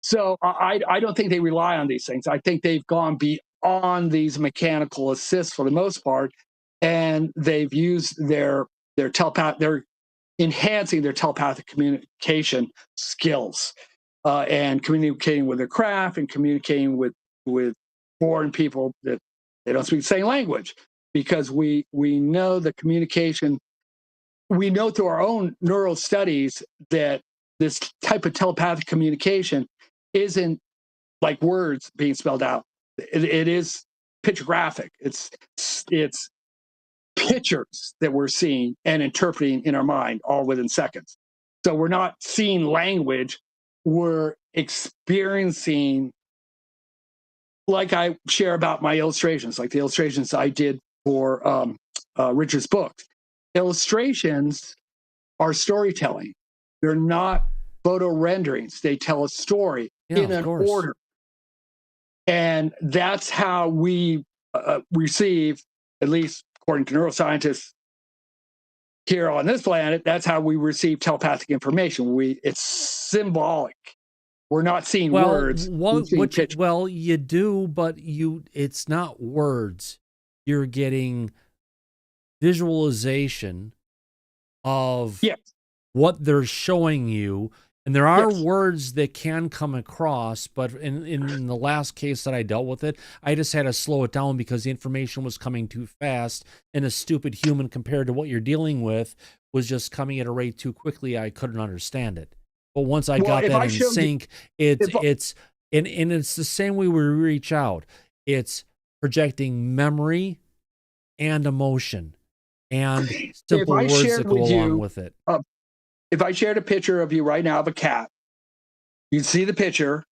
So I don't think they rely on these things. I think they've gone beyond these mechanical assists for the most part, and they've used their they're enhancing their telepathic communication skills and communicating with their craft and communicating with foreign people that they don't speak the same language, because we know the communication. We know through our own neural studies that this type of telepathic communication isn't like words being spelled out. It is pictographic. It's pictures that we're seeing and interpreting in our mind all within seconds. So we're not seeing language. We're experiencing, like I share about my illustrations, like the illustrations I did for Richard's book. Illustrations are storytelling. They're not photo renderings. They tell a story in an order. And that's how we receive, at least according to neuroscientists here on this planet, that's how we receive telepathic information. It's symbolic. We're not seeing words. Well, you do, but it's not words. You're getting visualization of what they're showing you, and there are words that can come across, but in the last case that I dealt with it, I just had to slow it down because the information was coming too fast, and a stupid human compared to what you're dealing with was just coming at a rate too quickly. I couldn't understand it. But once I got that in sync, it's the same way we reach out. It's projecting memory and emotion and simple words that go along with it. If I shared a picture of you right now of a cat, you'd see the picture.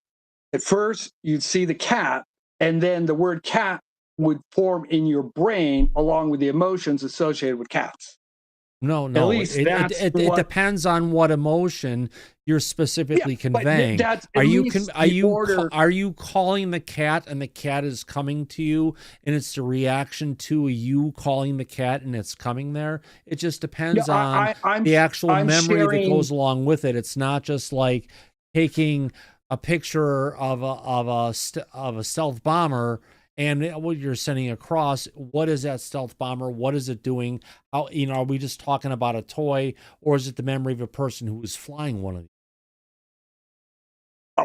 At first, you'd see the cat, and then the word cat would form in your brain along with the emotions associated with cats. No. At least it depends on what emotion you're specifically conveying. Are you calling the cat and the cat is coming to you and it's the reaction to you calling the cat and it's coming there? It just depends on the actual memory that goes along with it. It's not just like taking a picture of a stealth bomber and what you're sending across. What is that stealth bomber? What is it doing? How, are we just talking about a toy, or is it the memory of a person who is flying one of these?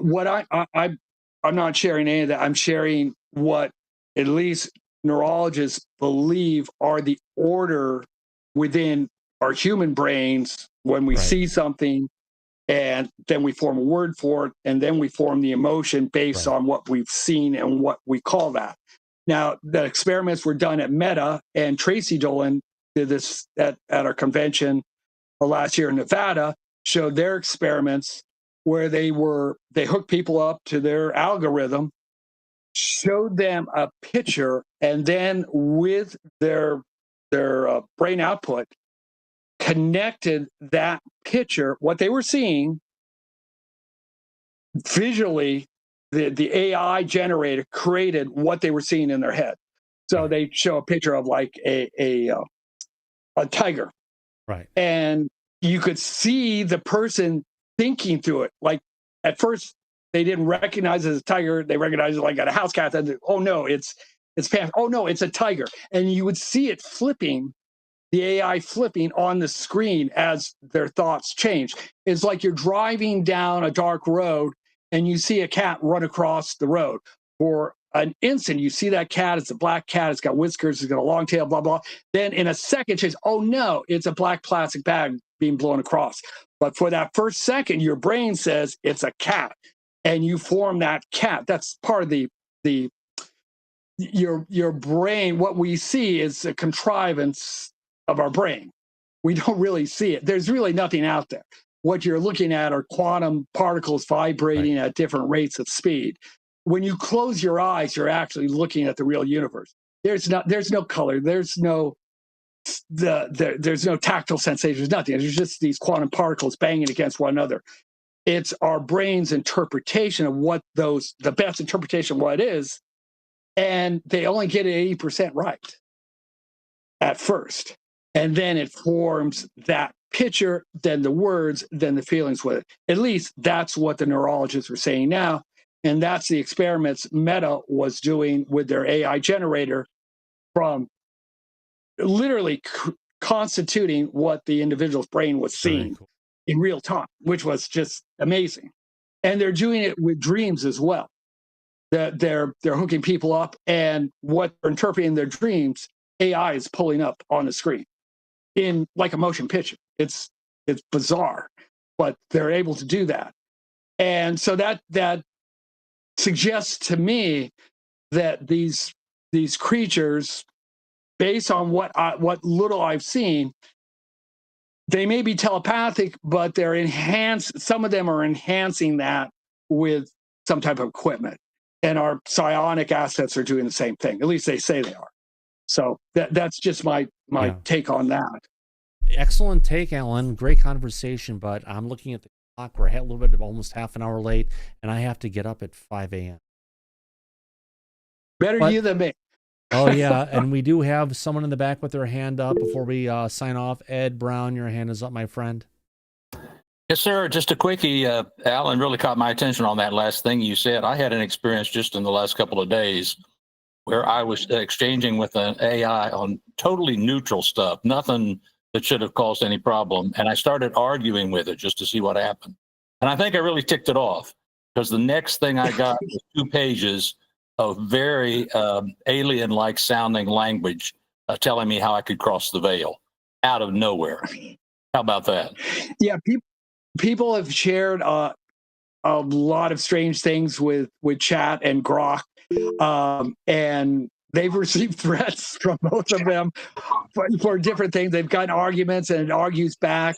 What I'm not sharing any of that. I'm sharing what at least neurologists believe are the order within our human brains when we see something, and then we form a word for it, and then we form the emotion based on what we've seen and what we call that. Now, the experiments were done at Meta, and Tracy Dolan did this at our convention last year in Nevada, showed their experiments where they hooked people up to their algorithm, showed them a picture, and then with their brain output, connected that picture, what they were seeing visually. The AI generator created what they were seeing in their head. So they show a picture of like a tiger, right? And you could see the person thinking through it. Like at first, they didn't recognize it as a tiger. They recognized it like a house cat. And oh no, it's panther. Oh no, it's a tiger. And you would see it flipping, the AI flipping on the screen as their thoughts change. It's like you're driving down a dark road and you see a cat run across the road. For an instant, you see that cat. It's a black cat. It's got whiskers. It's got a long tail, blah, blah. Then in a second, oh no, it's a black plastic bag being blown across. But for that first second, your brain says it's a cat. And you form that cat. That's part of your brain. What we see is a contrivance of our brain. We don't really see it. There's really nothing out there. What you're looking at are quantum particles vibrating at different rates of speed. When you close your eyes, you're actually looking at the real universe. There's no color. There's no tactile sensations. Nothing. There's just these quantum particles banging against one another. It's our brain's interpretation of what the best interpretation of what it is, and they only get it 80% right at first, and then it forms that picture, then the words, then the feelings with it. At least that's what the neurologists are saying now, and that's the experiments Meta was doing with their AI generator, from literally constituting what the individual's brain was seeing in real time, which was just amazing. And they're doing it with dreams as well. They're hooking people up, and what they're interpreting their dreams, AI is pulling up on the screen in like a motion picture. It's bizarre, but they're able to do that. And so that suggests to me that these creatures, based on what little I've seen, they may be telepathic, but some of them are enhancing that with some type of equipment. And our psionic assets are doing the same thing. At least they say they are. So that's just my take on that. Excellent take, Alan. Great conversation, but I'm looking at the clock. We're a little bit, almost half an hour late, and I have to get up at 5 a.m. Better you than me. Oh, yeah, and we do have someone in the back with their hand up before we sign off. Ed Brown, your hand is up, my friend. Yes, sir. Just a quickie. Alan really caught my attention on that last thing you said. I had an experience just in the last couple of days where I was exchanging with an AI on totally neutral stuff, nothing that should have caused any problem. And I started arguing with it just to see what happened. And I think I really ticked it off, because the next thing I got was 2 pages of very alien-like sounding language telling me how I could cross the veil out of nowhere. How about that? Yeah, people have shared a lot of strange things with chat and Grok, and they've received threats from both of them for different things. They've gotten arguments, and it argues back.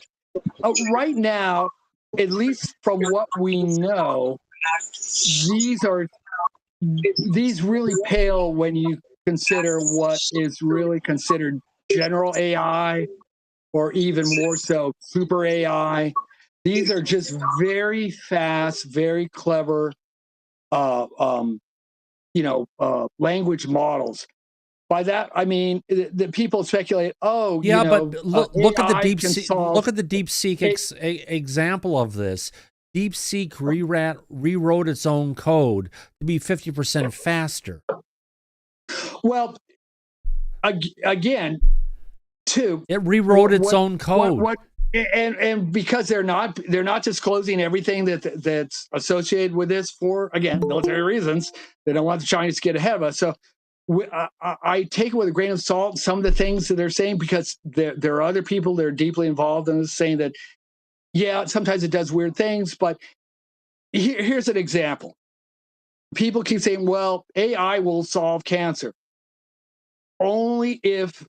Right now, at least from what we know, these really pale when you consider what is really considered general AI, or even more so super AI. These are just very fast, very clever, language models. By that I mean the people speculate. Oh, yeah, but look at the deep seek. Look at the deep seek example of this. DeepSeek rewrote its own code to be 50% faster. Well, again, too, it rewrote its own code. And because they're not disclosing everything that's associated with this for, again, military reasons. They don't want the Chinese to get ahead of us. So I take it with a grain of salt some of the things that they're saying, because there are other people that are deeply involved in this saying that, yeah, sometimes it does weird things. But here's an example. People keep saying, well, AI will solve cancer only if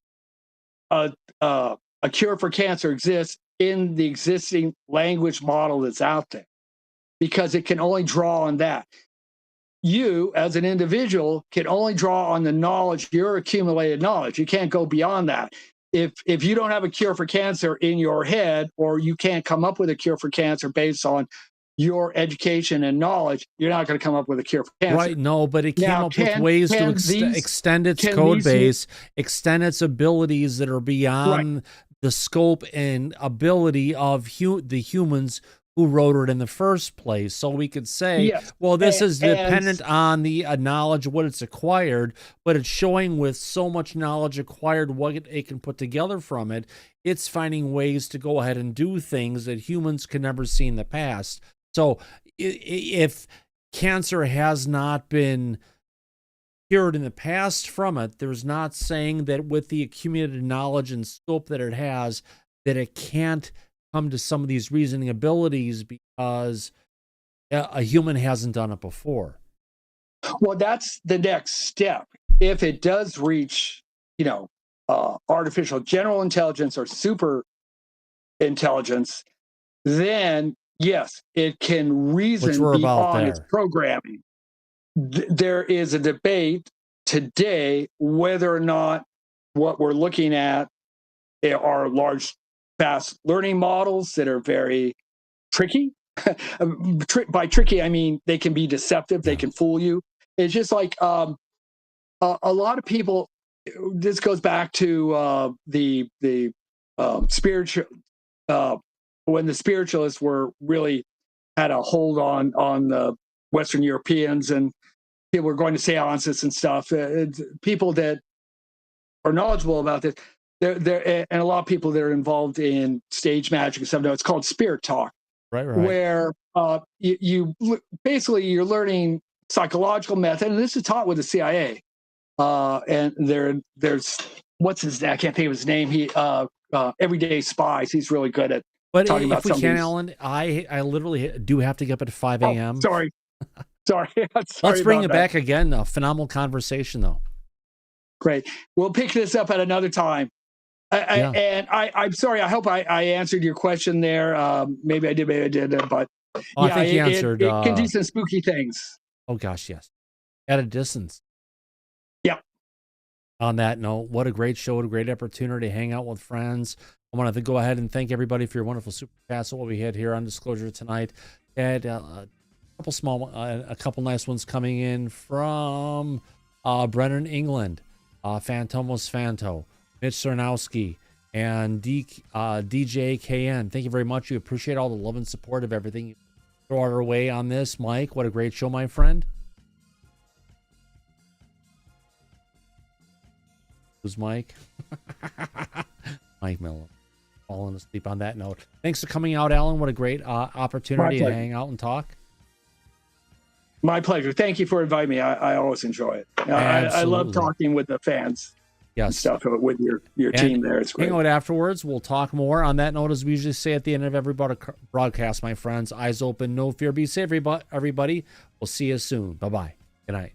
a cure for cancer exists in the existing language model that's out there, because it can only draw on that. You, as an individual, can only draw on the knowledge, your accumulated knowledge. You can't go beyond that. If you don't have a cure for cancer in your head, or you can't come up with a cure for cancer based on your education and knowledge, you're not going to come up with a cure for cancer. Right, no, but it came up with ways to extend its code base, extend its abilities that are beyond the scope and ability of the humans who wrote it in the first place. So we could say, well, this is dependent on the knowledge of what it's acquired, but it's showing with so much knowledge acquired what it can put together from it, it's finding ways to go ahead and do things that humans could never see in the past. So if cancer has not been cured in the past from it, there's not saying that with the accumulated knowledge and scope that it has, that it can't come to some of these reasoning abilities because a human hasn't done it before. Well, that's the next step. If it does reach, artificial general intelligence or super intelligence, then yes, it can reason beyond its programming. There is a debate today whether or not what we're looking at are large, fast learning models that are very tricky. By tricky, I mean they can be deceptive, they can fool you. It's just like a lot of people. This goes back to the spiritual when the spiritualists were really had a hold on the Western Europeans, and people were going to seances and stuff. People that are knowledgeable about this, there and a lot of people that are involved in stage magic and stuff. No, it's called spirit talk, right. Where you basically you're learning psychological method, and this is taught with the CIA. And there's what's his name? I can't think of his name. He Everyday Spies. He's really good at talking about if we can, Alan, I literally do have to get up at 5 a.m. Sorry. Let's bring it back again. A phenomenal conversation, though. Great. We'll pick this up at another time. I'm sorry. I hope I answered your question there. Maybe I did, maybe I didn't. But I think you answered. It can do some spooky things. Oh gosh, yes. At a distance. Yeah. On that note, what a great show! What a great opportunity to hang out with friends. I want to go ahead and thank everybody for your wonderful super chats. What we had here on Disclosure tonight. Had a couple nice ones coming in from Brennan, England, Phantomos Fanto, Mitch Cernowski, and DJ KN. Thank you very much. We appreciate all the love and support of everything you throw our way on this. Mike, what a great show, my friend. Who's Mike? Mike Miller. Falling asleep on that note. Thanks for coming out, Alan. What a great opportunity to hang out and talk. My pleasure. Thank you for inviting me. I always enjoy it. I love talking with the fans. Yes. And stuff with your team there. It's great. Hang out afterwards. We'll talk more. On that note, as we usually say at the end of every broadcast, my friends, eyes open, no fear. Be safe, everybody. We'll see you soon. Bye-bye. Good night.